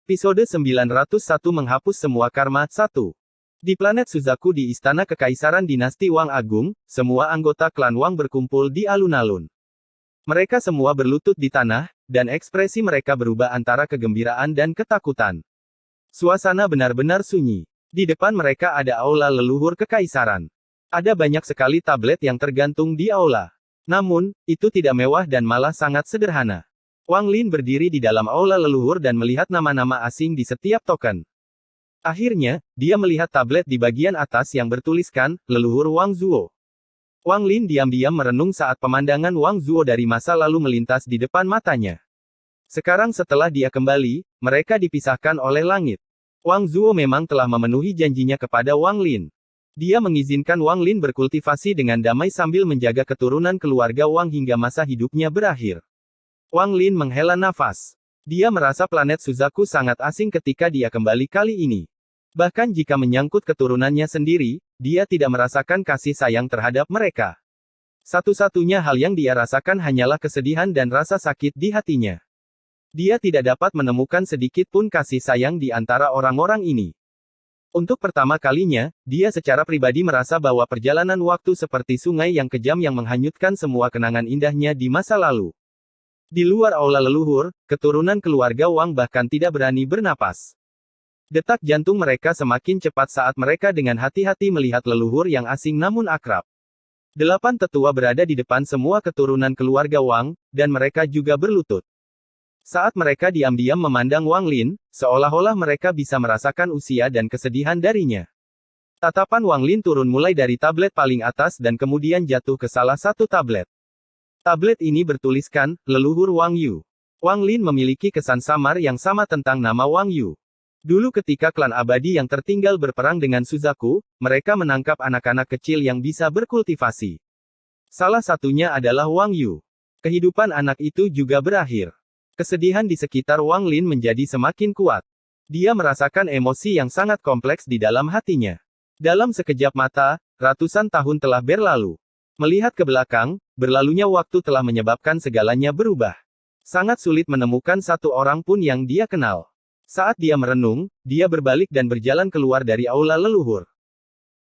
Episode 901 Menghapus Semua Karma 1. Di planet Suzaku di Istana Kekaisaran Dinasti Wang Agung, semua anggota klan Wang berkumpul di alun-alun. Mereka semua berlutut di tanah, dan ekspresi mereka berubah antara kegembiraan dan ketakutan. Suasana benar-benar sunyi. Di depan mereka ada aula leluhur kekaisaran. Ada banyak sekali tablet yang tergantung di aula. Namun, itu tidak mewah dan malah sangat sederhana. Wang Lin berdiri di dalam aula leluhur dan melihat nama-nama asing di setiap token. Akhirnya, dia melihat tablet di bagian atas yang bertuliskan, Leluhur Wang Zuo. Wang Lin diam-diam merenung saat pemandangan Wang Zuo dari masa lalu melintas di depan matanya. Sekarang setelah dia kembali, mereka dipisahkan oleh langit. Wang Zuo memang telah memenuhi janjinya kepada Wang Lin. Dia mengizinkan Wang Lin berkultivasi dengan damai sambil menjaga keturunan keluarga Wang hingga masa hidupnya berakhir. Wang Lin menghela nafas. Dia merasa planet Suzaku sangat asing ketika dia kembali kali ini. Bahkan jika menyangkut keturunannya sendiri, dia tidak merasakan kasih sayang terhadap mereka. Satu-satunya hal yang dia rasakan hanyalah kesedihan dan rasa sakit di hatinya. Dia tidak dapat menemukan sedikit pun kasih sayang di antara orang-orang ini. Untuk pertama kalinya, dia secara pribadi merasa bahwa perjalanan waktu seperti sungai yang kejam yang menghanyutkan semua kenangan indahnya di masa lalu. Di luar aula leluhur, keturunan keluarga Wang bahkan tidak berani bernapas. Detak jantung mereka semakin cepat saat mereka dengan hati-hati melihat leluhur yang asing namun akrab. 8 tetua berada di depan semua keturunan keluarga Wang, dan mereka juga berlutut. Saat mereka diam-diam memandang Wang Lin, seolah-olah mereka bisa merasakan usia dan kesedihan darinya. Tatapan Wang Lin turun mulai dari tablet paling atas dan kemudian jatuh ke salah satu tablet. Tablet ini bertuliskan, Leluhur Wang Yu. Wang Lin memiliki kesan samar yang sama tentang nama Wang Yu. Dulu ketika klan abadi yang tertinggal berperang dengan Suzaku, mereka menangkap anak-anak kecil yang bisa berkultivasi. Salah satunya adalah Wang Yu. Kehidupan anak itu juga berakhir. Kesedihan di sekitar Wang Lin menjadi semakin kuat. Dia merasakan emosi yang sangat kompleks di dalam hatinya. Dalam sekejap mata, ratusan tahun telah berlalu. Melihat ke belakang, berlalunya waktu telah menyebabkan segalanya berubah. Sangat sulit menemukan satu orang pun yang dia kenal. Saat dia merenung, dia berbalik dan berjalan keluar dari aula leluhur.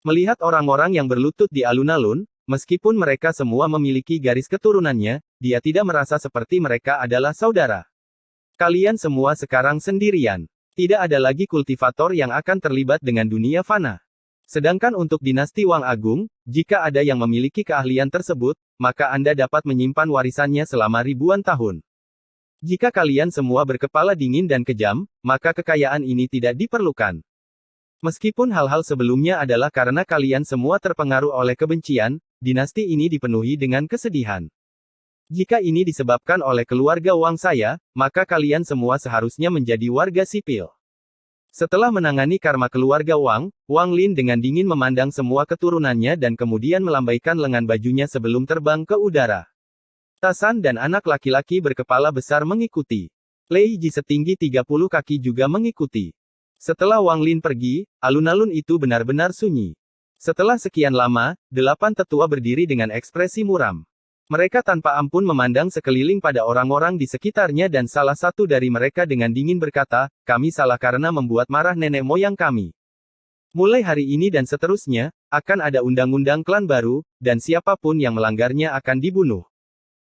Melihat orang-orang yang berlutut di alun-alun, meskipun mereka semua memiliki garis keturunannya, dia tidak merasa seperti mereka adalah saudara. Kalian semua sekarang sendirian. Tidak ada lagi kultivator yang akan terlibat dengan dunia fana. Sedangkan untuk dinasti Wang Agung, jika ada yang memiliki keahlian tersebut, maka Anda dapat menyimpan warisannya selama ribuan tahun. Jika kalian semua berkepala dingin dan kejam, maka kekayaan ini tidak diperlukan. Meskipun hal-hal sebelumnya adalah karena kalian semua terpengaruh oleh kebencian, dinasti ini dipenuhi dengan kesedihan. Jika ini disebabkan oleh keluarga Wang saya, maka kalian semua seharusnya menjadi warga sipil. Setelah menangani karma keluarga Wang, Wang Lin dengan dingin memandang semua keturunannya dan kemudian melambaikan lengan bajunya sebelum terbang ke udara. Tasan dan anak laki-laki berkepala besar mengikuti. Lei Ji setinggi 30 kaki juga mengikuti. Setelah Wang Lin pergi, alun-alun itu benar-benar sunyi. Setelah sekian lama, 8 tetua berdiri dengan ekspresi muram. Mereka tanpa ampun memandang sekeliling pada orang-orang di sekitarnya dan salah satu dari mereka dengan dingin berkata, kami salah karena membuat marah nenek moyang kami. Mulai hari ini dan seterusnya, akan ada undang-undang klan baru, dan siapapun yang melanggarnya akan dibunuh.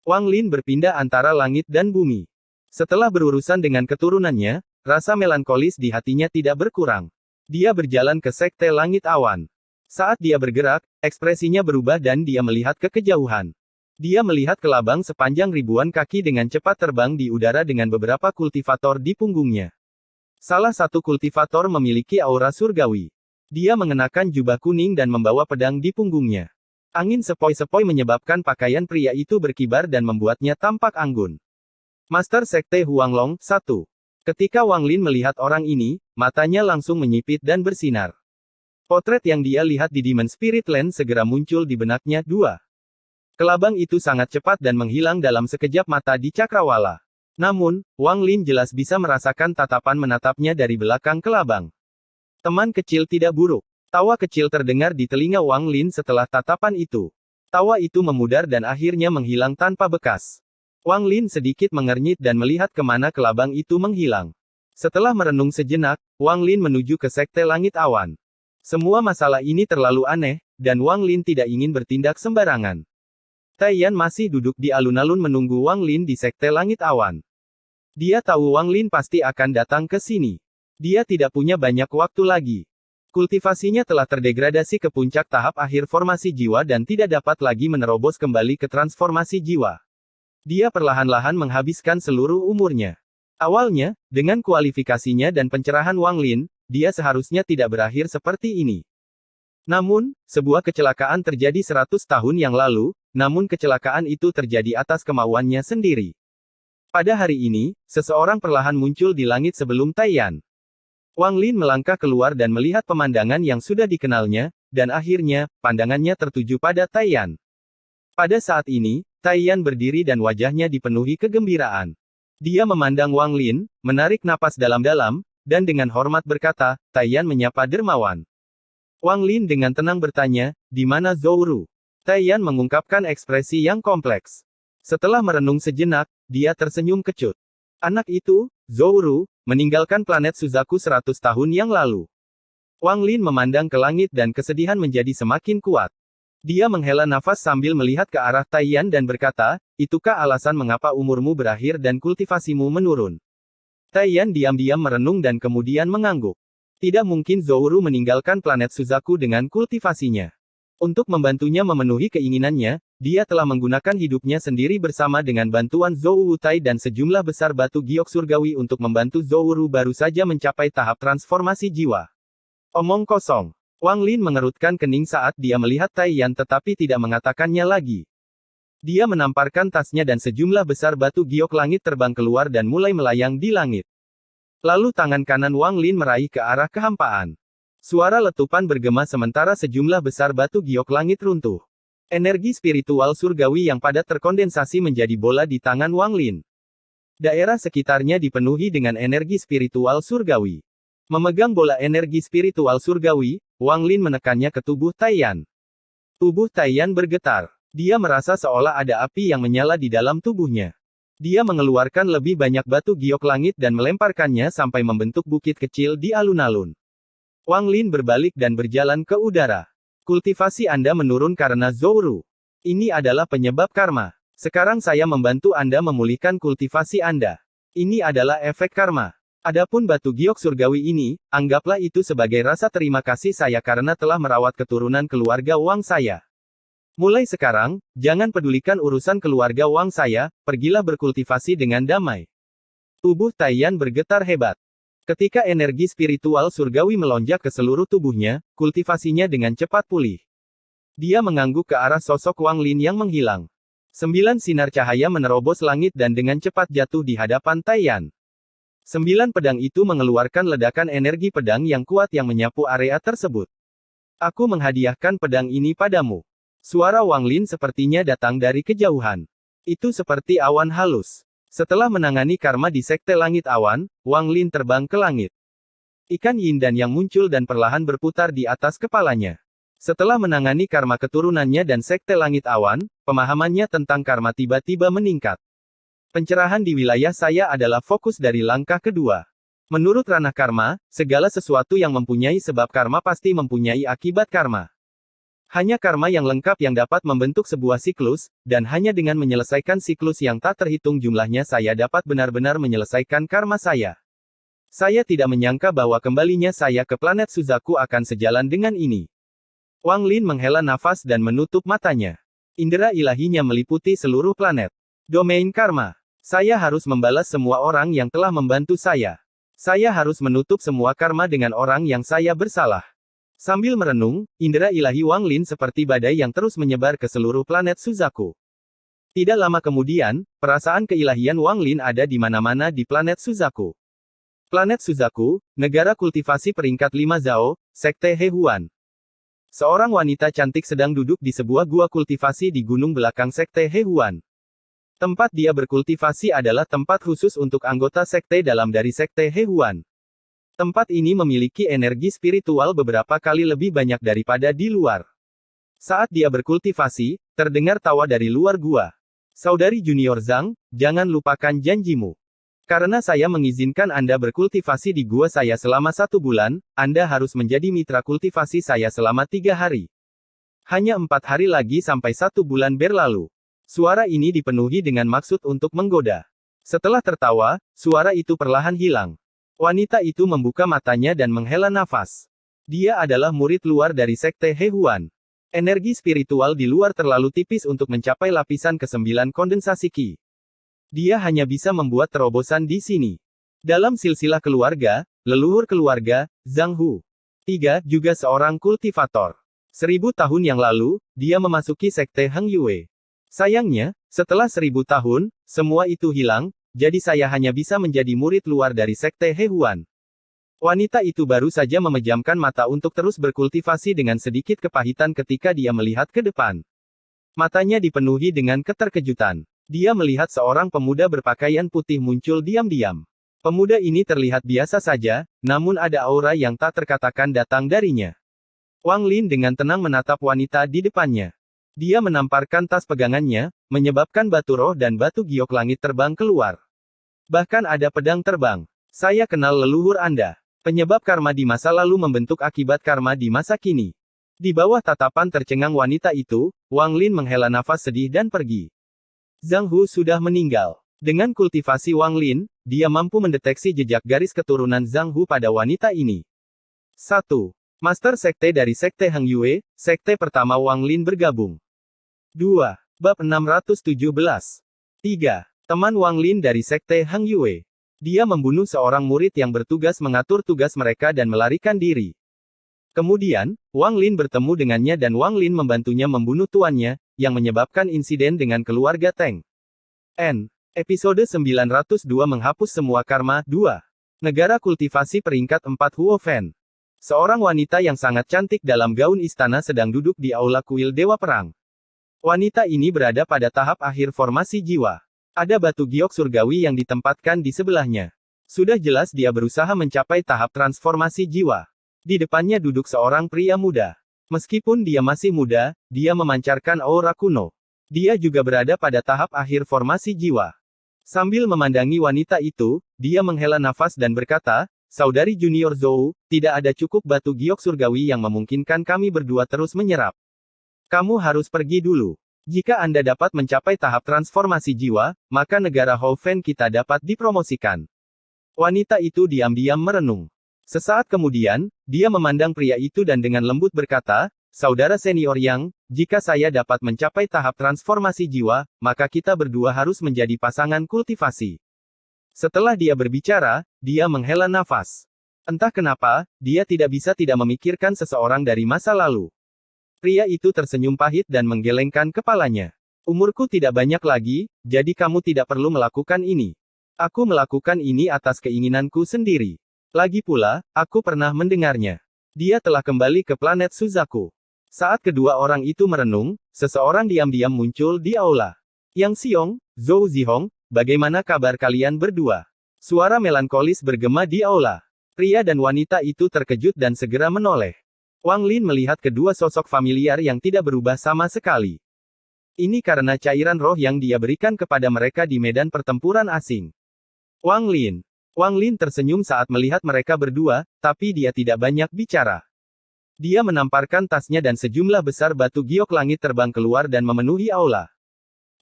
Wang Lin berpindah antara langit dan bumi. Setelah berurusan dengan keturunannya, rasa melankolis di hatinya tidak berkurang. Dia berjalan ke sekte langit awan. Saat dia bergerak, ekspresinya berubah dan dia melihat ke kejauhan. Dia melihat kelabang sepanjang ribuan kaki dengan cepat terbang di udara dengan beberapa kultivator di punggungnya. Salah satu kultivator memiliki aura surgawi. Dia mengenakan jubah kuning dan membawa pedang di punggungnya. Angin sepoi-sepoi menyebabkan pakaian pria itu berkibar dan membuatnya tampak anggun. Master Sekte Huanglong, 1. Ketika Wang Lin melihat orang ini, matanya langsung menyipit dan bersinar. Potret yang dia lihat di Demon Spirit Land segera muncul di benaknya. 2. Kelabang itu sangat cepat dan menghilang dalam sekejap mata di cakrawala. Namun, Wang Lin jelas bisa merasakan tatapan menatapnya dari belakang kelabang. Teman kecil tidak buruk. Tawa kecil terdengar di telinga Wang Lin setelah tatapan itu. Tawa itu memudar dan akhirnya menghilang tanpa bekas. Wang Lin sedikit mengernyit dan melihat kemana kelabang itu menghilang. Setelah merenung sejenak, Wang Lin menuju ke Sekte Langit Awan. Semua masalah ini terlalu aneh, dan Wang Lin tidak ingin bertindak sembarangan. Taiyan masih duduk di alun-alun menunggu Wang Lin di Sekte Langit Awan. Dia tahu Wang Lin pasti akan datang ke sini. Dia tidak punya banyak waktu lagi. Kultivasinya telah terdegradasi ke puncak tahap akhir formasi jiwa dan tidak dapat lagi menerobos kembali ke transformasi jiwa. Dia perlahan-lahan menghabiskan seluruh umurnya. Awalnya, dengan kualifikasinya dan pencerahan Wang Lin, dia seharusnya tidak berakhir seperti ini. Namun, sebuah kecelakaan terjadi 100 tahun yang lalu, namun kecelakaan itu terjadi atas kemauannya sendiri. Pada hari ini, seseorang perlahan muncul di langit sebelum Taiyan. Wang Lin melangkah keluar dan melihat pemandangan yang sudah dikenalnya, dan akhirnya, pandangannya tertuju pada Taiyan. Pada saat ini, Taiyan berdiri dan wajahnya dipenuhi kegembiraan. Dia memandang Wang Lin, menarik napas dalam-dalam, dan dengan hormat berkata, Taiyan menyapa dermawan. Wang Lin dengan tenang bertanya, di mana Zhou? Taiyan mengungkapkan ekspresi yang kompleks. Setelah merenung sejenak, dia tersenyum kecut. Anak itu, Zhou, meninggalkan planet Suzaku 100 tahun yang lalu. Wang Lin memandang ke langit dan kesedihan menjadi semakin kuat. Dia menghela nafas sambil melihat ke arah Taiyan dan berkata, itukah alasan mengapa umurmu berakhir dan kultivasimu menurun? Taiyan diam-diam merenung dan kemudian mengangguk. Tidak mungkin Zhou meninggalkan planet Suzaku dengan kultivasinya. Untuk membantunya memenuhi keinginannya, dia telah menggunakan hidupnya sendiri bersama dengan bantuan Zhou Wutai dan sejumlah besar batu giok surgawi untuk membantu Zhou baru saja mencapai tahap transformasi jiwa. Omong kosong. Wang Lin mengerutkan kening saat dia melihat Taiyan tetapi tidak mengatakannya lagi. Dia menamparkan tasnya dan sejumlah besar batu giok langit terbang keluar dan mulai melayang di langit. Lalu tangan kanan Wang Lin meraih ke arah kehampaan. Suara letupan bergema sementara sejumlah besar batu giok langit runtuh. Energi spiritual surgawi yang padat terkondensasi menjadi bola di tangan Wang Lin. Daerah sekitarnya dipenuhi dengan energi spiritual surgawi. Memegang bola energi spiritual surgawi, Wang Lin menekannya ke tubuh Taiyan. Tubuh Taiyan bergetar. Dia merasa seolah ada api yang menyala di dalam tubuhnya. Dia mengeluarkan lebih banyak batu giok langit dan melemparkannya sampai membentuk bukit kecil di alun-alun. Wang Lin berbalik dan berjalan ke udara. Kultivasi Anda menurun karena Zhou. Ini adalah penyebab karma. Sekarang saya membantu Anda memulihkan kultivasi Anda. Ini adalah efek karma. Adapun batu giok surgawi ini, anggaplah itu sebagai rasa terima kasih saya karena telah merawat keturunan keluarga Wang saya. Mulai sekarang, jangan pedulikan urusan keluarga Wang saya, pergilah berkultivasi dengan damai. Tubuh Taiyan bergetar hebat. Ketika energi spiritual surgawi melonjak ke seluruh tubuhnya, kultivasinya dengan cepat pulih. Dia mengangguk ke arah sosok Wang Lin yang menghilang. 9 sinar cahaya menerobos langit dan dengan cepat jatuh di hadapan Taiyan. 9 pedang itu mengeluarkan ledakan energi pedang yang kuat yang menyapu area tersebut. Aku menghadiahkan pedang ini padamu. Suara Wang Lin sepertinya datang dari kejauhan. Itu seperti awan halus. Setelah menangani karma di Sekte Langit Awan, Wang Lin terbang ke langit. Ikan yin dan yang muncul dan perlahan berputar di atas kepalanya. Setelah menangani karma keturunannya dan Sekte Langit Awan, pemahamannya tentang karma tiba-tiba meningkat. Pencerahan di wilayah saya adalah fokus dari langkah kedua. Menurut ranah karma, segala sesuatu yang mempunyai sebab karma pasti mempunyai akibat karma. Hanya karma yang lengkap yang dapat membentuk sebuah siklus, dan hanya dengan menyelesaikan siklus yang tak terhitung jumlahnya saya dapat benar-benar menyelesaikan karma saya. Saya tidak menyangka bahwa kembalinya saya ke planet Suzaku akan sejalan dengan ini. Wang Lin menghela nafas dan menutup matanya. Indera ilahinya meliputi seluruh planet. Domain karma. Saya harus membalas semua orang yang telah membantu saya. Saya harus menutup semua karma dengan orang yang saya bersalah. Sambil merenung, indera ilahi Wang Lin seperti badai yang terus menyebar ke seluruh planet Suzaku. Tidak lama kemudian, perasaan keilahian Wang Lin ada di mana-mana di planet Suzaku. Planet Suzaku, negara kultivasi peringkat 5 Zhao, Sekte Hehuan. Seorang wanita cantik sedang duduk di sebuah gua kultivasi di gunung belakang Sekte Hehuan. Tempat dia berkultivasi adalah tempat khusus untuk anggota sekte dalam dari Sekte Hehuan. Tempat ini memiliki energi spiritual beberapa kali lebih banyak daripada di luar. Saat dia berkultivasi, terdengar tawa dari luar gua. Saudari Junior Zhang, jangan lupakan janjimu. Karena saya mengizinkan Anda berkultivasi di gua saya selama 1 bulan, Anda harus menjadi mitra kultivasi saya selama 3 hari. Hanya 4 hari lagi sampai 1 bulan berlalu. Suara ini dipenuhi dengan maksud untuk menggoda. Setelah tertawa, suara itu perlahan hilang. Wanita itu membuka matanya dan menghela nafas. Dia adalah murid luar dari Sekte Hehuan. Energi spiritual di luar terlalu tipis untuk mencapai lapisan ke-9 kondensasi Qi. Dia hanya bisa membuat terobosan di sini. Dalam silsilah keluarga, leluhur keluarga, Zhang Hu. 3, juga seorang kultivator. 1000 tahun yang lalu, dia memasuki Sekte Heng Yue. Sayangnya, setelah 1000 tahun, semua itu hilang, jadi saya hanya bisa menjadi murid luar dari Sekte Hehuan. Wanita itu baru saja memejamkan mata untuk terus berkultivasi dengan sedikit kepahitan ketika dia melihat ke depan. Matanya dipenuhi dengan keterkejutan. Dia melihat seorang pemuda berpakaian putih muncul diam-diam. Pemuda ini terlihat biasa saja, namun ada aura yang tak terkatakan datang darinya. Wang Lin dengan tenang menatap wanita di depannya. Dia menamparkan tas pegangannya, menyebabkan batu roh dan batu giok langit terbang keluar. Bahkan ada pedang terbang. Saya kenal leluhur Anda. Penyebab karma di masa lalu membentuk akibat karma di masa kini. Di bawah tatapan tercengang wanita itu, Wang Lin menghela nafas sedih dan pergi. Zhang Hu sudah meninggal. Dengan kultivasi Wang Lin, dia mampu mendeteksi jejak garis keturunan Zhang Hu pada wanita ini. 1. Master Sekte dari Sekte Heng Yue, Sekte pertama Wang Lin bergabung. 2. Bab 617. 3. Teman Wang Lin dari Sekte Heng Yue. Dia membunuh seorang murid yang bertugas mengatur tugas mereka dan melarikan diri. Kemudian, Wang Lin bertemu dengannya dan Wang Lin membantunya membunuh tuannya, yang menyebabkan insiden dengan keluarga Teng. N. Episode 902 menghapus semua karma. 2. Negara kultivasi peringkat 4 Huofen. Seorang wanita yang sangat cantik dalam gaun istana sedang duduk di aula kuil Dewa Perang. Wanita ini berada pada tahap akhir formasi jiwa. Ada batu giok surgawi yang ditempatkan di sebelahnya. Sudah jelas dia berusaha mencapai tahap transformasi jiwa. Di depannya duduk seorang pria muda. Meskipun dia masih muda, dia memancarkan aura kuno. Dia juga berada pada tahap akhir formasi jiwa. Sambil memandangi wanita itu, dia menghela nafas dan berkata, "Saudari Junior Zhou, tidak ada cukup batu giok surgawi yang memungkinkan kami berdua terus menyerap. Kamu harus pergi dulu. Jika Anda dapat mencapai tahap transformasi jiwa, maka negara Houfen kita dapat dipromosikan." Wanita itu diam-diam merenung. Sesaat kemudian, dia memandang pria itu dan dengan lembut berkata, "Saudara senior Yang, jika saya dapat mencapai tahap transformasi jiwa, maka kita berdua harus menjadi pasangan kultivasi." Setelah dia berbicara, dia menghela nafas. Entah kenapa, dia tidak bisa tidak memikirkan seseorang dari masa lalu. Pria itu tersenyum pahit dan menggelengkan kepalanya. "Umurku tidak banyak lagi, jadi kamu tidak perlu melakukan ini. Aku melakukan ini atas keinginanku sendiri. Lagi pula, aku pernah mendengarnya. Dia telah kembali ke planet Suzaku." Saat kedua orang itu merenung, seseorang diam-diam muncul di aula. "Yang Xiong, Zhou Zihong, bagaimana kabar kalian berdua?" Suara melankolis bergema di aula. Pria dan wanita itu terkejut dan segera menoleh. Wang Lin melihat kedua sosok familiar yang tidak berubah sama sekali. Ini karena cairan roh yang dia berikan kepada mereka di medan pertempuran asing. Wang Lin tersenyum saat melihat mereka berdua, tapi dia tidak banyak bicara. Dia menamparkan tasnya dan sejumlah besar batu giok langit terbang keluar dan memenuhi aula.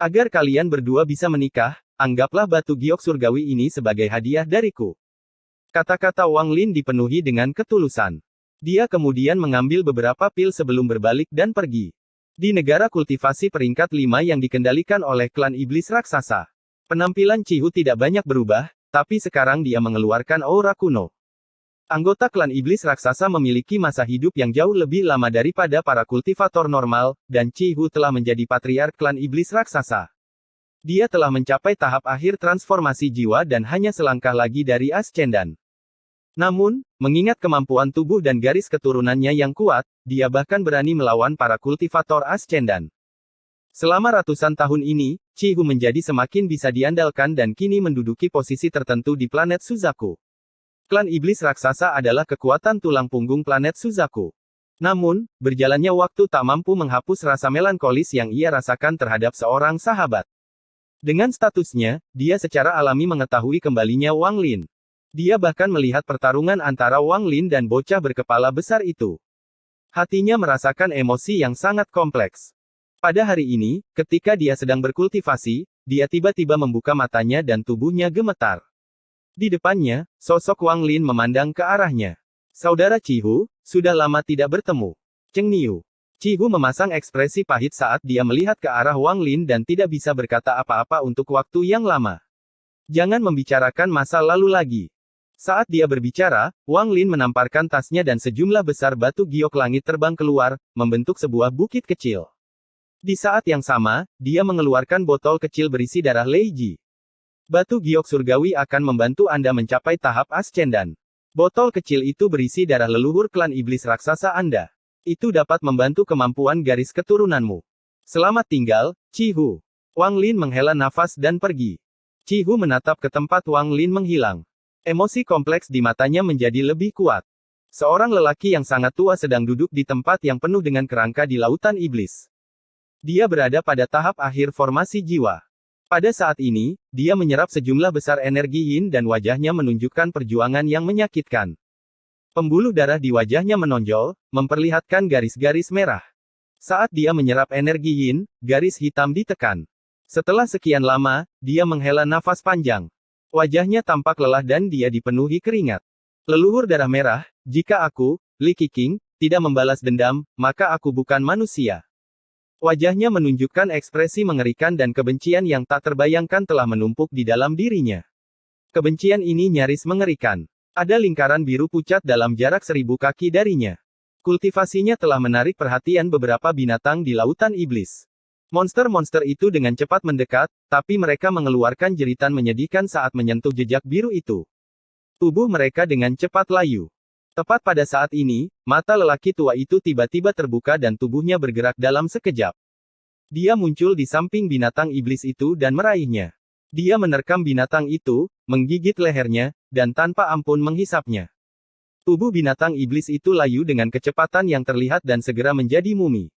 "Agar kalian berdua bisa menikah, anggaplah batu giok surgawi ini sebagai hadiah dariku." Kata-kata Wang Lin dipenuhi dengan ketulusan. Dia kemudian mengambil beberapa pil sebelum berbalik dan pergi. Di negara kultivasi peringkat 5 yang dikendalikan oleh klan iblis raksasa, penampilan Cihu tidak banyak berubah, tapi sekarang dia mengeluarkan aura kuno. Anggota klan iblis raksasa memiliki masa hidup yang jauh lebih lama daripada para kultivator normal, dan Cihu telah menjadi patriark klan iblis raksasa. Dia telah mencapai tahap akhir transformasi jiwa dan hanya selangkah lagi dari Ascendan. Namun, mengingat kemampuan tubuh dan garis keturunannya yang kuat, dia bahkan berani melawan para kultivator Ascendan. Selama ratusan tahun ini, Cihu menjadi semakin bisa diandalkan dan kini menduduki posisi tertentu di planet Suzaku. Klan iblis raksasa adalah kekuatan tulang punggung planet Suzaku. Namun, berjalannya waktu tak mampu menghapus rasa melankolis yang ia rasakan terhadap seorang sahabat. Dengan statusnya, dia secara alami mengetahui kembalinya Wang Lin. Dia bahkan melihat pertarungan antara Wang Lin dan bocah berkepala besar itu. Hatinya merasakan emosi yang sangat kompleks. Pada hari ini, ketika dia sedang berkultivasi, dia tiba-tiba membuka matanya dan tubuhnya gemetar. Di depannya, sosok Wang Lin memandang ke arahnya. Saudara Cihu, sudah lama tidak bertemu. Cheng Niu. Cihu memasang ekspresi pahit saat dia melihat ke arah Wang Lin dan tidak bisa berkata apa-apa untuk waktu yang lama. Jangan membicarakan masa lalu lagi. Saat dia berbicara, Wang Lin menamparkan tasnya dan sejumlah besar batu giok langit terbang keluar, membentuk sebuah bukit kecil. Di saat yang sama, dia mengeluarkan botol kecil berisi darah Lei Ji. Batu giok surgawi akan membantu Anda mencapai tahap ascendan. Botol kecil itu berisi darah leluhur klan iblis raksasa Anda. Itu dapat membantu kemampuan garis keturunanmu. Selamat tinggal, Cihu. Wang Lin menghela nafas dan pergi. Cihu menatap ke tempat Wang Lin menghilang. Emosi kompleks di matanya menjadi lebih kuat. Seorang lelaki yang sangat tua sedang duduk di tempat yang penuh dengan kerangka di lautan iblis. Dia berada pada tahap akhir formasi jiwa. Pada saat ini, dia menyerap sejumlah besar energi yin dan wajahnya menunjukkan perjuangan yang menyakitkan. Pembuluh darah di wajahnya menonjol, memperlihatkan garis-garis merah. Saat dia menyerap energi yin, garis hitam ditekan. Setelah sekian lama, dia menghela nafas panjang. Wajahnya tampak lelah dan dia dipenuhi keringat. Leluhur darah merah, jika aku, Li Qiqing, tidak membalas dendam, maka aku bukan manusia. Wajahnya menunjukkan ekspresi mengerikan dan kebencian yang tak terbayangkan telah menumpuk di dalam dirinya. Kebencian ini nyaris mengerikan. Ada lingkaran biru pucat dalam jarak 1000 kaki darinya. Kultivasinya telah menarik perhatian beberapa binatang di lautan iblis. Monster-monster itu dengan cepat mendekat, tapi mereka mengeluarkan jeritan menyedihkan saat menyentuh jejak biru itu. Tubuh mereka dengan cepat layu. Tepat pada saat ini, mata lelaki tua itu tiba-tiba terbuka dan tubuhnya bergerak dalam sekejap. Dia muncul di samping binatang iblis itu dan meraihnya. Dia menerkam binatang itu, menggigit lehernya, dan tanpa ampun menghisapnya. Tubuh binatang iblis itu layu dengan kecepatan yang terlihat dan segera menjadi mumi.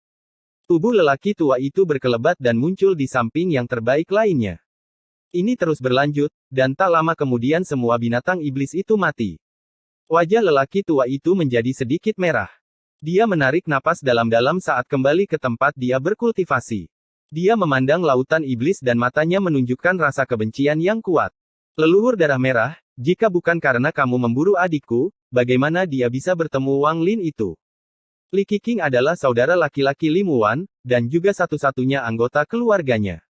Tubuh lelaki tua itu berkelebat dan muncul di samping yang terbaik lainnya. Ini terus berlanjut, dan tak lama kemudian semua binatang iblis itu mati. Wajah lelaki tua itu menjadi sedikit merah. Dia menarik napas dalam-dalam saat kembali ke tempat dia berkultivasi. Dia memandang lautan iblis dan matanya menunjukkan rasa kebencian yang kuat. Leluhur darah merah, jika bukan karena kamu memburu adikku, bagaimana dia bisa bertemu Wang Lin itu? Li Qiqing adalah saudara laki-laki Li Muwan, dan juga satu-satunya anggota keluarganya.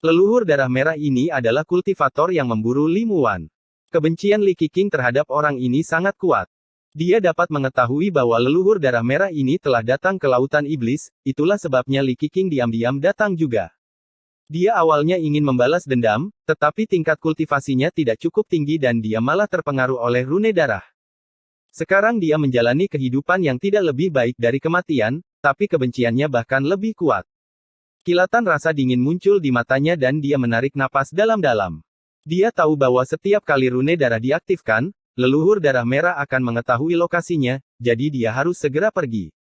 Leluhur darah merah ini adalah kultivator yang memburu Li Muwan. Kebencian Li Qiqing terhadap orang ini sangat kuat. Dia dapat mengetahui bahwa leluhur darah merah ini telah datang ke lautan iblis, itulah sebabnya Li Qiqing diam-diam datang juga. Dia awalnya ingin membalas dendam, tetapi tingkat kultivasinya tidak cukup tinggi dan dia malah terpengaruh oleh rune darah. Sekarang dia menjalani kehidupan yang tidak lebih baik dari kematian, tapi kebenciannya bahkan lebih kuat. Kilatan rasa dingin muncul di matanya dan dia menarik napas dalam-dalam. Dia tahu bahwa setiap kali rune darah diaktifkan, leluhur darah merah akan mengetahui lokasinya, jadi dia harus segera pergi.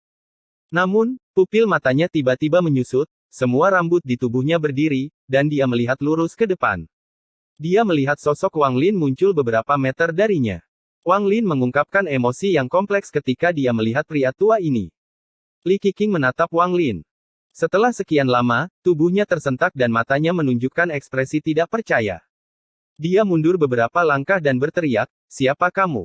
Namun, pupil matanya tiba-tiba menyusut, semua rambut di tubuhnya berdiri, dan dia melihat lurus ke depan. Dia melihat sosok Wang Lin muncul beberapa meter darinya. Wang Lin mengungkapkan emosi yang kompleks ketika dia melihat pria tua ini. Li Qiqing menatap Wang Lin. Setelah sekian lama, tubuhnya tersentak dan matanya menunjukkan ekspresi tidak percaya. Dia mundur beberapa langkah dan berteriak, "Siapa kamu?"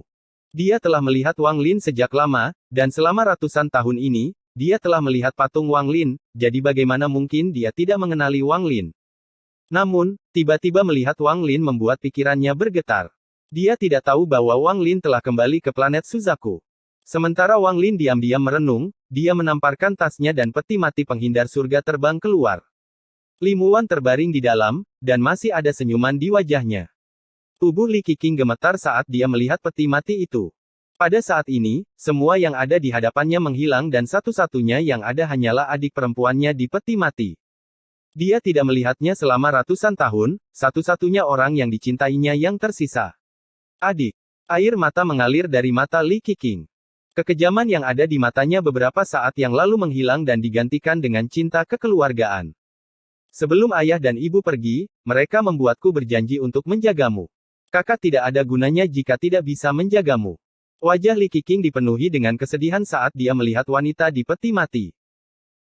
Dia telah melihat Wang Lin sejak lama, dan selama ratusan tahun ini, dia telah melihat patung Wang Lin, jadi bagaimana mungkin dia tidak mengenali Wang Lin. Namun, tiba-tiba melihat Wang Lin membuat pikirannya bergetar. Dia tidak tahu bahwa Wang Lin telah kembali ke planet Suzaku. Sementara Wang Lin diam-diam merenung, dia menamparkan tasnya dan peti mati penghindar surga terbang keluar. Li Muwan terbaring di dalam, dan masih ada senyuman di wajahnya. Tubuh Li Qiqing gemetar saat dia melihat peti mati itu. Pada saat ini, semua yang ada di hadapannya menghilang dan satu-satunya yang ada hanyalah adik perempuannya di peti mati. Dia tidak melihatnya selama ratusan tahun, satu-satunya orang yang dicintainya yang tersisa. Adik. Air mata mengalir dari mata Li Qiqing. Kekejaman yang ada di matanya beberapa saat yang lalu menghilang dan digantikan dengan cinta kekeluargaan. Sebelum ayah dan ibu pergi, mereka membuatku berjanji untuk menjagamu. Kakak tidak ada gunanya jika tidak bisa menjagamu. Wajah Li Qiqing dipenuhi dengan kesedihan saat dia melihat wanita di peti mati.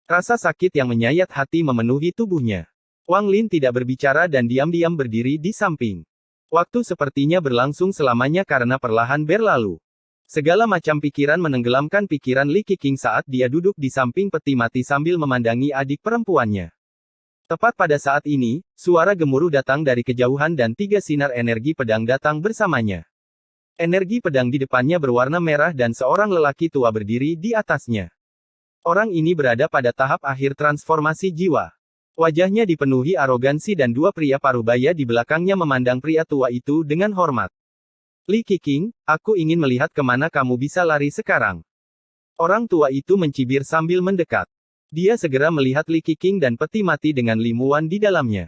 Rasa sakit yang menyayat hati memenuhi tubuhnya. Wang Lin tidak berbicara dan diam-diam berdiri di samping. Waktu sepertinya berlangsung selamanya karena perlahan berlalu. Segala macam pikiran menenggelamkan pikiran Li Qiqing saat dia duduk di samping peti mati sambil memandangi adik perempuannya. Tepat pada saat ini, suara gemuruh datang dari kejauhan dan 3 sinar energi pedang datang bersamanya. Energi pedang di depannya berwarna merah dan seorang lelaki tua berdiri di atasnya. Orang ini berada pada tahap akhir transformasi jiwa. Wajahnya dipenuhi arogansi dan 2 pria parubaya di belakangnya memandang pria tua itu dengan hormat. Li Qiqing, aku ingin melihat kemana kamu bisa lari sekarang. Orang tua itu mencibir sambil mendekat. Dia segera melihat Li Qiqing dan peti mati dengan Li Muwan di dalamnya.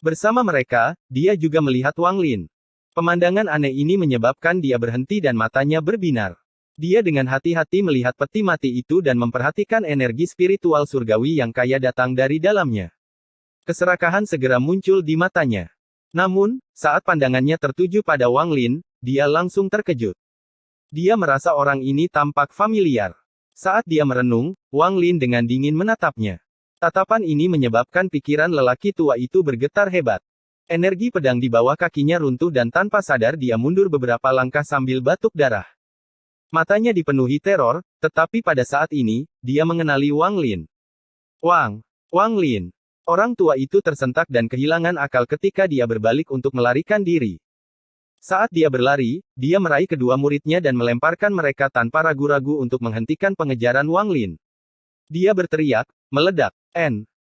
Bersama mereka, dia juga melihat Wang Lin. Pemandangan aneh ini menyebabkan dia berhenti dan matanya berbinar. Dia dengan hati-hati melihat peti mati itu dan memperhatikan energi spiritual surgawi yang kaya datang dari dalamnya. Keserakahan segera muncul di matanya. Namun, saat pandangannya tertuju pada Wang Lin, dia langsung terkejut. Dia merasa orang ini tampak familiar. Saat dia merenung, Wang Lin dengan dingin menatapnya. Tatapan ini menyebabkan pikiran lelaki tua itu bergetar hebat. Energi pedang di bawah kakinya runtuh dan tanpa sadar dia mundur beberapa langkah sambil batuk darah. Matanya dipenuhi teror, tetapi pada saat ini, dia mengenali Wang Lin. Wang Lin. Orang tua itu tersentak dan kehilangan akal ketika dia berbalik untuk melarikan diri. Saat dia berlari, dia meraih kedua muridnya dan melemparkan mereka tanpa ragu-ragu untuk menghentikan pengejaran Wang Lin. Dia berteriak, meledak.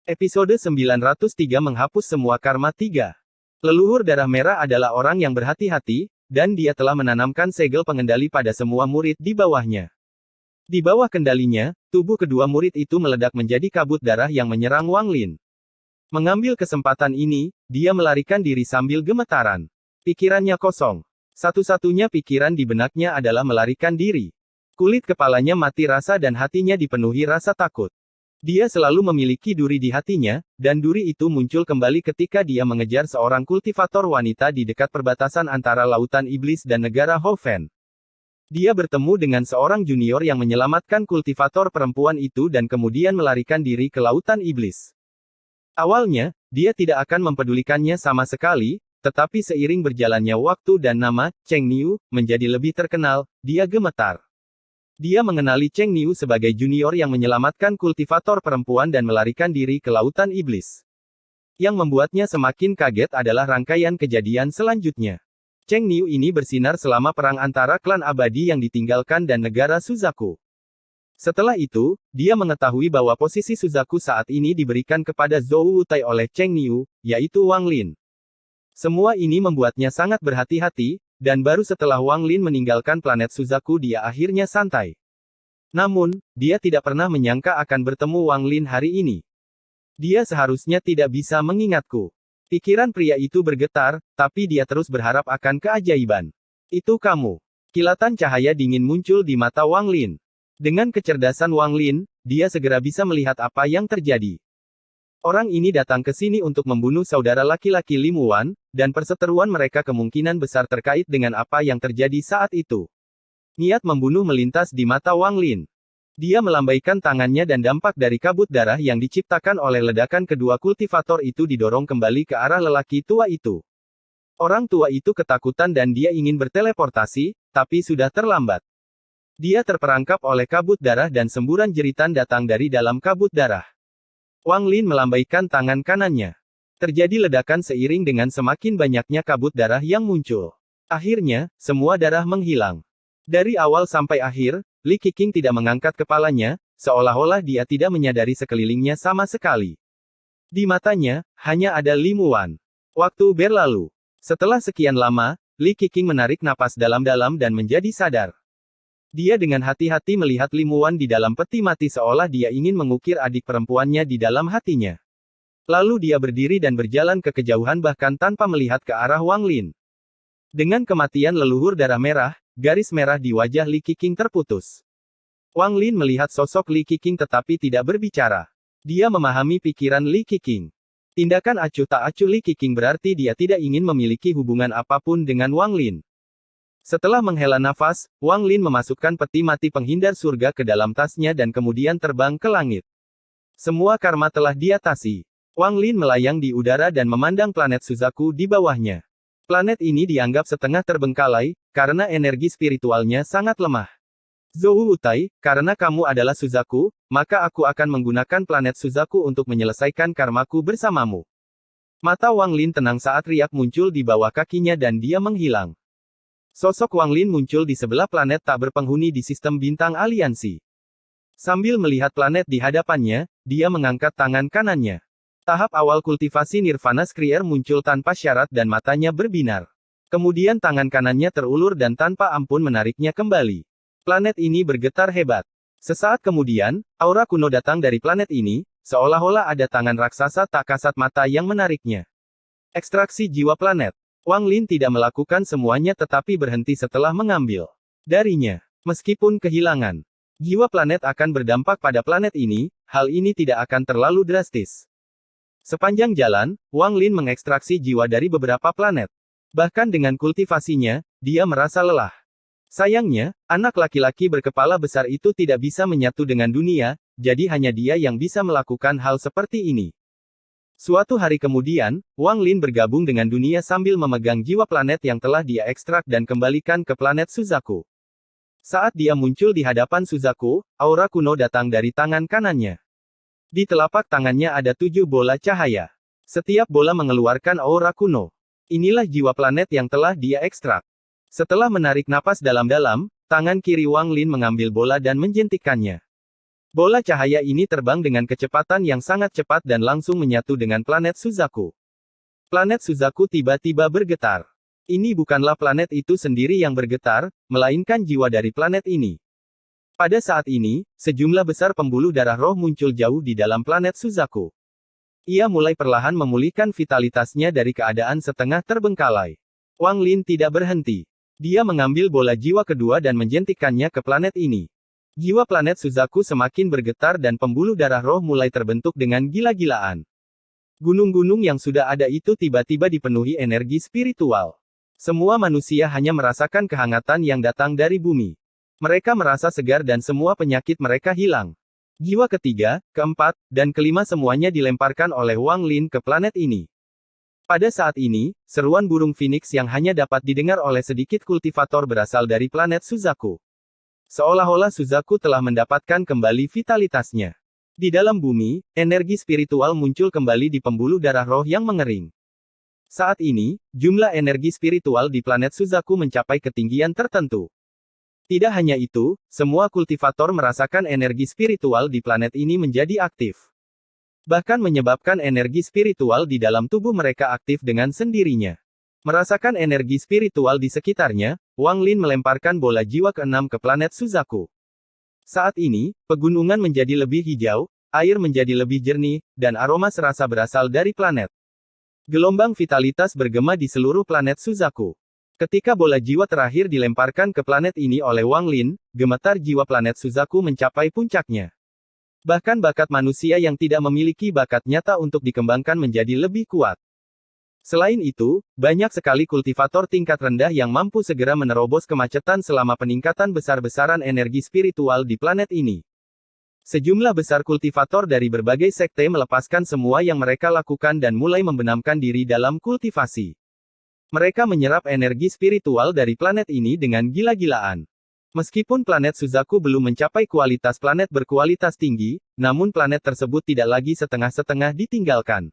Episode 903 menghapus semua karma 3. Leluhur darah merah adalah orang yang berhati-hati, dan dia telah menanamkan segel pengendali pada semua murid di bawahnya. Di bawah kendalinya, tubuh kedua murid itu meledak menjadi kabut darah yang menyerang Wang Lin. Mengambil kesempatan ini, dia melarikan diri sambil gemetaran. Pikirannya kosong. Satu-satunya pikiran di benaknya adalah melarikan diri. Kulit kepalanya mati rasa dan hatinya dipenuhi rasa takut. Dia selalu memiliki duri di hatinya, dan duri itu muncul kembali ketika dia mengejar seorang kultivator wanita di dekat perbatasan antara Lautan Iblis dan negara Hoven. Dia bertemu dengan seorang junior yang menyelamatkan kultivator perempuan itu dan kemudian melarikan diri ke Lautan Iblis. Awalnya, dia tidak akan mempedulikannya sama sekali, tetapi seiring berjalannya waktu dan nama Cheng Niu menjadi lebih terkenal, dia gemetar. Dia mengenali Cheng Niu sebagai junior yang menyelamatkan kultivator perempuan dan melarikan diri ke Lautan Iblis. Yang membuatnya semakin kaget adalah rangkaian kejadian selanjutnya. Cheng Niu ini bersinar selama perang antara klan abadi yang ditinggalkan dan negara Suzaku. Setelah itu, dia mengetahui bahwa posisi Suzaku saat ini diberikan kepada Zhou Wutai oleh Cheng Niu, yaitu Wang Lin. Semua ini membuatnya sangat berhati-hati, dan baru setelah Wang Lin meninggalkan planet Suzaku dia akhirnya santai. Namun, dia tidak pernah menyangka akan bertemu Wang Lin hari ini. Dia seharusnya tidak bisa mengingatku. Pikiran pria itu bergetar, tapi dia terus berharap akan keajaiban. Itu kamu. Kilatan cahaya dingin muncul di mata Wang Lin. Dengan kecerdasan Wang Lin, dia segera bisa melihat apa yang terjadi. Orang ini datang ke sini untuk membunuh saudara laki-laki Li Muwan, dan perseteruan mereka kemungkinan besar terkait dengan apa yang terjadi saat itu. Niat membunuh melintas di mata Wang Lin. Dia melambaikan tangannya dan dampak dari kabut darah yang diciptakan oleh ledakan kedua kultivator itu didorong kembali ke arah lelaki tua itu. Orang tua itu ketakutan dan dia ingin berteleportasi, tapi sudah terlambat. Dia terperangkap oleh kabut darah dan semburan jeritan datang dari dalam kabut darah. Wang Lin melambaikan tangan kanannya. Terjadi ledakan seiring dengan semakin banyaknya kabut darah yang muncul. Akhirnya, semua darah menghilang. Dari awal sampai akhir, Li Qiqing tidak mengangkat kepalanya, seolah-olah dia tidak menyadari sekelilingnya sama sekali. Di matanya, hanya ada Li Muwan. Waktu berlalu. Setelah sekian lama, Li Qiqing menarik napas dalam-dalam dan menjadi sadar. Dia dengan hati-hati melihat Li Muwan di dalam peti mati seolah dia ingin mengukir adik perempuannya di dalam hatinya. Lalu dia berdiri dan berjalan ke kejauhan bahkan tanpa melihat ke arah Wang Lin. Dengan kematian leluhur darah merah, garis merah di wajah Li Qiqing terputus. Wang Lin melihat sosok Li Qiqing tetapi tidak berbicara. Dia memahami pikiran Li Qiqing. Tindakan acuh tak acuh Li Qiqing berarti dia tidak ingin memiliki hubungan apapun dengan Wang Lin. Setelah menghela nafas, Wang Lin memasukkan peti mati penghindar surga ke dalam tasnya dan kemudian terbang ke langit. Semua karma telah diatasi. Wang Lin melayang di udara dan memandang planet Suzaku di bawahnya. Planet ini dianggap setengah terbengkalai, karena energi spiritualnya sangat lemah. Zhou Wutai, karena kamu adalah Suzaku, maka aku akan menggunakan planet Suzaku untuk menyelesaikan karmaku bersamamu. Mata Wang Lin tenang saat riak muncul di bawah kakinya dan dia menghilang. Sosok Wang Lin muncul di sebelah planet tak berpenghuni di sistem bintang aliansi. Sambil melihat planet di hadapannya, dia mengangkat tangan kanannya. Tahap awal kultivasi Nirvana Skrier muncul tanpa syarat dan matanya berbinar. Kemudian tangan kanannya terulur dan tanpa ampun menariknya kembali. Planet ini bergetar hebat. Sesaat kemudian, aura kuno datang dari planet ini, seolah-olah ada tangan raksasa tak kasat mata yang menariknya. Ekstraksi jiwa planet. Wang Lin tidak melakukan semuanya tetapi berhenti setelah mengambil darinya. Meskipun kehilangan jiwa planet akan berdampak pada planet ini, hal ini tidak akan terlalu drastis. Sepanjang jalan, Wang Lin mengekstraksi jiwa dari beberapa planet. Bahkan dengan kultivasinya, dia merasa lelah. Sayangnya, anak laki-laki berkepala besar itu tidak bisa menyatu dengan dunia, jadi hanya dia yang bisa melakukan hal seperti ini. Suatu hari kemudian, Wang Lin bergabung dengan dunia sambil memegang jiwa planet yang telah dia ekstrak dan kembalikan ke planet Suzaku. Saat dia muncul di hadapan Suzaku, aura kuno datang dari tangan kanannya. Di telapak tangannya ada 7 bola cahaya. Setiap bola mengeluarkan aura kuno. Inilah jiwa planet yang telah dia ekstrak. Setelah menarik napas dalam-dalam, tangan kiri Wang Lin mengambil bola dan menjentikkannya. Bola cahaya ini terbang dengan kecepatan yang sangat cepat dan langsung menyatu dengan planet Suzaku. Planet Suzaku tiba-tiba bergetar. Ini bukanlah planet itu sendiri yang bergetar, melainkan jiwa dari planet ini. Pada saat ini, sejumlah besar pembuluh darah roh muncul jauh di dalam planet Suzaku. Ia mulai perlahan memulihkan vitalitasnya dari keadaan setengah terbengkalai. Wang Lin tidak berhenti. Dia mengambil bola jiwa kedua dan menjentikkannya ke planet ini. Jiwa planet Suzaku semakin bergetar dan pembuluh darah roh mulai terbentuk dengan gila-gilaan. Gunung-gunung yang sudah ada itu tiba-tiba dipenuhi energi spiritual. Semua manusia hanya merasakan kehangatan yang datang dari bumi. Mereka merasa segar dan semua penyakit mereka hilang. Jiwa ketiga, keempat, dan kelima semuanya dilemparkan oleh Wang Lin ke planet ini. Pada saat ini, seruan burung phoenix yang hanya dapat didengar oleh sedikit kultivator berasal dari planet Suzaku. Seolah-olah Suzaku telah mendapatkan kembali vitalitasnya. Di dalam bumi, energi spiritual muncul kembali di pembuluh darah roh yang mengering. Saat ini, jumlah energi spiritual di planet Suzaku mencapai ketinggian tertentu. Tidak hanya itu, semua kultivator merasakan energi spiritual di planet ini menjadi aktif. Bahkan menyebabkan energi spiritual di dalam tubuh mereka aktif dengan sendirinya. Merasakan energi spiritual di sekitarnya, Wang Lin melemparkan bola jiwa ke-6 ke planet Suzaku. Saat ini, pegunungan menjadi lebih hijau, air menjadi lebih jernih, dan aroma serasa berasal dari planet. Gelombang vitalitas bergema di seluruh planet Suzaku. Ketika bola jiwa terakhir dilemparkan ke planet ini oleh Wang Lin, gemetar jiwa planet Suzaku mencapai puncaknya. Bahkan bakat manusia yang tidak memiliki bakat nyata untuk dikembangkan menjadi lebih kuat. Selain itu, banyak sekali kultivator tingkat rendah yang mampu segera menerobos kemacetan selama peningkatan besar-besaran energi spiritual di planet ini. Sejumlah besar kultivator dari berbagai sekte melepaskan semua yang mereka lakukan dan mulai membenamkan diri dalam kultivasi. Mereka menyerap energi spiritual dari planet ini dengan gila-gilaan. Meskipun planet Suzaku belum mencapai kualitas planet berkualitas tinggi, namun planet tersebut tidak lagi setengah-setengah ditinggalkan.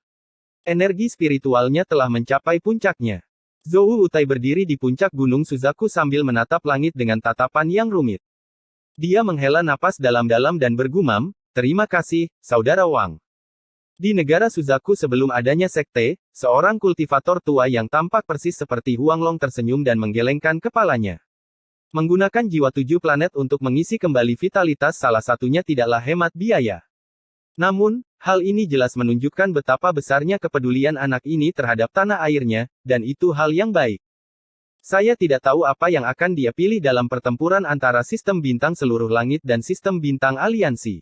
Energi spiritualnya telah mencapai puncaknya. Zhou Wutai berdiri di puncak gunung Suzaku sambil menatap langit dengan tatapan yang rumit. Dia menghela napas dalam-dalam dan bergumam, "Terima kasih, Saudara Wang." Di negara Suzaku sebelum adanya sekte, seorang kultivator tua yang tampak persis seperti Huanglong tersenyum dan menggelengkan kepalanya. Menggunakan jiwa 7 planet untuk mengisi kembali vitalitas salah satunya tidaklah hemat biaya. Namun, hal ini jelas menunjukkan betapa besarnya kepedulian anak ini terhadap tanah airnya, dan itu hal yang baik. Saya tidak tahu apa yang akan dia pilih dalam pertempuran antara sistem bintang seluruh langit dan sistem bintang aliansi.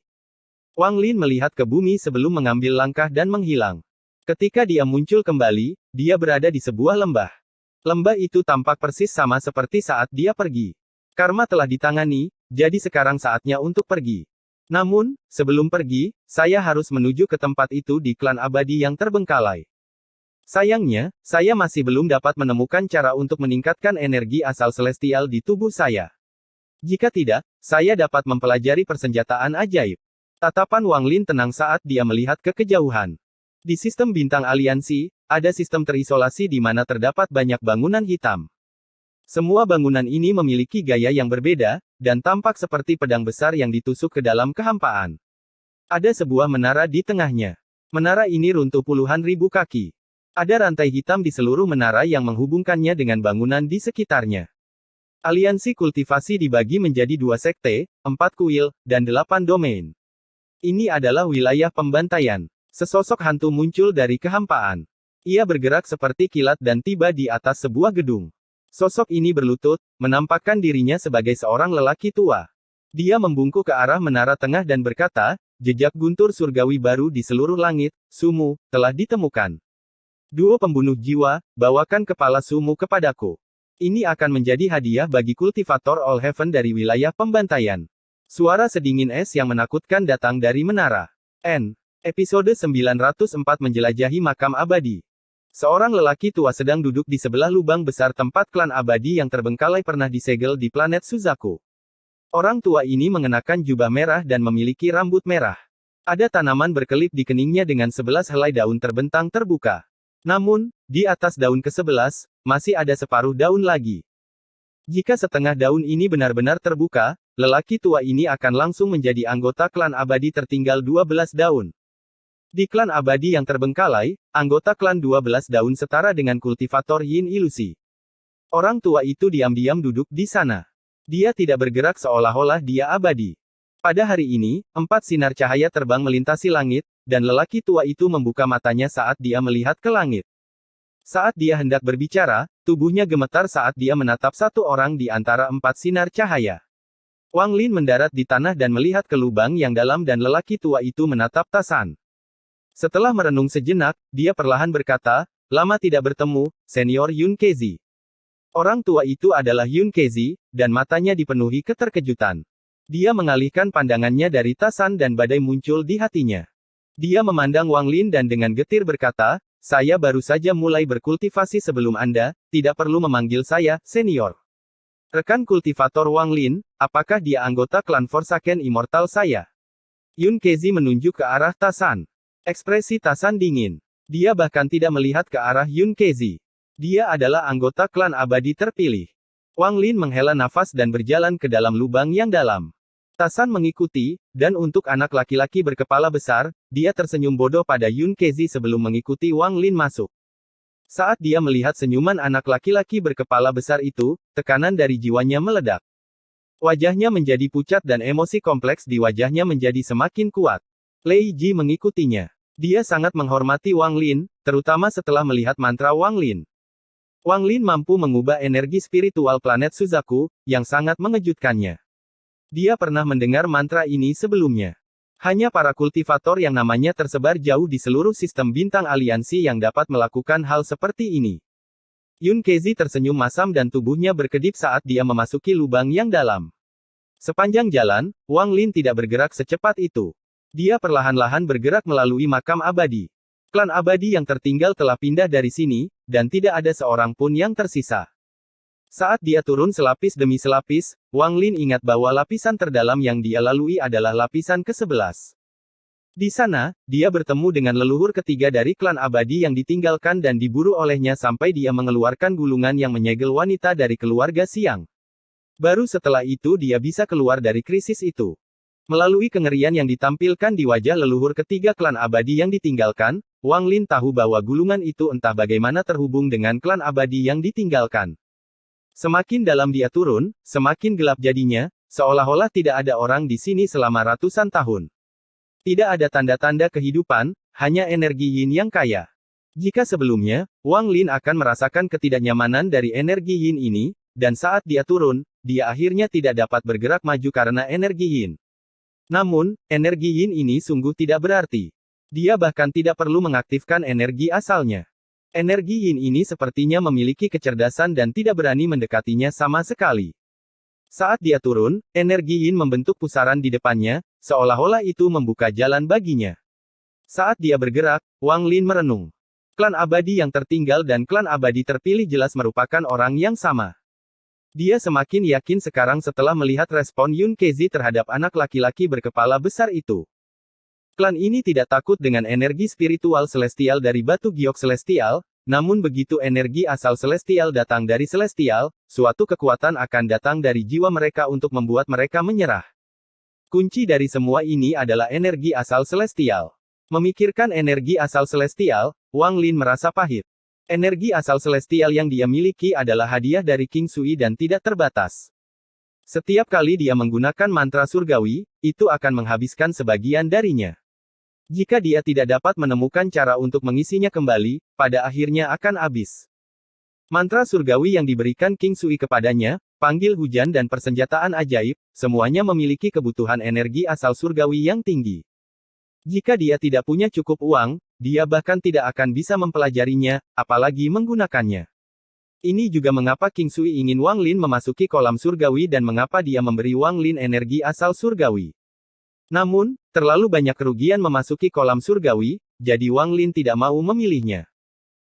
Wang Lin melihat ke bumi sebelum mengambil langkah dan menghilang. Ketika dia muncul kembali, dia berada di sebuah lembah. Lembah itu tampak persis sama seperti saat dia pergi. Karma telah ditangani, jadi sekarang saatnya untuk pergi. Namun, sebelum pergi, saya harus menuju ke tempat itu di klan abadi yang terbengkalai. Sayangnya, saya masih belum dapat menemukan cara untuk meningkatkan energi asal celestial di tubuh saya. Jika tidak, saya dapat mempelajari persenjataan ajaib. Tatapan Wang Lin tenang saat dia melihat ke kejauhan. Di sistem bintang aliansi, ada sistem terisolasi di mana terdapat banyak bangunan hitam. Semua bangunan ini memiliki gaya yang berbeda, dan tampak seperti pedang besar yang ditusuk ke dalam kehampaan. Ada sebuah menara di tengahnya. Menara ini runtuh puluhan ribu kaki. Ada rantai hitam di seluruh menara yang menghubungkannya dengan bangunan di sekitarnya. Aliansi kultivasi dibagi menjadi 2 sekte, 4 kuil, dan 8 domain. Ini adalah wilayah pembantaian. Sesosok hantu muncul dari kehampaan. Ia bergerak seperti kilat dan tiba di atas sebuah gedung. Sosok ini berlutut, menampakkan dirinya sebagai seorang lelaki tua. Dia membungkuk ke arah menara tengah dan berkata, jejak guntur surgawi baru di seluruh langit, Sumu, telah ditemukan. Duo pembunuh jiwa, bawakan kepala Sumu kepadaku. Ini akan menjadi hadiah bagi kultivator All Heaven dari wilayah pembantaian. Suara sedingin es yang menakutkan datang dari menara. Episode 904 Menjelajahi Makam Abadi. Seorang lelaki tua sedang duduk di sebelah lubang besar tempat klan abadi yang terbengkalai pernah disegel di planet Suzaku. Orang tua ini mengenakan jubah merah dan memiliki rambut merah. Ada tanaman berkelip di keningnya dengan 11 helai daun terbentang terbuka. Namun, di atas daun ke-11, masih ada separuh daun lagi. Jika setengah daun ini benar-benar terbuka, lelaki tua ini akan langsung menjadi anggota klan abadi tertinggal 12 daun. Di klan abadi yang terbengkalai, anggota klan 12 daun setara dengan kultivator yin ilusi. Orang tua itu diam-diam duduk di sana. Dia tidak bergerak seolah-olah dia abadi. Pada hari ini, 4 sinar cahaya terbang melintasi langit, dan lelaki tua itu membuka matanya saat dia melihat ke langit. Saat dia hendak berbicara, tubuhnya gemetar saat dia menatap satu orang di antara 4 sinar cahaya. Wang Lin mendarat di tanah dan melihat ke lubang yang dalam dan lelaki tua itu menatap Tasan. Setelah merenung sejenak, dia perlahan berkata, lama tidak bertemu, Senior Yun Kezi. Orang tua itu adalah Yun Kezi, dan matanya dipenuhi keterkejutan. Dia mengalihkan pandangannya dari Tasan dan badai muncul di hatinya. Dia memandang Wang Lin dan dengan getir berkata, saya baru saja mulai berkultivasi sebelum Anda, tidak perlu memanggil saya, Senior. Rekan kultivator Wang Lin, apakah dia anggota klan Forsaken Immortal saya? Yun Kezi menunjuk ke arah Tasan. Ekspresi Tasan dingin. Dia bahkan tidak melihat ke arah Yun Kezi. Dia adalah anggota klan abadi terpilih. Wang Lin menghela nafas dan berjalan ke dalam lubang yang dalam. Tasan mengikuti, dan untuk anak laki-laki berkepala besar, dia tersenyum bodoh pada Yun Kezi sebelum mengikuti Wang Lin masuk. Saat dia melihat senyuman anak laki-laki berkepala besar itu, tekanan dari jiwanya meledak. Wajahnya menjadi pucat dan emosi kompleks di wajahnya menjadi semakin kuat. Lei Ji mengikutinya. Dia sangat menghormati Wang Lin, terutama setelah melihat mantra Wang Lin. Wang Lin mampu mengubah energi spiritual planet Suzaku, yang sangat mengejutkannya. Dia pernah mendengar mantra ini sebelumnya. Hanya para kultivator yang namanya tersebar jauh di seluruh sistem bintang aliansi yang dapat melakukan hal seperti ini. Yun Kezi tersenyum masam dan tubuhnya berkedip saat dia memasuki lubang yang dalam. Sepanjang jalan, Wang Lin tidak bergerak secepat itu. Dia perlahan-lahan bergerak melalui makam abadi. Klan abadi yang tertinggal telah pindah dari sini, dan tidak ada seorang pun yang tersisa. Saat dia turun selapis demi selapis, Wang Lin ingat bahwa lapisan terdalam yang dia lalui adalah lapisan ke-11. Di sana, dia bertemu dengan leluhur ketiga dari klan abadi yang ditinggalkan dan diburu olehnya sampai dia mengeluarkan gulungan yang menyegel wanita dari keluarga Siang. Baru setelah itu dia bisa keluar dari krisis itu. Melalui kengerian yang ditampilkan di wajah leluhur ketiga klan abadi yang ditinggalkan, Wang Lin tahu bahwa gulungan itu entah bagaimana terhubung dengan klan abadi yang ditinggalkan. Semakin dalam dia turun, semakin gelap jadinya, seolah-olah tidak ada orang di sini selama ratusan tahun. Tidak ada tanda-tanda kehidupan, hanya energi yin yang kaya. Jika sebelumnya, Wang Lin akan merasakan ketidaknyamanan dari energi yin ini, dan saat dia turun, dia akhirnya tidak dapat bergerak maju karena energi yin. Namun, energi yin ini sungguh tidak berarti. Dia bahkan tidak perlu mengaktifkan energi asalnya. Energi yin ini sepertinya memiliki kecerdasan dan tidak berani mendekatinya sama sekali. Saat dia turun, energi yin membentuk pusaran di depannya, seolah-olah itu membuka jalan baginya. Saat dia bergerak, Wang Lin merenung. Klan abadi yang tertinggal dan klan abadi terpilih jelas merupakan orang yang sama. Dia semakin yakin sekarang setelah melihat respon Yun Kezi terhadap anak laki-laki berkepala besar itu. Klan ini tidak takut dengan energi spiritual celestial dari batu giok celestial, namun begitu energi asal celestial datang dari celestial, suatu kekuatan akan datang dari jiwa mereka untuk membuat mereka menyerah. Kunci dari semua ini adalah energi asal celestial. Memikirkan energi asal celestial, Wang Lin merasa pahit. Energi asal celestial yang dia miliki adalah hadiah dari King Sui dan tidak terbatas. Setiap kali dia menggunakan mantra surgawi, itu akan menghabiskan sebagian darinya. Jika dia tidak dapat menemukan cara untuk mengisinya kembali, pada akhirnya akan habis. Mantra surgawi yang diberikan King Sui kepadanya, panggil hujan dan persenjataan ajaib, semuanya memiliki kebutuhan energi asal surgawi yang tinggi. Jika dia tidak punya cukup uang, dia bahkan tidak akan bisa mempelajarinya, apalagi menggunakannya. Ini juga mengapa King Sui ingin Wang Lin memasuki kolam surgawi dan mengapa dia memberi Wang Lin energi asal surgawi. Namun, terlalu banyak kerugian memasuki kolam surgawi, jadi Wang Lin tidak mau memilihnya.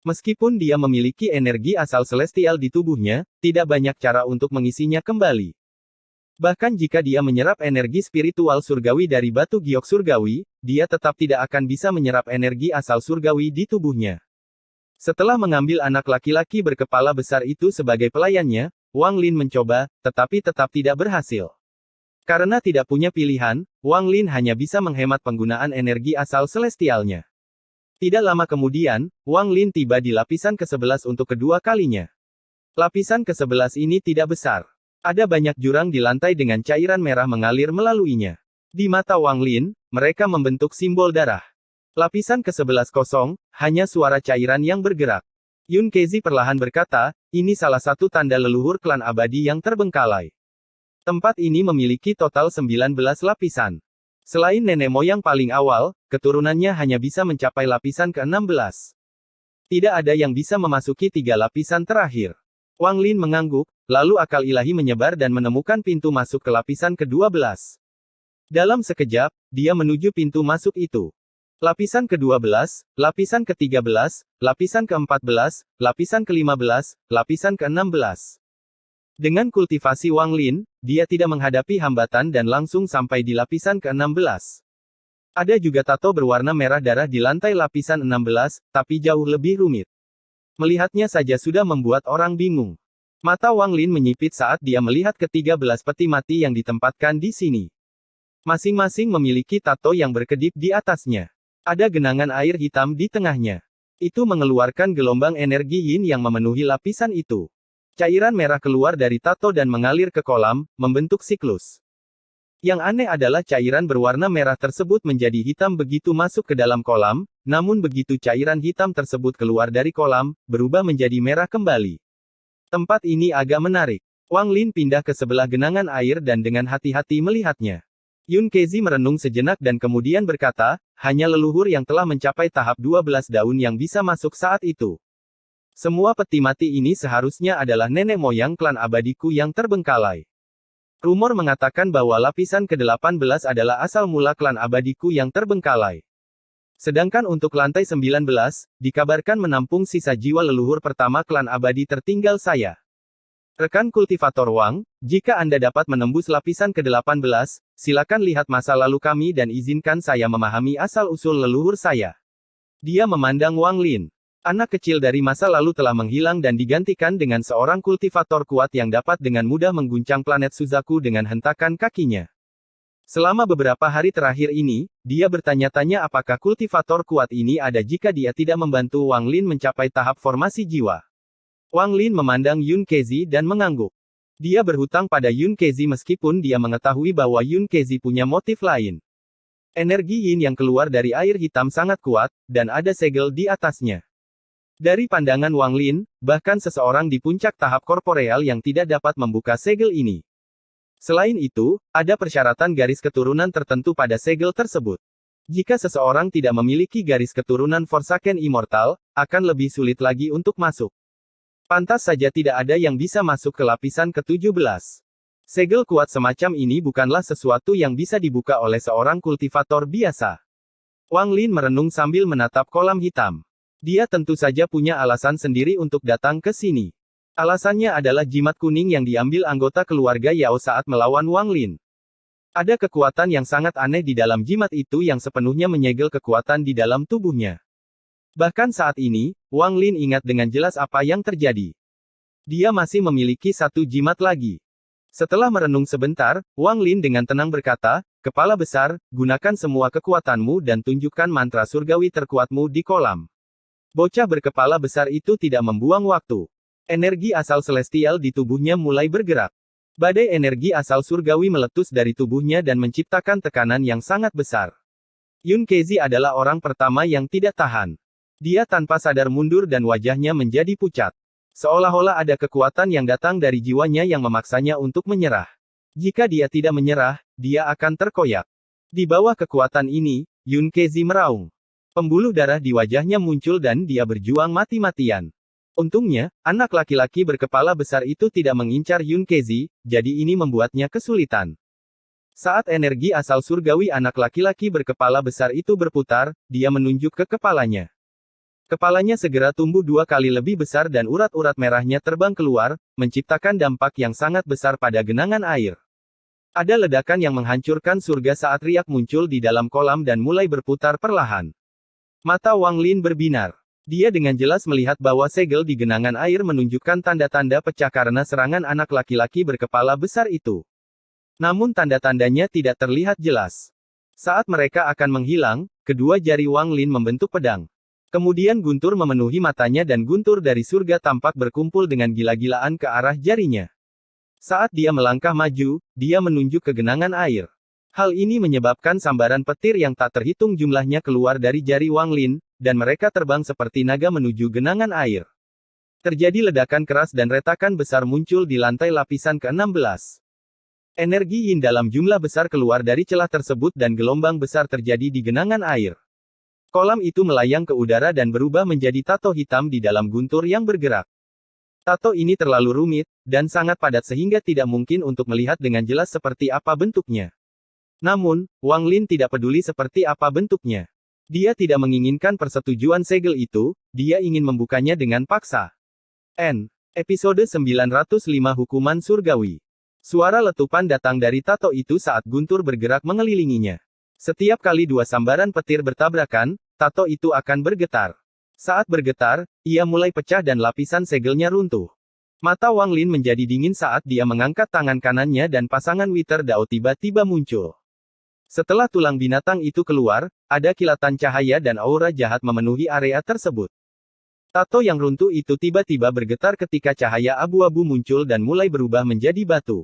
Meskipun dia memiliki energi asal celestial di tubuhnya, tidak banyak cara untuk mengisinya kembali. Bahkan jika dia menyerap energi spiritual surgawi dari batu giok surgawi, dia tetap tidak akan bisa menyerap energi asal surgawi di tubuhnya. Setelah mengambil anak laki-laki berkepala besar itu sebagai pelayannya, Wang Lin mencoba, tetapi tetap tidak berhasil. Karena tidak punya pilihan, Wang Lin hanya bisa menghemat penggunaan energi asal celestialnya. Tidak lama kemudian, Wang Lin tiba di lapisan ke-11 untuk kedua kalinya. Lapisan ke-11 ini tidak besar. Ada banyak jurang di lantai dengan cairan merah mengalir melaluinya. Di mata Wang Lin, mereka membentuk simbol darah. Lapisan ke-11 kosong, hanya suara cairan yang bergerak. Yun Kezi perlahan berkata, ini salah satu tanda leluhur klan abadi yang terbengkalai. Tempat ini memiliki total 19 lapisan. Selain nenek moyang paling awal, keturunannya hanya bisa mencapai lapisan ke-16. Tidak ada yang bisa memasuki 3 lapisan terakhir. Wang Lin mengangguk, lalu akal ilahi menyebar dan menemukan pintu masuk ke lapisan ke-12. Dalam sekejap, dia menuju pintu masuk itu. Lapisan ke-12, lapisan ke-13, lapisan ke-14, lapisan ke-15, lapisan ke-16. Dengan kultivasi Wang Lin, dia tidak menghadapi hambatan dan langsung sampai di lapisan ke-16. Ada juga tato berwarna merah darah di lantai lapisan 16, tapi jauh lebih rumit. Melihatnya saja sudah membuat orang bingung. Mata Wang Lin menyipit saat dia melihat ke-13 peti mati yang ditempatkan di sini. Masing-masing memiliki tato yang berkedip di atasnya. Ada genangan air hitam di tengahnya. Itu mengeluarkan gelombang energi yin yang memenuhi lapisan itu. Cairan merah keluar dari tato dan mengalir ke kolam, membentuk siklus. Yang aneh adalah cairan berwarna merah tersebut menjadi hitam begitu masuk ke dalam kolam, namun begitu cairan hitam tersebut keluar dari kolam, berubah menjadi merah kembali. Tempat ini agak menarik. Wang Lin pindah ke sebelah genangan air dan dengan hati-hati melihatnya. Yun Kezi merenung sejenak dan kemudian berkata, hanya leluhur yang telah mencapai tahap 12 daun yang bisa masuk saat itu. Semua peti mati ini seharusnya adalah nenek moyang klan abadiku yang terbengkalai. Rumor mengatakan bahwa lapisan ke-18 adalah asal mula klan abadiku yang terbengkalai. Sedangkan untuk lantai 19, dikabarkan menampung sisa jiwa leluhur pertama klan abadi tertinggal saya. Rekan kultivator Wang, jika Anda dapat menembus lapisan ke-18, silakan lihat masa lalu kami dan izinkan saya memahami asal-usul leluhur saya. Dia memandang Wang Lin. Anak kecil dari masa lalu telah menghilang dan digantikan dengan seorang kultivator kuat yang dapat dengan mudah mengguncang planet Suzaku dengan hentakan kakinya. Selama beberapa hari terakhir ini, dia bertanya-tanya apakah kultivator kuat ini ada jika dia tidak membantu Wang Lin mencapai tahap formasi jiwa. Wang Lin memandang Yun Kezi dan mengangguk. Dia berhutang pada Yun Kezi meskipun dia mengetahui bahwa Yun Kezi punya motif lain. Energi yin yang keluar dari air hitam sangat kuat, dan ada segel di atasnya. Dari pandangan Wang Lin, bahkan seseorang di puncak tahap korporeal yang tidak dapat membuka segel ini. Selain itu, ada persyaratan garis keturunan tertentu pada segel tersebut. Jika seseorang tidak memiliki garis keturunan Forsaken Immortal, akan lebih sulit lagi untuk masuk. Pantas saja tidak ada yang bisa masuk ke lapisan ke-17. Segel kuat semacam ini bukanlah sesuatu yang bisa dibuka oleh seorang kultivator biasa. Wang Lin merenung sambil menatap kolam hitam. Dia tentu saja punya alasan sendiri untuk datang ke sini. Alasannya adalah jimat kuning yang diambil anggota keluarga Yao saat melawan Wang Lin. Ada kekuatan yang sangat aneh di dalam jimat itu yang sepenuhnya menyegel kekuatan di dalam tubuhnya. Bahkan saat ini, Wang Lin ingat dengan jelas apa yang terjadi. Dia masih memiliki satu jimat lagi. Setelah merenung sebentar, Wang Lin dengan tenang berkata, "Kepala besar, gunakan semua kekuatanmu dan tunjukkan mantra surgawi terkuatmu di kolam." Bocah berkepala besar itu tidak membuang waktu. Energi asal celestial di tubuhnya mulai bergerak. Badai energi asal surgawi meletus dari tubuhnya dan menciptakan tekanan yang sangat besar. Yun Kezi adalah orang pertama yang tidak tahan. Dia tanpa sadar mundur dan wajahnya menjadi pucat. Seolah-olah ada kekuatan yang datang dari jiwanya yang memaksanya untuk menyerah. Jika dia tidak menyerah, dia akan terkoyak. Di bawah kekuatan ini, Yun Kezi meraung. Pembuluh darah di wajahnya muncul dan dia berjuang mati-matian. Untungnya, anak laki-laki berkepala besar itu tidak mengincar Yun Kezi, jadi ini membuatnya kesulitan. Saat energi asal surgawi anak laki-laki berkepala besar itu berputar, dia menunjuk ke kepalanya. Kepalanya segera tumbuh 2 kali lebih besar dan urat-urat merahnya terbang keluar, menciptakan dampak yang sangat besar pada genangan air. Ada ledakan yang menghancurkan surga saat riak muncul di dalam kolam dan mulai berputar perlahan. Mata Wang Lin berbinar. Dia dengan jelas melihat bahwa segel di genangan air menunjukkan tanda-tanda pecah karena serangan anak laki-laki berkepala besar itu. Namun tanda-tandanya tidak terlihat jelas. Saat mereka akan menghilang, kedua jari Wang Lin membentuk pedang. Kemudian guntur memenuhi matanya dan guntur dari surga tampak berkumpul dengan gila-gilaan ke arah jarinya. Saat dia melangkah maju, dia menunjuk ke genangan air. Hal ini menyebabkan sambaran petir yang tak terhitung jumlahnya keluar dari jari Wang Lin, dan mereka terbang seperti naga menuju genangan air. Terjadi ledakan keras dan retakan besar muncul di lantai lapisan ke-16. Energi yin dalam jumlah besar keluar dari celah tersebut dan gelombang besar terjadi di genangan air. Kolam itu melayang ke udara dan berubah menjadi tato hitam di dalam guntur yang bergerak. Tato ini terlalu rumit, dan sangat padat sehingga tidak mungkin untuk melihat dengan jelas seperti apa bentuknya. Namun, Wang Lin tidak peduli seperti apa bentuknya. Dia tidak menginginkan persetujuan segel itu, dia ingin membukanya dengan paksa. Episode 905 Hukuman Surgawi. Suara letupan datang dari tato itu saat guntur bergerak mengelilinginya. Setiap kali 2 sambaran petir bertabrakan, tato itu akan bergetar. Saat bergetar, ia mulai pecah dan lapisan segelnya runtuh. Mata Wang Lin menjadi dingin saat dia mengangkat tangan kanannya dan pasangan Wither Dao tiba-tiba muncul. Setelah tulang binatang itu keluar, ada kilatan cahaya dan aura jahat memenuhi area tersebut. Tato yang runtuh itu tiba-tiba bergetar ketika cahaya abu-abu muncul dan mulai berubah menjadi batu.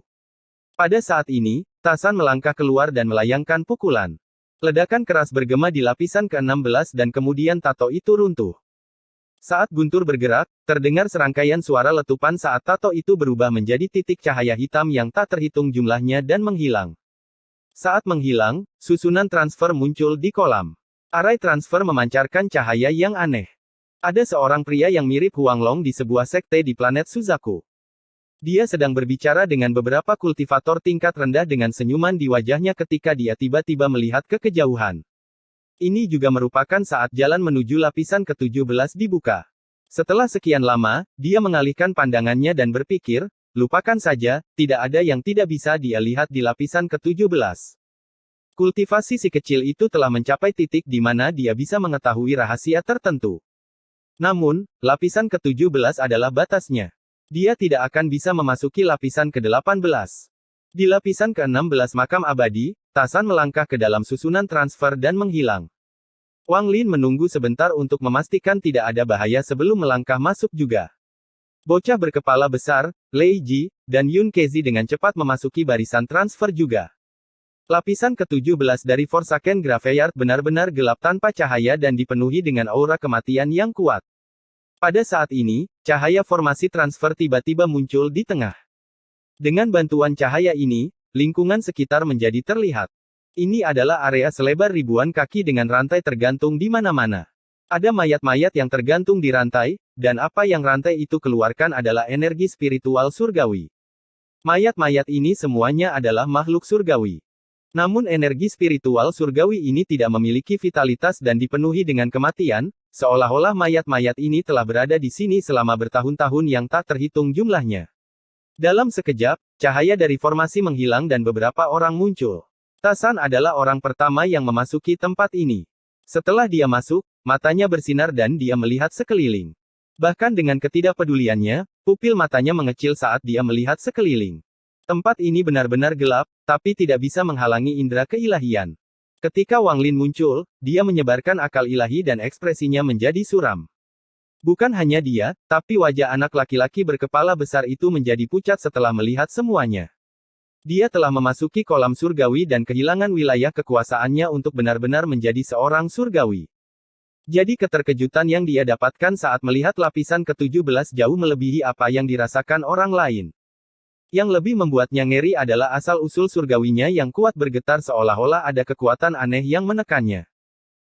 Pada saat ini, Tasan melangkah keluar dan melayangkan pukulan. Ledakan keras bergema di lapisan ke-16 dan kemudian tato itu runtuh. Saat guntur bergerak, terdengar serangkaian suara letupan saat tato itu berubah menjadi titik cahaya hitam yang tak terhitung jumlahnya dan menghilang. Saat menghilang, susunan transfer muncul di kolam. Arai transfer memancarkan cahaya yang aneh. Ada seorang pria yang mirip Huang Long di sebuah sekte di planet Suzaku. Dia sedang berbicara dengan beberapa kultivator tingkat rendah dengan senyuman di wajahnya ketika dia tiba-tiba melihat ke kejauhan. Ini juga merupakan saat jalan menuju lapisan ke-17 dibuka. Setelah sekian lama, dia mengalihkan pandangannya dan berpikir, lupakan saja, tidak ada yang tidak bisa dia lihat di lapisan ke-17. Kultivasi si kecil itu telah mencapai titik di mana dia bisa mengetahui rahasia tertentu. Namun, lapisan ke-17 adalah batasnya. Dia tidak akan bisa memasuki lapisan ke-18. Di lapisan ke-16 makam abadi, Tasan melangkah ke dalam susunan transfer dan menghilang. Wang Lin menunggu sebentar untuk memastikan tidak ada bahaya sebelum melangkah masuk juga. Bocah berkepala besar, Lei Ji, dan Yun Kezi dengan cepat memasuki barisan transfer juga. Lapisan ke-17 dari Forsaken Graveyard benar-benar gelap tanpa cahaya dan dipenuhi dengan aura kematian yang kuat. Pada saat ini, cahaya formasi transfer tiba-tiba muncul di tengah. Dengan bantuan cahaya ini, lingkungan sekitar menjadi terlihat. Ini adalah area selebar ribuan kaki dengan rantai tergantung di mana-mana. Ada mayat-mayat yang tergantung di rantai, dan apa yang rantai itu keluarkan adalah energi spiritual surgawi. Mayat-mayat ini semuanya adalah makhluk surgawi. Namun energi spiritual surgawi ini tidak memiliki vitalitas dan dipenuhi dengan kematian, seolah-olah mayat-mayat ini telah berada di sini selama bertahun-tahun yang tak terhitung jumlahnya. Dalam sekejap, cahaya dari formasi menghilang dan beberapa orang muncul. Tasan adalah orang pertama yang memasuki tempat ini. Setelah dia masuk, matanya bersinar dan dia melihat sekeliling. Bahkan dengan ketidakpeduliannya, pupil matanya mengecil saat dia melihat sekeliling. Tempat ini benar-benar gelap, tapi tidak bisa menghalangi indera keilahian. Ketika Wang Lin muncul, dia menyebarkan akal ilahi dan ekspresinya menjadi suram. Bukan hanya dia, tapi wajah anak laki-laki berkepala besar itu menjadi pucat setelah melihat semuanya. Dia telah memasuki kolam surgawi dan kehilangan wilayah kekuasaannya untuk benar-benar menjadi seorang surgawi. Jadi keterkejutan yang dia dapatkan saat melihat lapisan ke-17 jauh melebihi apa yang dirasakan orang lain. Yang lebih membuatnya ngeri adalah asal-usul surgawinya yang kuat bergetar seolah-olah ada kekuatan aneh yang menekannya.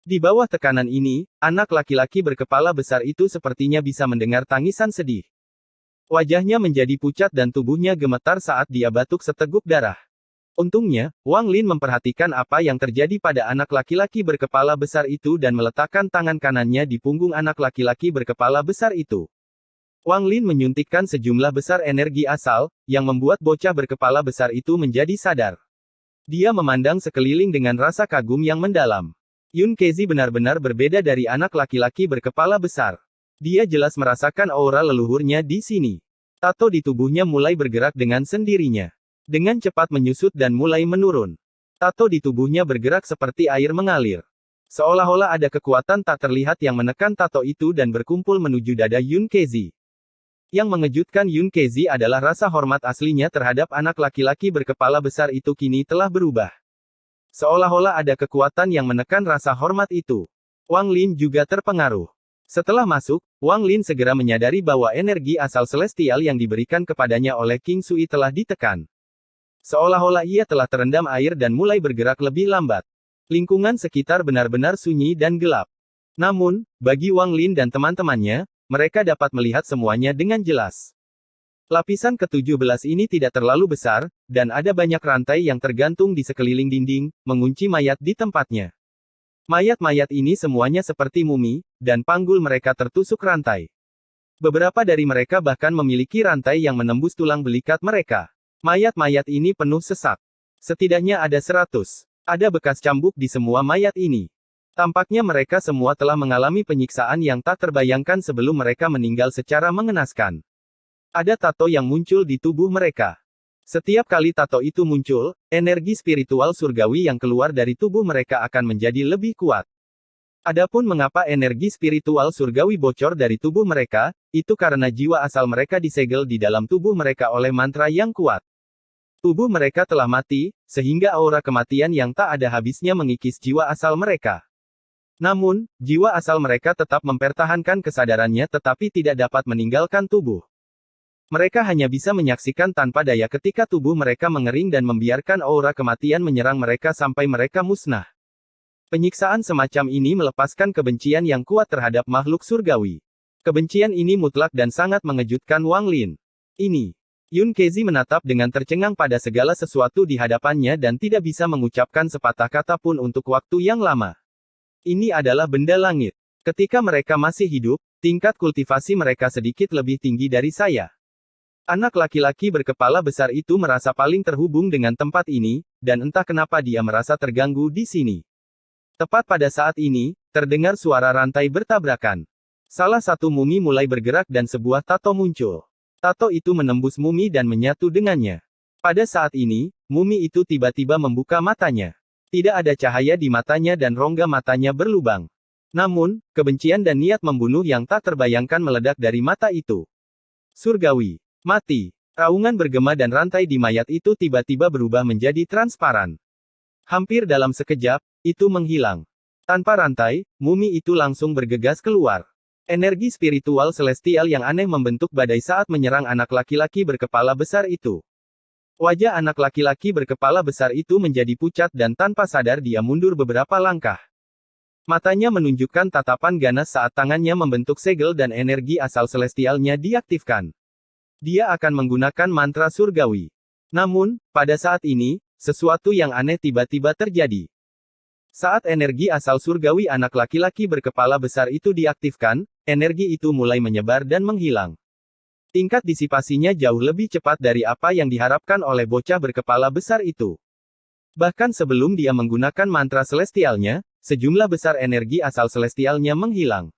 Di bawah tekanan ini, anak laki-laki berkepala besar itu sepertinya bisa mendengar tangisan sedih. Wajahnya menjadi pucat dan tubuhnya gemetar saat dia batuk seteguk darah. Untungnya, Wang Lin memperhatikan apa yang terjadi pada anak laki-laki berkepala besar itu dan meletakkan tangan kanannya di punggung anak laki-laki berkepala besar itu. Wang Lin menyuntikkan sejumlah besar energi asal, yang membuat bocah berkepala besar itu menjadi sadar. Dia memandang sekeliling dengan rasa kagum yang mendalam. Yun Kezi benar-benar berbeda dari anak laki-laki berkepala besar. Dia jelas merasakan aura leluhurnya di sini. Tato di tubuhnya mulai bergerak dengan sendirinya. Dengan cepat menyusut dan mulai menurun. Tato di tubuhnya bergerak seperti air mengalir. Seolah-olah ada kekuatan tak terlihat yang menekan tato itu dan berkumpul menuju dada Yun Kezi. Yang mengejutkan Yun Kezi adalah rasa hormat aslinya terhadap anak laki-laki berkepala besar itu kini telah berubah. Seolah-olah ada kekuatan yang menekan rasa hormat itu. Wang Lin juga terpengaruh. Setelah masuk, Wang Lin segera menyadari bahwa energi asal celestial yang diberikan kepadanya oleh King Sui telah ditekan. Seolah-olah ia telah terendam air dan mulai bergerak lebih lambat. Lingkungan sekitar benar-benar sunyi dan gelap. Namun, bagi Wang Lin dan teman-temannya, mereka dapat melihat semuanya dengan jelas. Lapisan ke-17 ini tidak terlalu besar, dan ada banyak rantai yang tergantung di sekeliling dinding, mengunci mayat di tempatnya. Mayat-mayat ini semuanya seperti mumi, dan panggul mereka tertusuk rantai. Beberapa dari mereka bahkan memiliki rantai yang menembus tulang belikat mereka. Mayat-mayat ini penuh sesak. Setidaknya ada 100. Ada bekas cambuk di semua mayat ini. Tampaknya mereka semua telah mengalami penyiksaan yang tak terbayangkan sebelum mereka meninggal secara mengenaskan. Ada tato yang muncul di tubuh mereka. Setiap kali tato itu muncul, energi spiritual surgawi yang keluar dari tubuh mereka akan menjadi lebih kuat. Adapun mengapa energi spiritual surgawi bocor dari tubuh mereka, itu karena jiwa asal mereka disegel di dalam tubuh mereka oleh mantra yang kuat. Tubuh mereka telah mati, sehingga aura kematian yang tak ada habisnya mengikis jiwa asal mereka. Namun, jiwa asal mereka tetap mempertahankan kesadarannya tetapi tidak dapat meninggalkan tubuh. Mereka hanya bisa menyaksikan tanpa daya ketika tubuh mereka mengering dan membiarkan aura kematian menyerang mereka sampai mereka musnah. Penyiksaan semacam ini melepaskan kebencian yang kuat terhadap makhluk surgawi. Kebencian ini mutlak dan sangat mengejutkan Wang Lin. Ini. Yun Kezi menatap dengan tercengang pada segala sesuatu di hadapannya dan tidak bisa mengucapkan sepatah kata pun untuk waktu yang lama. Ini adalah benda langit. Ketika mereka masih hidup, tingkat kultivasi mereka sedikit lebih tinggi dari saya. Anak laki-laki berkepala besar itu merasa paling terhubung dengan tempat ini, dan entah kenapa dia merasa terganggu di sini. Tepat pada saat ini, terdengar suara rantai bertabrakan. Salah satu mumi mulai bergerak dan sebuah tato muncul. Tato itu menembus mumi dan menyatu dengannya. Pada saat ini, mumi itu tiba-tiba membuka matanya. Tidak ada cahaya di matanya dan rongga matanya berlubang. Namun, kebencian dan niat membunuh yang tak terbayangkan meledak dari mata itu. Surgawi. Mati. Raungan bergema dan rantai di mayat itu tiba-tiba berubah menjadi transparan. Hampir dalam sekejap, itu menghilang. Tanpa rantai, mumi itu langsung bergegas keluar. Energi spiritual celestial yang aneh membentuk badai saat menyerang anak laki-laki berkepala besar itu. Wajah anak laki-laki berkepala besar itu menjadi pucat dan tanpa sadar dia mundur beberapa langkah. Matanya menunjukkan tatapan ganas saat tangannya membentuk segel dan energi asal celestialnya diaktifkan. Dia akan menggunakan mantra surgawi. Namun, pada saat ini, sesuatu yang aneh tiba-tiba terjadi. Saat energi asal surgawi anak laki-laki berkepala besar itu diaktifkan, energi itu mulai menyebar dan menghilang. Tingkat disipasinya jauh lebih cepat dari apa yang diharapkan oleh bocah berkepala besar itu. Bahkan sebelum dia menggunakan mantra celestialnya, sejumlah besar energi asal celestialnya menghilang.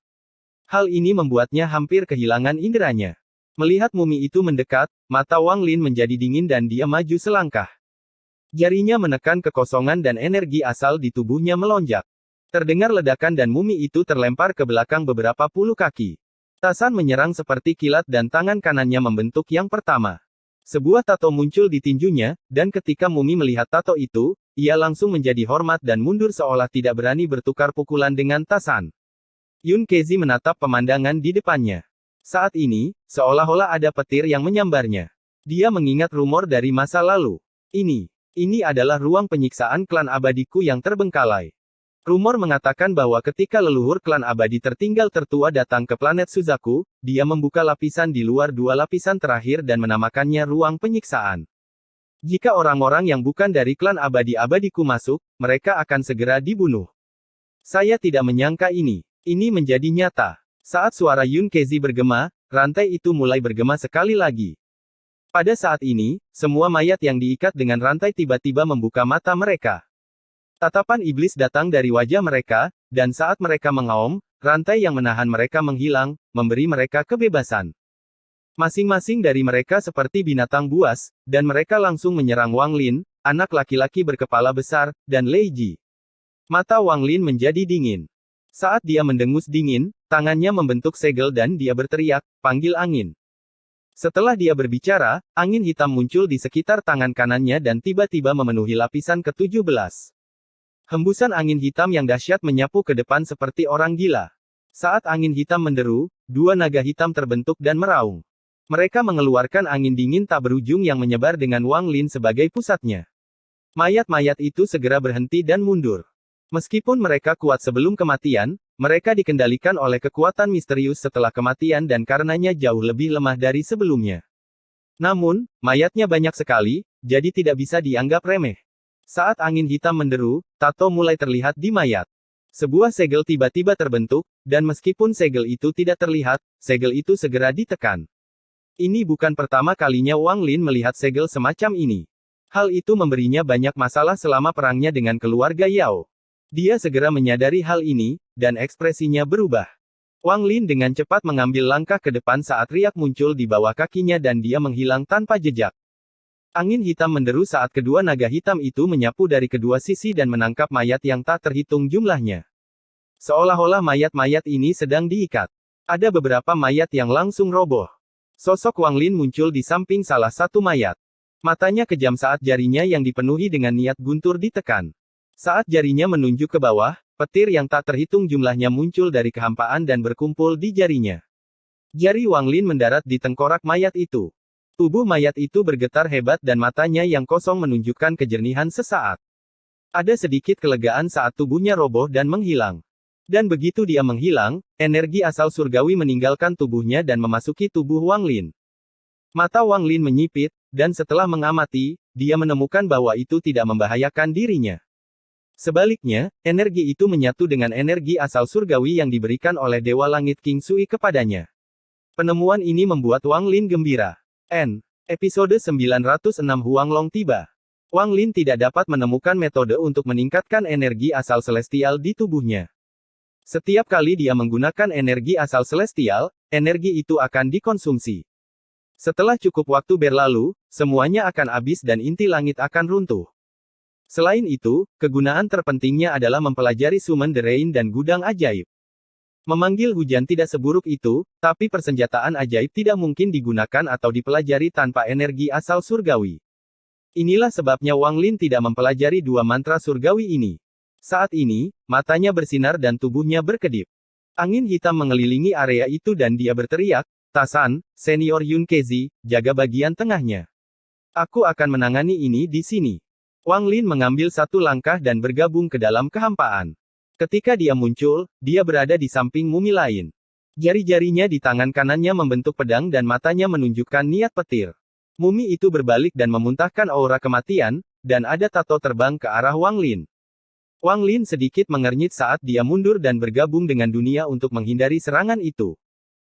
Hal ini membuatnya hampir kehilangan inderanya. Melihat mumi itu mendekat, mata Wang Lin menjadi dingin dan dia maju selangkah. Jarinya menekan kekosongan dan energi asal di tubuhnya melonjak. Terdengar ledakan dan mumi itu terlempar ke belakang beberapa puluh kaki. Tasan menyerang seperti kilat dan tangan kanannya membentuk yang pertama. Sebuah tato muncul di tinjunya, dan ketika mumi melihat tato itu, ia langsung menjadi hormat dan mundur seolah tidak berani bertukar pukulan dengan Tasan. Yun Kezi menatap pemandangan di depannya. Saat ini, seolah-olah ada petir yang menyambarnya. Dia mengingat rumor dari masa lalu. Ini adalah ruang penyiksaan klan abadiku yang terbengkalai. Rumor mengatakan bahwa ketika leluhur klan abadi tertinggal tertua datang ke planet Suzaku, dia membuka lapisan di luar dua lapisan terakhir dan menamakannya ruang penyiksaan. Jika orang-orang yang bukan dari klan abadi-abadiku masuk, mereka akan segera dibunuh. Saya tidak menyangka ini. Ini menjadi nyata. Saat suara Yun Kezi bergema, rantai itu mulai bergema sekali lagi. Pada saat ini, semua mayat yang diikat dengan rantai tiba-tiba membuka mata mereka. Tatapan iblis datang dari wajah mereka, dan saat mereka mengaum, rantai yang menahan mereka menghilang, memberi mereka kebebasan. Masing-masing dari mereka seperti binatang buas, dan mereka langsung menyerang Wang Lin, anak laki-laki berkepala besar, dan Lei Ji. Mata Wang Lin menjadi dingin. Saat dia mendengus dingin, tangannya membentuk segel dan dia berteriak, "Panggil angin." Setelah dia berbicara, angin hitam muncul di sekitar tangan kanannya dan tiba-tiba memenuhi lapisan ke-17. Hembusan angin hitam yang dahsyat menyapu ke depan seperti orang gila. Saat angin hitam menderu, dua naga hitam terbentuk dan meraung. Mereka mengeluarkan angin dingin tak berujung yang menyebar dengan Wang Lin sebagai pusatnya. Mayat-mayat itu segera berhenti dan mundur. Meskipun mereka kuat sebelum kematian, mereka dikendalikan oleh kekuatan misterius setelah kematian dan karenanya jauh lebih lemah dari sebelumnya. Namun, mayatnya banyak sekali, jadi tidak bisa dianggap remeh. Saat angin hitam menderu, tato mulai terlihat di mayat. Sebuah segel tiba-tiba terbentuk, dan meskipun segel itu tidak terlihat, segel itu segera ditekan. Ini bukan pertama kalinya Wang Lin melihat segel semacam ini. Hal itu memberinya banyak masalah selama perangnya dengan keluarga Yao. Dia segera menyadari hal ini, dan ekspresinya berubah. Wang Lin dengan cepat mengambil langkah ke depan saat riak muncul di bawah kakinya dan dia menghilang tanpa jejak. Angin hitam menderu saat kedua naga hitam itu menyapu dari kedua sisi dan menangkap mayat yang tak terhitung jumlahnya. Seolah-olah mayat-mayat ini sedang diikat. Ada beberapa mayat yang langsung roboh. Sosok Wang Lin muncul di samping salah satu mayat. Matanya kejam saat jarinya yang dipenuhi dengan niat guntur ditekan. Saat jarinya menunjuk ke bawah, petir yang tak terhitung jumlahnya muncul dari kehampaan dan berkumpul di jarinya. Jari Wang Lin mendarat di tengkorak mayat itu. Tubuh mayat itu bergetar hebat dan matanya yang kosong menunjukkan kejernihan sesaat. Ada sedikit kelegaan saat tubuhnya roboh dan menghilang. Dan begitu dia menghilang, energi asal surgawi meninggalkan tubuhnya dan memasuki tubuh Wang Lin. Mata Wang Lin menyipit, dan setelah mengamati, dia menemukan bahwa itu tidak membahayakan dirinya. Sebaliknya, energi itu menyatu dengan energi asal surgawi yang diberikan oleh Dewa Langit King Sui kepadanya. Penemuan ini membuat Wang Lin gembira. Episode 906 Huanglong tiba. Wang Lin tidak dapat menemukan metode untuk meningkatkan energi asal celestial di tubuhnya. Setiap kali dia menggunakan energi asal celestial, energi itu akan dikonsumsi. Setelah cukup waktu berlalu, semuanya akan habis dan inti langit akan runtuh. Selain itu, kegunaan terpentingnya adalah mempelajari Summon the Rain dan gudang ajaib. Memanggil hujan tidak seburuk itu, tapi persenjataan ajaib tidak mungkin digunakan atau dipelajari tanpa energi asal surgawi. Inilah sebabnya Wang Lin tidak mempelajari dua mantra surgawi ini. Saat ini, matanya bersinar dan tubuhnya berkedip. Angin hitam mengelilingi area itu dan dia berteriak, "Tasan, Senior Yun Kezi, jaga bagian tengahnya." Aku akan menangani ini di sini. Wang Lin mengambil satu langkah dan bergabung ke dalam kehampaan. Ketika dia muncul, dia berada di samping mumi lain. Jari-jarinya di tangan kanannya membentuk pedang dan matanya menunjukkan niat petir. Mumi itu berbalik dan memuntahkan aura kematian, dan ada tato terbang ke arah Wang Lin. Wang Lin sedikit mengernyit saat dia mundur dan bergabung dengan dunia untuk menghindari serangan itu.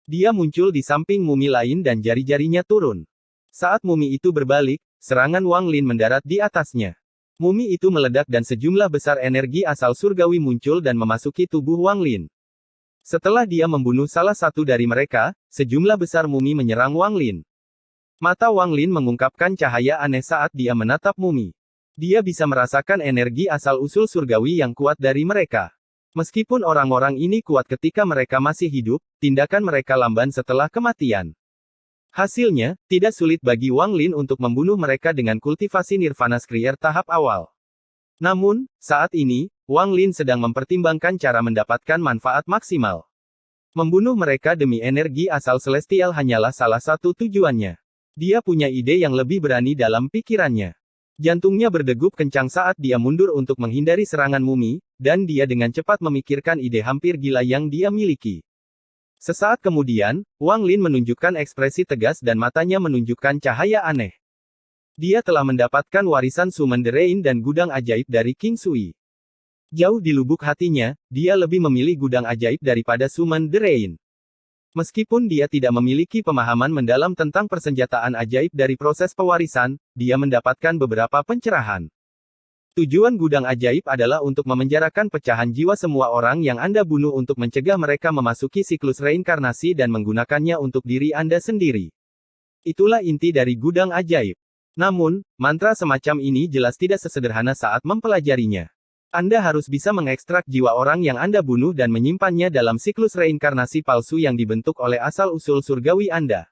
Dia muncul di samping mumi lain dan jari-jarinya turun. Saat mumi itu berbalik, serangan Wang Lin mendarat di atasnya. Mumi itu meledak dan sejumlah besar energi asal surgawi muncul dan memasuki tubuh Wang Lin. Setelah dia membunuh salah satu dari mereka, sejumlah besar mumi menyerang Wang Lin. Mata Wang Lin mengungkapkan cahaya aneh saat dia menatap mumi. Dia bisa merasakan energi asal-usul surgawi yang kuat dari mereka. Meskipun orang-orang ini kuat ketika mereka masih hidup, tindakan mereka lamban setelah kematian. Hasilnya, tidak sulit bagi Wang Lin untuk membunuh mereka dengan kultivasi Nirvana Skrier tahap awal. Namun, saat ini, Wang Lin sedang mempertimbangkan cara mendapatkan manfaat maksimal. Membunuh mereka demi energi asal celestial hanyalah salah satu tujuannya. Dia punya ide yang lebih berani dalam pikirannya. Jantungnya berdegup kencang saat dia mundur untuk menghindari serangan mumi, dan dia dengan cepat memikirkan ide hampir gila yang dia miliki. Sesaat kemudian, Wang Lin menunjukkan ekspresi tegas dan matanya menunjukkan cahaya aneh. Dia telah mendapatkan warisan Summon the Rain dan gudang ajaib dari King Sui. Jauh di lubuk hatinya, dia lebih memilih gudang ajaib daripada Summon the Rain. Meskipun dia tidak memiliki pemahaman mendalam tentang persenjataan ajaib dari proses pewarisan, dia mendapatkan beberapa pencerahan. Tujuan gudang ajaib adalah untuk memenjarakan pecahan jiwa semua orang yang Anda bunuh untuk mencegah mereka memasuki siklus reinkarnasi dan menggunakannya untuk diri Anda sendiri. Itulah inti dari gudang ajaib. Namun, mantra semacam ini jelas tidak sesederhana saat mempelajarinya. Anda harus bisa mengekstrak jiwa orang yang Anda bunuh dan menyimpannya dalam siklus reinkarnasi palsu yang dibentuk oleh asal-usul surgawi Anda.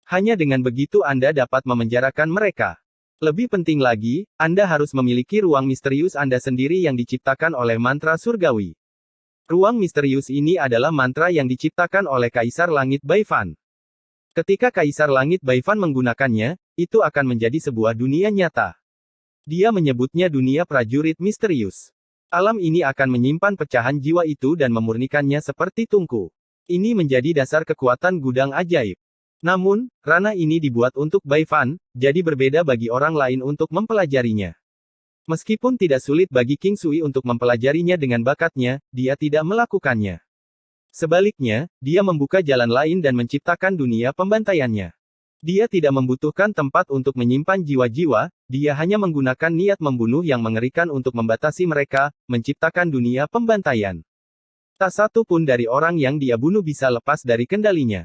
Hanya dengan begitu Anda dapat memenjarakan mereka. Lebih penting lagi, Anda harus memiliki ruang misterius Anda sendiri yang diciptakan oleh mantra surgawi. Ruang misterius ini adalah mantra yang diciptakan oleh Kaisar Langit Baifan. Ketika Kaisar Langit Baifan menggunakannya, itu akan menjadi sebuah dunia nyata. Dia menyebutnya dunia prajurit misterius. Alam ini akan menyimpan pecahan jiwa itu dan memurnikannya seperti tungku. Ini menjadi dasar kekuatan gudang ajaib. Namun, ranah ini dibuat untuk Baifan, jadi berbeda bagi orang lain untuk mempelajarinya. Meskipun tidak sulit bagi King Sui untuk mempelajarinya dengan bakatnya, dia tidak melakukannya. Sebaliknya, dia membuka jalan lain dan menciptakan dunia pembantaiannya. Dia tidak membutuhkan tempat untuk menyimpan jiwa-jiwa, dia hanya menggunakan niat membunuh yang mengerikan untuk membatasi mereka, menciptakan dunia pembantaian. Tak satu pun dari orang yang dia bunuh bisa lepas dari kendalinya.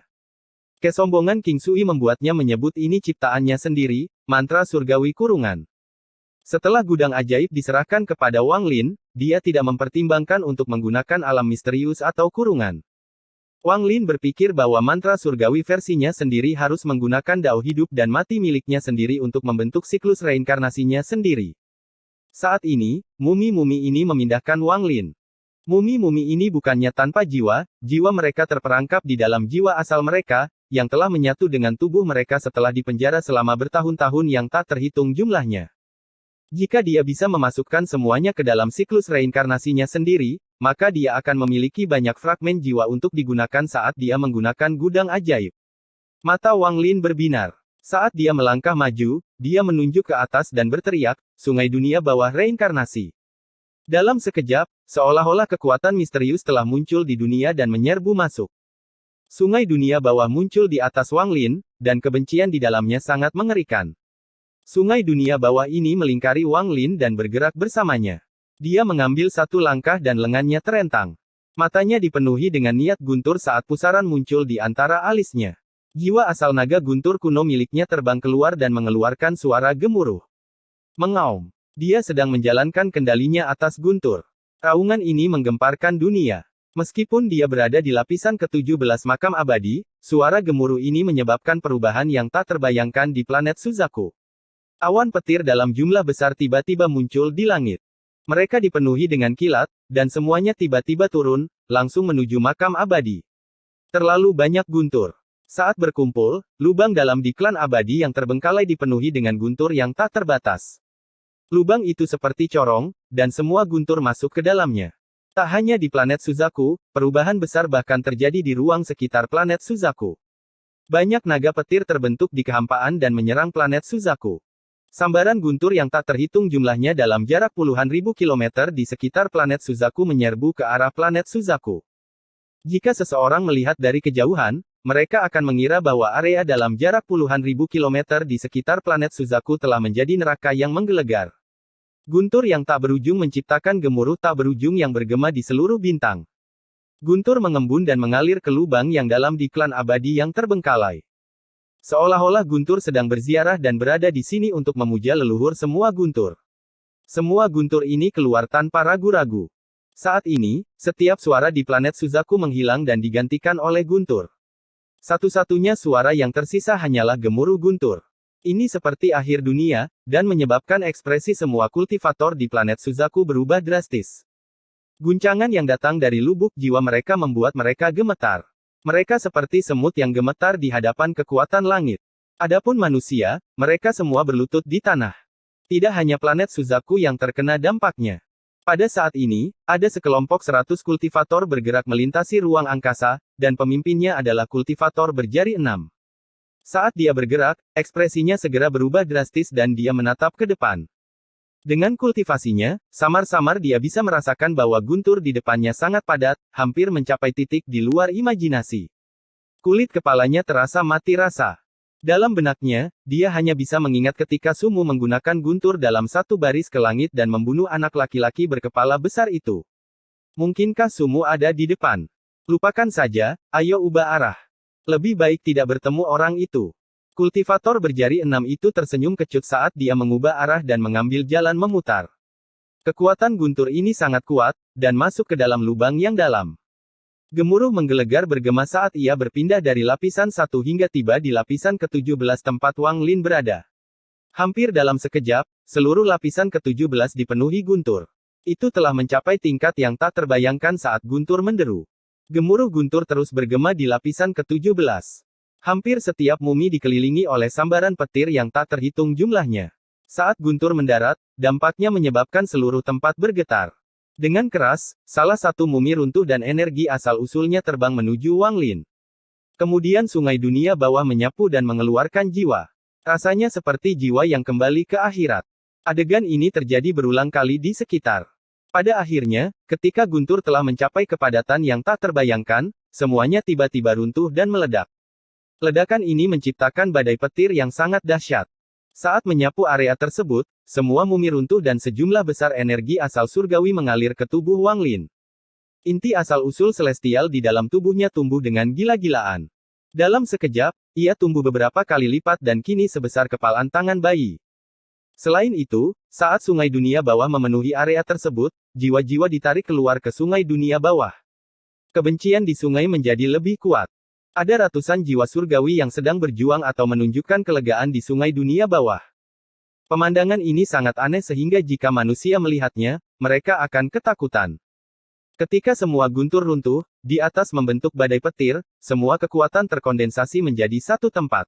Kesombongan King Sui membuatnya menyebut ini ciptaannya sendiri, mantra surgawi kurungan. Setelah gudang ajaib diserahkan kepada Wang Lin, dia tidak mempertimbangkan untuk menggunakan alam misterius atau kurungan. Wang Lin berpikir bahwa mantra surgawi versinya sendiri harus menggunakan dao hidup dan mati miliknya sendiri untuk membentuk siklus reinkarnasinya sendiri. Saat ini, mumi-mumi ini memindahkan Wang Lin. Mumi-mumi ini bukannya tanpa jiwa, jiwa mereka terperangkap di dalam jiwa asal mereka, yang telah menyatu dengan tubuh mereka setelah dipenjara selama bertahun-tahun yang tak terhitung jumlahnya. Jika dia bisa memasukkan semuanya ke dalam siklus reinkarnasinya sendiri, maka dia akan memiliki banyak fragmen jiwa untuk digunakan saat dia menggunakan gudang ajaib. Mata Wang Lin berbinar. Saat dia melangkah maju, dia menunjuk ke atas dan berteriak, "Sungai dunia bawah reinkarnasi." Dalam sekejap, seolah-olah kekuatan misterius telah muncul di dunia dan menyerbu masuk. Sungai dunia bawah muncul di atas Wang Lin, dan kebencian di dalamnya sangat mengerikan. Sungai dunia bawah ini melingkari Wang Lin dan bergerak bersamanya. Dia mengambil satu langkah dan lengannya terentang. Matanya dipenuhi dengan niat guntur saat pusaran muncul di antara alisnya. Jiwa asal naga guntur kuno miliknya terbang keluar dan mengeluarkan suara gemuruh. Mengaum. Dia sedang menjalankan kendalinya atas guntur. Raungan ini menggemparkan dunia. Meskipun dia berada di lapisan ke-17 makam abadi, suara gemuruh ini menyebabkan perubahan yang tak terbayangkan di planet Suzaku. Awan petir dalam jumlah besar tiba-tiba muncul di langit. Mereka dipenuhi dengan kilat, dan semuanya tiba-tiba turun, langsung menuju makam abadi. Terlalu banyak guntur. Saat berkumpul, lubang dalam di klan abadi yang terbengkalai dipenuhi dengan guntur yang tak terbatas. Lubang itu seperti corong, dan semua guntur masuk ke dalamnya. Tak hanya di planet Suzaku, perubahan besar bahkan terjadi di ruang sekitar planet Suzaku. Banyak naga petir terbentuk di kehampaan dan menyerang planet Suzaku. Sambaran guntur yang tak terhitung jumlahnya dalam jarak puluhan ribu kilometer di sekitar planet Suzaku menyerbu ke arah planet Suzaku. Jika seseorang melihat dari kejauhan, mereka akan mengira bahwa area dalam jarak puluhan ribu kilometer di sekitar planet Suzaku telah menjadi neraka yang menggelegar. Guntur yang tak berujung menciptakan gemuruh tak berujung yang bergema di seluruh bintang. Guntur mengembun dan mengalir ke lubang yang dalam di klan abadi yang terbengkalai. Seolah-olah guntur sedang berziarah dan berada di sini untuk memuja leluhur semua guntur. Semua guntur ini keluar tanpa ragu-ragu. Saat ini, setiap suara di planet Suzaku menghilang dan digantikan oleh guntur. Satu-satunya suara yang tersisa hanyalah gemuruh guntur. Ini seperti akhir dunia, dan menyebabkan ekspresi semua kultivator di planet Suzaku berubah drastis. Guncangan yang datang dari lubuk jiwa mereka membuat mereka gemetar. Mereka seperti semut yang gemetar di hadapan kekuatan langit. Adapun manusia, mereka semua berlutut di tanah. Tidak hanya planet Suzaku yang terkena dampaknya. Pada saat ini, ada sekelompok 100 kultivator bergerak melintasi ruang angkasa, dan pemimpinnya adalah kultivator berjari 6. Saat dia bergerak, ekspresinya segera berubah drastis dan dia menatap ke depan. Dengan kultivasinya, samar-samar dia bisa merasakan bahwa guntur di depannya sangat padat, hampir mencapai titik di luar imajinasi. Kulit kepalanya terasa mati rasa. Dalam benaknya, dia hanya bisa mengingat ketika Sumu menggunakan guntur dalam satu baris ke langit dan membunuh anak laki-laki berkepala besar itu. Mungkinkah Sumu ada di depan? Lupakan saja, ayo ubah arah. Lebih baik tidak bertemu orang itu. Kultivator berjari 6 itu tersenyum kecut saat dia mengubah arah dan mengambil jalan memutar. Kekuatan guntur ini sangat kuat, dan masuk ke dalam lubang yang dalam. Gemuruh menggelegar bergema saat ia berpindah dari lapisan 1 hingga tiba di lapisan ke-17 tempat Wang Lin berada. Hampir dalam sekejap, seluruh lapisan ke-17 dipenuhi guntur. Itu telah mencapai tingkat yang tak terbayangkan saat guntur menderu. Gemuruh guntur terus bergema di lapisan ke-17. Hampir setiap mumi dikelilingi oleh sambaran petir yang tak terhitung jumlahnya. Saat guntur mendarat, dampaknya menyebabkan seluruh tempat bergetar. Dengan keras, salah satu mumi runtuh dan energi asal-usulnya terbang menuju Wang Lin. Kemudian sungai dunia bawah menyapu dan mengeluarkan jiwa. Rasanya seperti jiwa yang kembali ke akhirat. Adegan ini terjadi berulang kali di sekitar. Pada akhirnya, ketika guntur telah mencapai kepadatan yang tak terbayangkan, semuanya tiba-tiba runtuh dan meledak. Ledakan ini menciptakan badai petir yang sangat dahsyat. Saat menyapu area tersebut, semua mumi runtuh dan sejumlah besar energi asal surgawi mengalir ke tubuh Wang Lin. Inti asal-usul celestial di dalam tubuhnya tumbuh dengan gila-gilaan. Dalam sekejap, ia tumbuh beberapa kali lipat dan kini sebesar kepalan tangan bayi. Selain itu, saat sungai dunia bawah memenuhi area tersebut, jiwa-jiwa ditarik keluar ke sungai dunia bawah. Kebencian di sungai menjadi lebih kuat. Ada ratusan jiwa surgawi yang sedang berjuang atau menunjukkan kelegaan di sungai dunia bawah. Pemandangan ini sangat aneh sehingga jika manusia melihatnya, mereka akan ketakutan. Ketika semua guntur runtuh, di atas membentuk badai petir, semua kekuatan terkondensasi menjadi satu tempat.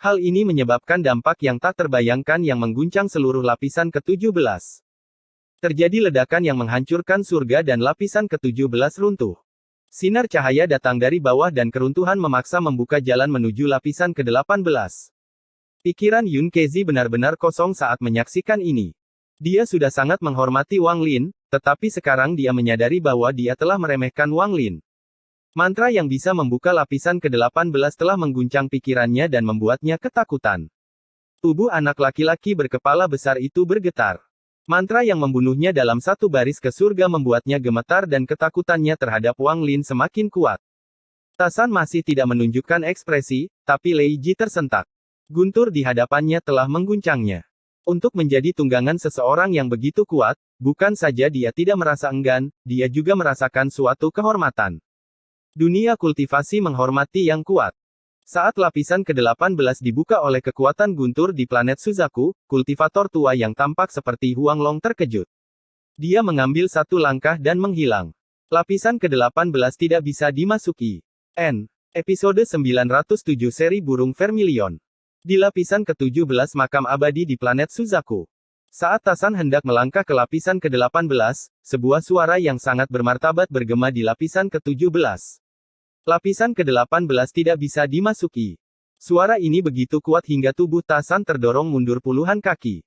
Hal ini menyebabkan dampak yang tak terbayangkan yang mengguncang seluruh lapisan ke-17. Terjadi ledakan yang menghancurkan surga dan lapisan ke-17 runtuh. Sinar cahaya datang dari bawah dan keruntuhan memaksa membuka jalan menuju lapisan ke-18. Pikiran Yun Kezi benar-benar kosong saat menyaksikan ini. Dia sudah sangat menghormati Wang Lin, tetapi sekarang dia menyadari bahwa dia telah meremehkan Wang Lin. Mantra yang bisa membuka lapisan ke-18 telah mengguncang pikirannya dan membuatnya ketakutan. Tubuh anak laki-laki berkepala besar itu bergetar. Mantra yang membunuhnya dalam satu baris ke surga membuatnya gemetar dan ketakutannya terhadap Wang Lin semakin kuat. Tasan masih tidak menunjukkan ekspresi, tapi Lei Ji tersentak. Guntur di hadapannya telah mengguncangnya. Untuk menjadi tunggangan seseorang yang begitu kuat, bukan saja dia tidak merasa enggan, dia juga merasakan suatu kehormatan. Dunia kultivasi menghormati yang kuat. Saat lapisan ke-18 dibuka oleh kekuatan guntur di planet Suzaku, kultivator tua yang tampak seperti Huanglong terkejut. Dia mengambil satu langkah dan menghilang. Lapisan ke-18 tidak bisa dimasuki. Episode 907 Seri Burung Vermilion. Di lapisan ke-17 makam abadi di planet Suzaku. Saat Tasan hendak melangkah ke lapisan ke-18, sebuah suara yang sangat bermartabat bergema di lapisan ke-17. Lapisan ke-18 tidak bisa dimasuki. Suara ini begitu kuat hingga tubuh Tasan terdorong mundur puluhan kaki.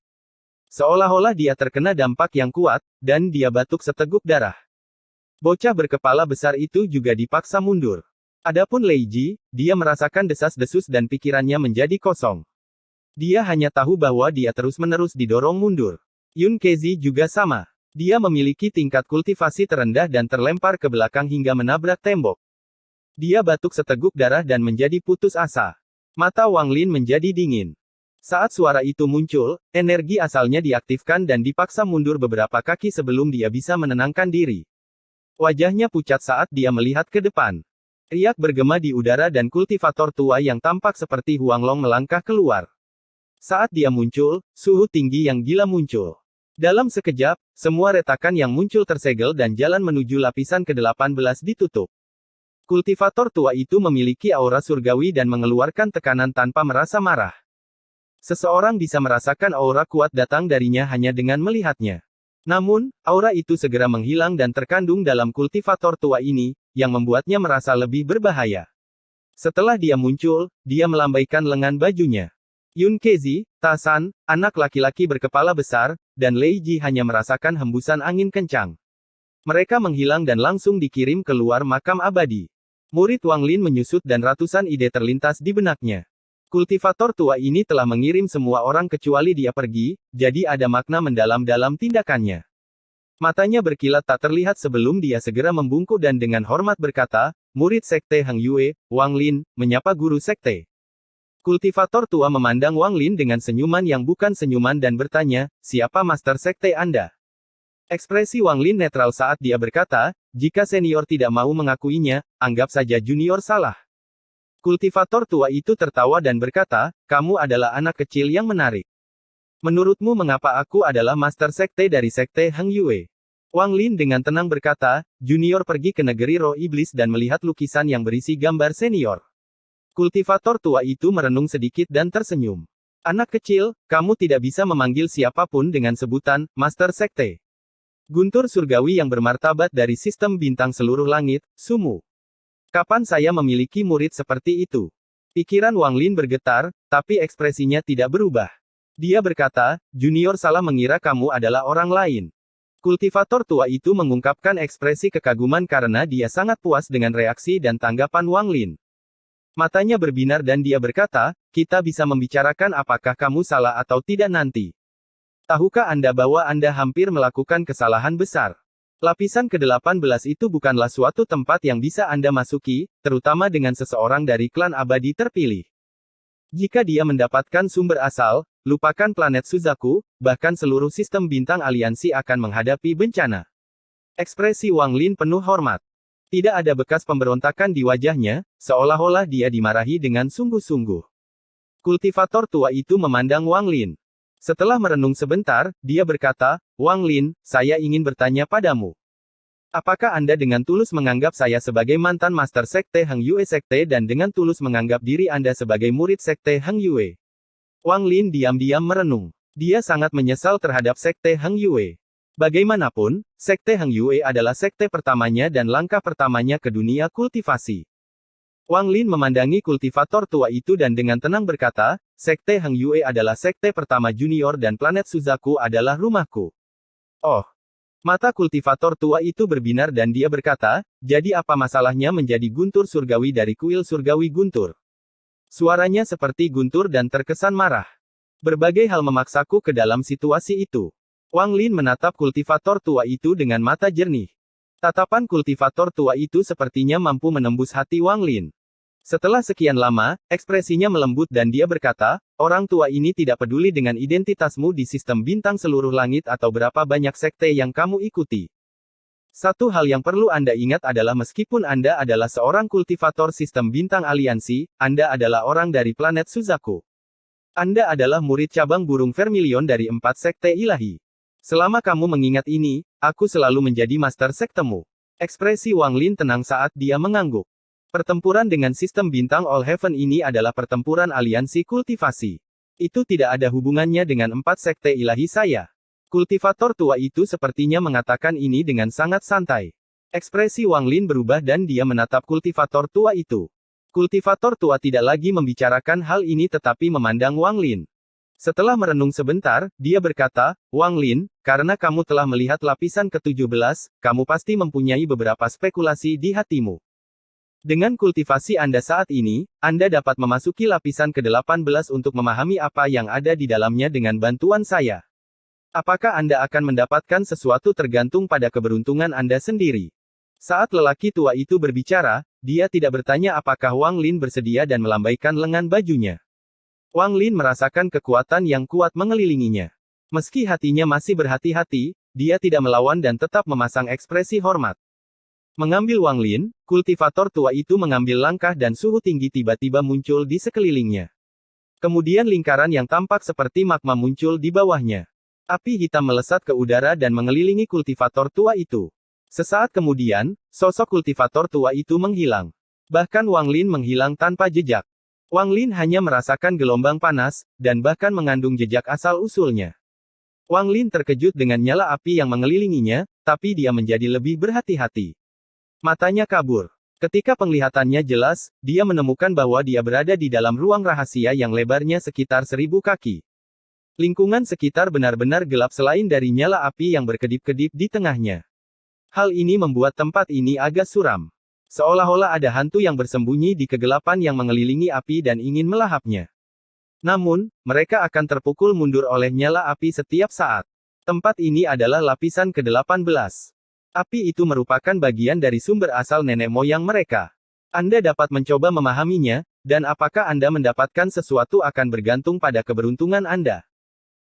Seolah-olah dia terkena dampak yang kuat, dan dia batuk seteguk darah. Bocah berkepala besar itu juga dipaksa mundur. Adapun Lei Ji, dia merasakan desas-desus dan pikirannya menjadi kosong. Dia hanya tahu bahwa dia terus-menerus didorong mundur. Yun Kezi juga sama. Dia memiliki tingkat kultivasi terendah dan terlempar ke belakang hingga menabrak tembok. Dia batuk seteguk darah dan menjadi putus asa. Mata Wang Lin menjadi dingin. Saat suara itu muncul, energi asalnya diaktifkan dan dipaksa mundur beberapa kaki sebelum dia bisa menenangkan diri. Wajahnya pucat saat dia melihat ke depan. Riak bergema di udara dan kultivator tua yang tampak seperti Huanglong melangkah keluar. Saat dia muncul, suhu tinggi yang gila muncul. Dalam sekejap, semua retakan yang muncul tersegel dan jalan menuju lapisan ke-18 ditutup. Kultivator tua itu memiliki aura surgawi dan mengeluarkan tekanan tanpa merasa marah. Seseorang bisa merasakan aura kuat datang darinya hanya dengan melihatnya. Namun, aura itu segera menghilang dan terkandung dalam kultivator tua ini, yang membuatnya merasa lebih berbahaya. Setelah dia muncul, dia melambaikan lengan bajunya. Yun Kezi, Tasan, anak laki-laki berkepala besar, dan Lei Ji hanya merasakan hembusan angin kencang. Mereka menghilang dan langsung dikirim keluar makam abadi. Murid Wang Lin menyusut dan ratusan ide terlintas di benaknya. Kultivator tua ini telah mengirim semua orang kecuali dia pergi, jadi ada makna mendalam dalam tindakannya. Matanya berkilat tak terlihat sebelum dia segera membungkuk dan dengan hormat berkata, murid sekte Hang Yue, Wang Lin, menyapa guru sekte. Kultivator tua memandang Wang Lin dengan senyuman yang bukan senyuman dan bertanya, siapa master sekte Anda? Ekspresi Wang Lin netral saat dia berkata, jika senior tidak mau mengakuinya, anggap saja junior salah. Kultivator tua itu tertawa dan berkata, kamu adalah anak kecil yang menarik. Menurutmu mengapa aku adalah master sekte dari sekte Hang Yue? Wang Lin dengan tenang berkata, junior pergi ke negeri roh iblis dan melihat lukisan yang berisi gambar senior. Kultivator tua itu merenung sedikit dan tersenyum. Anak kecil, kamu tidak bisa memanggil siapapun dengan sebutan, master sekte. Guntur surgawi yang bermartabat dari sistem bintang seluruh langit, Sumu. Kapan saya memiliki murid seperti itu? Pikiran Wang Lin bergetar, tapi ekspresinya tidak berubah. Dia berkata, junior salah mengira kamu adalah orang lain. Kultivator tua itu mengungkapkan ekspresi kekaguman karena dia sangat puas dengan reaksi dan tanggapan Wang Lin. Matanya berbinar dan dia berkata, kita bisa membicarakan apakah kamu salah atau tidak nanti. Tahukah Anda bahwa Anda hampir melakukan kesalahan besar? Lapisan ke-18 itu bukanlah suatu tempat yang bisa Anda masuki, terutama dengan seseorang dari klan abadi terpilih. Jika dia mendapatkan sumber asal, lupakan planet Suzaku, bahkan seluruh sistem bintang aliansi akan menghadapi bencana. Ekspresi Wang Lin penuh hormat. Tidak ada bekas pemberontakan di wajahnya, seolah-olah dia dimarahi dengan sungguh-sungguh. Kultivator tua itu memandang Wang Lin. Setelah merenung sebentar, dia berkata, Wang Lin, saya ingin bertanya padamu. Apakah Anda dengan tulus menganggap saya sebagai mantan master sekte Hang Yue sekte dan dengan tulus menganggap diri Anda sebagai murid sekte Hang Yue? Wang Lin diam-diam merenung. Dia sangat menyesal terhadap sekte Hang Yue. Bagaimanapun, sekte Hang Yue adalah sekte pertamanya dan langkah pertamanya ke dunia kultivasi. Wang Lin memandangi kultivator tua itu dan dengan tenang berkata, sekte Hang Yue adalah sekte pertama junior dan planet Suzaku adalah rumahku. Oh. Mata kultivator tua itu berbinar dan dia berkata, jadi apa masalahnya menjadi guntur surgawi dari kuil surgawi guntur? Suaranya seperti guntur dan terkesan marah. Berbagai hal memaksaku ke dalam situasi itu. Wang Lin menatap kultivator tua itu dengan mata jernih. Tatapan kultivator tua itu sepertinya mampu menembus hati Wang Lin. Setelah sekian lama, ekspresinya melembut dan dia berkata, orang tua ini tidak peduli dengan identitasmu di sistem bintang seluruh langit atau berapa banyak sekte yang kamu ikuti. Satu hal yang perlu Anda ingat adalah meskipun Anda adalah seorang kultivator sistem bintang aliansi, Anda adalah orang dari planet Suzaku. Anda adalah murid cabang burung Vermilion dari 4 sekte ilahi. Selama kamu mengingat ini, aku selalu menjadi master sektemu. Ekspresi Wang Lin tenang saat dia mengangguk. Pertempuran dengan sistem bintang All Heaven ini adalah pertempuran aliansi kultivasi. Itu tidak ada hubungannya dengan 4 sekte ilahi saya. Kultivator tua itu sepertinya mengatakan ini dengan sangat santai. Ekspresi Wang Lin berubah dan dia menatap kultivator tua itu. Kultivator tua tidak lagi membicarakan hal ini tetapi memandang Wang Lin. Setelah merenung sebentar, dia berkata, Wang Lin, karena kamu telah melihat lapisan ke-17, kamu pasti mempunyai beberapa spekulasi di hatimu. Dengan kultivasi Anda saat ini, Anda dapat memasuki lapisan ke-18 untuk memahami apa yang ada di dalamnya dengan bantuan saya. Apakah Anda akan mendapatkan sesuatu tergantung pada keberuntungan Anda sendiri. Saat lelaki tua itu berbicara, dia tidak bertanya apakah Wang Lin bersedia dan melambaikan lengan bajunya. Wang Lin merasakan kekuatan yang kuat mengelilinginya. Meski hatinya masih berhati-hati, dia tidak melawan dan tetap memasang ekspresi hormat. Mengambil Wang Lin, kultivator tua itu mengambil langkah dan suhu tinggi tiba-tiba muncul di sekelilingnya. Kemudian lingkaran yang tampak seperti magma muncul di bawahnya. Api hitam melesat ke udara dan mengelilingi kultivator tua itu. Sesaat kemudian, sosok kultivator tua itu menghilang. Bahkan Wang Lin menghilang tanpa jejak. Wang Lin hanya merasakan gelombang panas, dan bahkan mengandung jejak asal-usulnya. Wang Lin terkejut dengan nyala api yang mengelilinginya, tapi dia menjadi lebih berhati-hati. Matanya kabur. Ketika penglihatannya jelas, dia menemukan bahwa dia berada di dalam ruang rahasia yang lebarnya sekitar 1000 kaki. Lingkungan sekitar benar-benar gelap selain dari nyala api yang berkedip-kedip di tengahnya. Hal ini membuat tempat ini agak suram. Seolah-olah ada hantu yang bersembunyi di kegelapan yang mengelilingi api dan ingin melahapnya. Namun, mereka akan terpukul mundur oleh nyala api setiap saat. Tempat ini adalah lapisan ke-18. Api itu merupakan bagian dari sumber asal nenek moyang mereka. Anda dapat mencoba memahaminya, dan apakah Anda mendapatkan sesuatu akan bergantung pada keberuntungan Anda.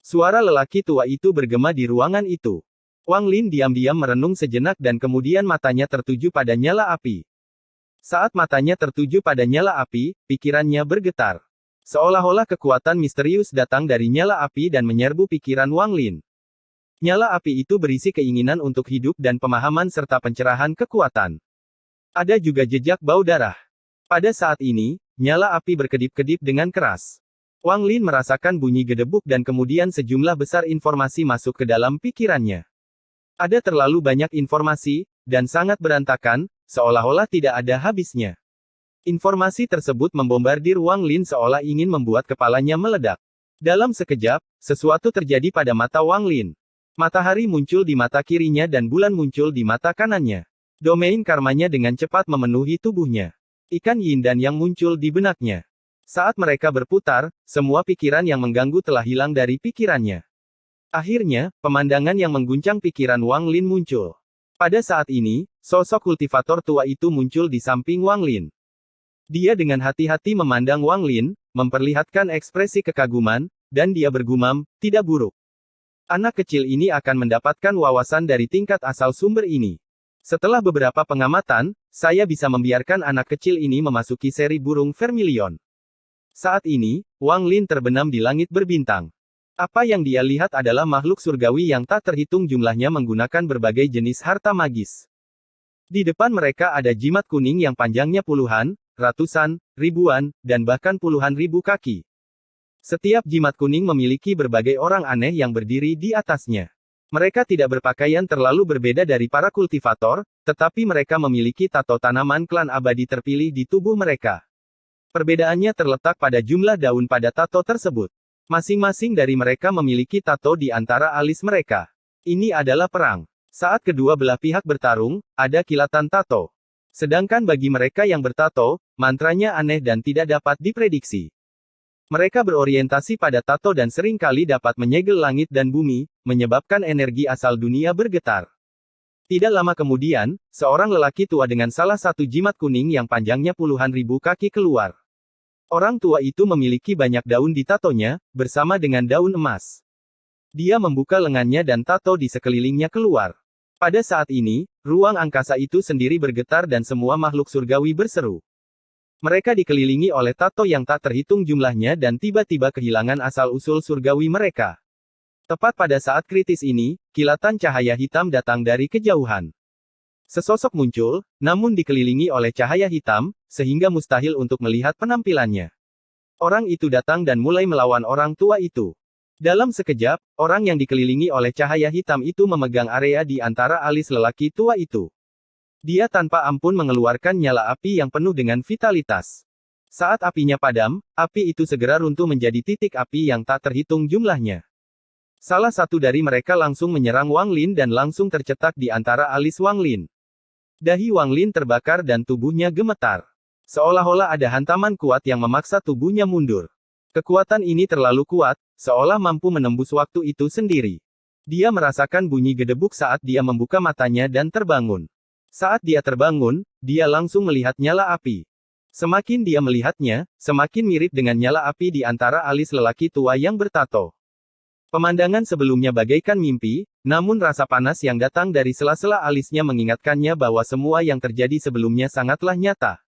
Suara lelaki tua itu bergema di ruangan itu. Wang Lin diam-diam merenung sejenak dan kemudian matanya tertuju pada nyala api. Saat matanya tertuju pada nyala api, pikirannya bergetar. Seolah-olah kekuatan misterius datang dari nyala api dan menyerbu pikiran Wang Lin. Nyala api itu berisi keinginan untuk hidup dan pemahaman serta pencerahan kekuatan. Ada juga jejak bau darah. Pada saat ini, nyala api berkedip-kedip dengan keras. Wang Lin merasakan bunyi gedebuk dan kemudian sejumlah besar informasi masuk ke dalam pikirannya. Ada terlalu banyak informasi, dan sangat berantakan, seolah-olah tidak ada habisnya. Informasi tersebut membombardir Wang Lin seolah ingin membuat kepalanya meledak. Dalam sekejap, sesuatu terjadi pada mata Wang Lin. Matahari muncul di mata kirinya dan bulan muncul di mata kanannya. Domain karmanya dengan cepat memenuhi tubuhnya. Ikan yin dan yang muncul di benaknya. Saat mereka berputar, semua pikiran yang mengganggu telah hilang dari pikirannya. Akhirnya, pemandangan yang mengguncang pikiran Wang Lin muncul. Pada saat ini, sosok kultivator tua itu muncul di samping Wang Lin. Dia dengan hati-hati memandang Wang Lin, memperlihatkan ekspresi kekaguman, dan dia bergumam, tidak buruk. Anak kecil ini akan mendapatkan wawasan dari tingkat asal sumber ini. Setelah beberapa pengamatan, saya bisa membiarkan anak kecil ini memasuki seri burung vermilion. Saat ini, Wang Lin terbenam di langit berbintang. Apa yang dia lihat adalah makhluk surgawi yang tak terhitung jumlahnya menggunakan berbagai jenis harta magis. Di depan mereka ada jimat kuning yang panjangnya puluhan, ratusan, ribuan, dan bahkan puluhan ribu kaki. Setiap jimat kuning memiliki berbagai orang aneh yang berdiri di atasnya. Mereka tidak berpakaian terlalu berbeda dari para kultivator, tetapi mereka memiliki tato tanaman klan abadi terpilih di tubuh mereka. Perbedaannya terletak pada jumlah daun pada tato tersebut. Masing-masing dari mereka memiliki tato di antara alis mereka. Ini adalah perang. Saat kedua belah pihak bertarung, ada kilatan tato. Sedangkan bagi mereka yang bertato, mantranya aneh dan tidak dapat diprediksi. Mereka berorientasi pada tato dan seringkali dapat menyegel langit dan bumi, menyebabkan energi asal dunia bergetar. Tidak lama kemudian, seorang lelaki tua dengan salah satu jimat kuning yang panjangnya puluhan ribu kaki keluar. Orang tua itu memiliki banyak daun di tatonya, bersama dengan daun emas. Dia membuka lengannya dan tato di sekelilingnya keluar. Pada saat ini, ruang angkasa itu sendiri bergetar dan semua makhluk surgawi berseru. Mereka dikelilingi oleh tato yang tak terhitung jumlahnya dan tiba-tiba kehilangan asal-usul surgawi mereka. Tepat pada saat kritis ini, kilatan cahaya hitam datang dari kejauhan. Sesosok muncul, namun dikelilingi oleh cahaya hitam, sehingga mustahil untuk melihat penampilannya. Orang itu datang dan mulai melawan orang tua itu. Dalam sekejap, orang yang dikelilingi oleh cahaya hitam itu memegang area di antara alis lelaki tua itu. Dia tanpa ampun mengeluarkan nyala api yang penuh dengan vitalitas. Saat apinya padam, api itu segera runtuh menjadi titik api yang tak terhitung jumlahnya. Salah satu dari mereka langsung menyerang Wang Lin dan langsung tercetak di antara alis Wang Lin. Dahi Wang Lin terbakar dan tubuhnya gemetar. Seolah-olah ada hantaman kuat yang memaksa tubuhnya mundur. Kekuatan ini terlalu kuat, seolah mampu menembus waktu itu sendiri. Dia merasakan bunyi gedebuk saat dia membuka matanya dan terbangun. Saat dia terbangun, dia langsung melihat nyala api. Semakin dia melihatnya, semakin mirip dengan nyala api di antara alis lelaki tua yang bertato. Pemandangan sebelumnya bagaikan mimpi, namun rasa panas yang datang dari sela-sela alisnya mengingatkannya bahwa semua yang terjadi sebelumnya sangatlah nyata.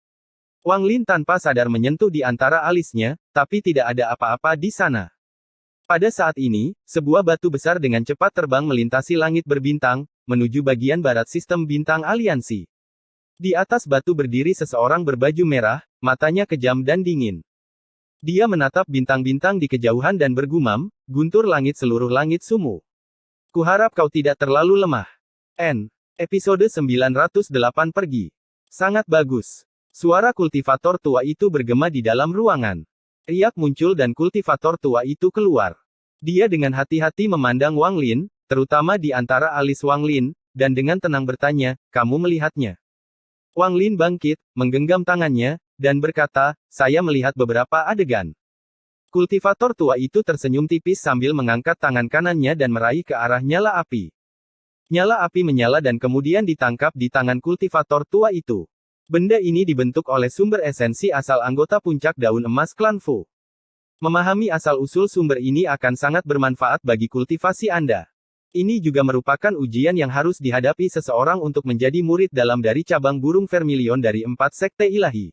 Wang Lin tanpa sadar menyentuh di antara alisnya, tapi tidak ada apa-apa di sana. Pada saat ini, sebuah batu besar dengan cepat terbang melintasi langit berbintang, menuju bagian barat sistem bintang aliansi. Di atas batu berdiri seseorang berbaju merah, matanya kejam dan dingin. Dia menatap bintang-bintang di kejauhan dan bergumam, "Guntur langit seluruh langit sumu. Kuharap kau tidak terlalu lemah." Episode 908 pergi. Sangat bagus. Suara kultivator tua itu bergema di dalam ruangan. Riak muncul dan kultivator tua itu keluar. Dia dengan hati-hati memandang Wang Lin, terutama di antara alis Wang Lin, dan dengan tenang bertanya, "Kamu melihatnya?" Wang Lin bangkit, menggenggam tangannya, dan berkata, "Saya melihat beberapa adegan." Kultivator tua itu tersenyum tipis sambil mengangkat tangan kanannya dan meraih ke arah nyala api. Nyala api menyala dan kemudian ditangkap di tangan kultivator tua itu. Benda ini dibentuk oleh sumber esensi asal anggota puncak daun emas klan Fu. Memahami asal-usul sumber ini akan sangat bermanfaat bagi kultivasi Anda. Ini juga merupakan ujian yang harus dihadapi seseorang untuk menjadi murid dalam dari cabang burung vermilion dari 4 sekte ilahi.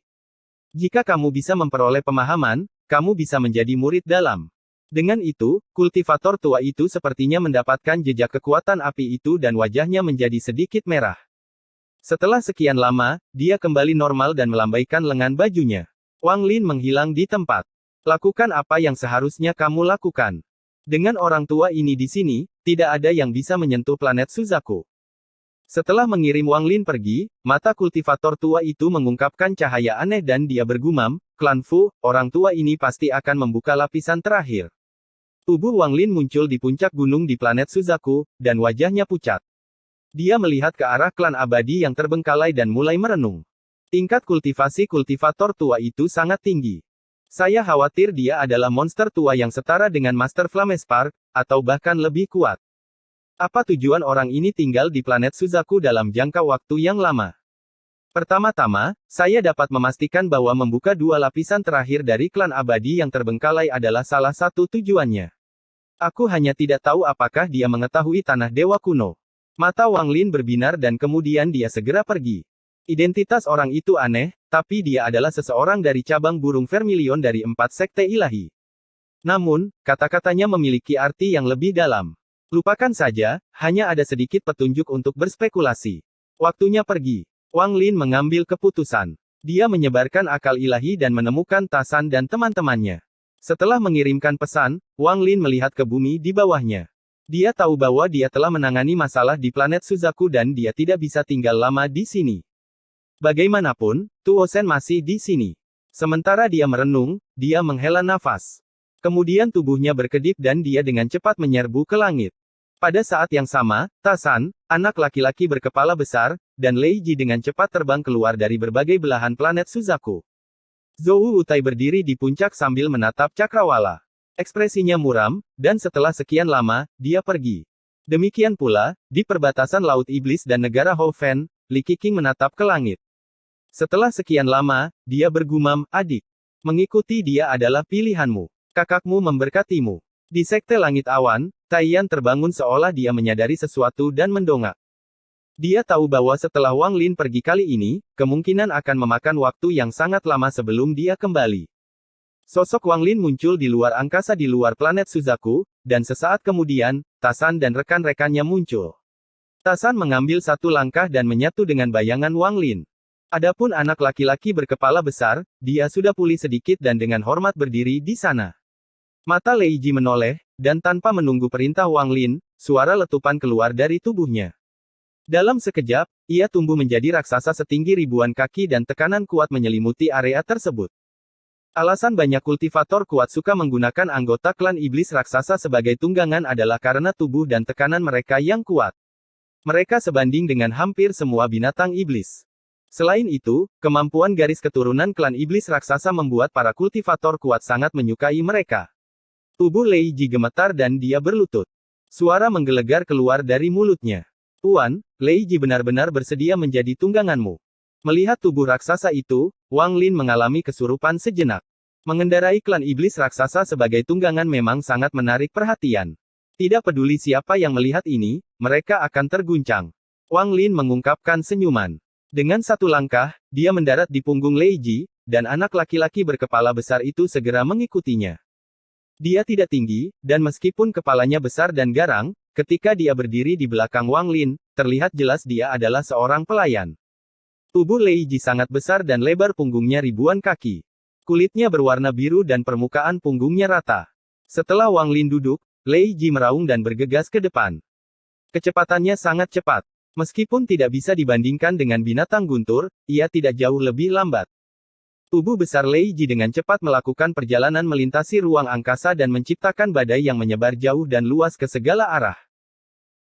Jika kamu bisa memperoleh pemahaman, kamu bisa menjadi murid dalam. Dengan itu, kultivator tua itu sepertinya mendapatkan jejak kekuatan api itu dan wajahnya menjadi sedikit merah. Setelah sekian lama, dia kembali normal dan melambaikan lengan bajunya. Wang Lin menghilang di tempat. Lakukan apa yang seharusnya kamu lakukan. Dengan orang tua ini di sini, tidak ada yang bisa menyentuh planet Suzaku. Setelah mengirim Wang Lin pergi, mata kultivator tua itu mengungkapkan cahaya aneh dan dia bergumam, "Klan Fu, orang tua ini pasti akan membuka lapisan terakhir." Tubuh Wang Lin muncul di puncak gunung di planet Suzaku, dan wajahnya pucat. Dia melihat ke arah klan abadi yang terbengkalai dan mulai merenung. Tingkat kultivasi kultivator tua itu sangat tinggi. Saya khawatir dia adalah monster tua yang setara dengan Master Flamespark, atau bahkan lebih kuat. Apa tujuan orang ini tinggal di planet Suzaku dalam jangka waktu yang lama? Pertama-tama, saya dapat memastikan bahwa membuka 2 lapisan terakhir dari klan abadi yang terbengkalai adalah salah satu tujuannya. Aku hanya tidak tahu apakah dia mengetahui tanah dewa kuno. Mata Wang Lin berbinar dan kemudian dia segera pergi. Identitas orang itu aneh, tapi dia adalah seseorang dari cabang burung vermilion dari 4 sekte ilahi. Namun, kata-katanya memiliki arti yang lebih dalam. Lupakan saja, hanya ada sedikit petunjuk untuk berspekulasi. Waktunya pergi. Wang Lin mengambil keputusan. Dia menyebarkan akal ilahi dan menemukan Tasan dan teman-temannya. Setelah mengirimkan pesan, Wang Lin melihat ke bumi di bawahnya. Dia tahu bahwa dia telah menangani masalah di planet Suzaku dan dia tidak bisa tinggal lama di sini. Bagaimanapun, Tuosen masih di sini. Sementara dia merenung, dia menghela nafas. Kemudian tubuhnya berkedip dan dia dengan cepat menyerbu ke langit. Pada saat yang sama, Tasan, anak laki-laki berkepala besar, dan Lei Ji dengan cepat terbang keluar dari berbagai belahan planet Suzaku. Zhou Wutai berdiri di puncak sambil menatap cakrawala. Ekspresinya muram, dan setelah sekian lama, dia pergi. Demikian pula, di perbatasan Laut Iblis dan negara Houfen, Li Qiqing menatap ke langit. Setelah sekian lama, dia bergumam, "Adik. Mengikuti dia adalah pilihanmu. Kakakmu memberkatimu." Di sekte langit awan, Taiyan terbangun seolah dia menyadari sesuatu dan mendongak. Dia tahu bahwa setelah Wang Lin pergi kali ini, kemungkinan akan memakan waktu yang sangat lama sebelum dia kembali. Sosok Wang Lin muncul di luar angkasa di luar planet Suzaku, dan sesaat kemudian, Tasan dan rekan-rekannya muncul. Tasan mengambil satu langkah dan menyatu dengan bayangan Wang Lin. Adapun anak laki-laki berkepala besar, dia sudah pulih sedikit dan dengan hormat berdiri di sana. Mata Lei Ji menoleh, dan tanpa menunggu perintah Wang Lin, suara letupan keluar dari tubuhnya. Dalam sekejap, ia tumbuh menjadi raksasa setinggi ribuan kaki dan tekanan kuat menyelimuti area tersebut. Alasan banyak kultivator kuat suka menggunakan anggota klan iblis raksasa sebagai tunggangan adalah karena tubuh dan tekanan mereka yang kuat. Mereka sebanding dengan hampir semua binatang iblis. Selain itu, kemampuan garis keturunan klan iblis raksasa membuat para kultivator kuat sangat menyukai mereka. Tubuh Lei Ji gemetar dan dia berlutut. Suara menggelegar keluar dari mulutnya. Tuan, Lei Ji benar-benar bersedia menjadi tungganganmu. Melihat tubuh raksasa itu, Wang Lin mengalami kesurupan sejenak. Mengendarai klan iblis raksasa sebagai tunggangan memang sangat menarik perhatian. Tidak peduli siapa yang melihat ini, mereka akan terguncang. Wang Lin mengungkapkan senyuman. Dengan satu langkah, dia mendarat di punggung Lei Ji, dan anak laki-laki berkepala besar itu segera mengikutinya. Dia tidak tinggi, dan meskipun kepalanya besar dan garang, ketika dia berdiri di belakang Wang Lin, terlihat jelas dia adalah seorang pelayan. Tubuh Lei Ji sangat besar dan lebar punggungnya ribuan kaki. Kulitnya berwarna biru dan permukaan punggungnya rata. Setelah Wang Lin duduk, Lei Ji meraung dan bergegas ke depan. Kecepatannya sangat cepat. Meskipun tidak bisa dibandingkan dengan binatang guntur, ia tidak jauh lebih lambat. Tubuh besar Lei Ji dengan cepat melakukan perjalanan melintasi ruang angkasa dan menciptakan badai yang menyebar jauh dan luas ke segala arah.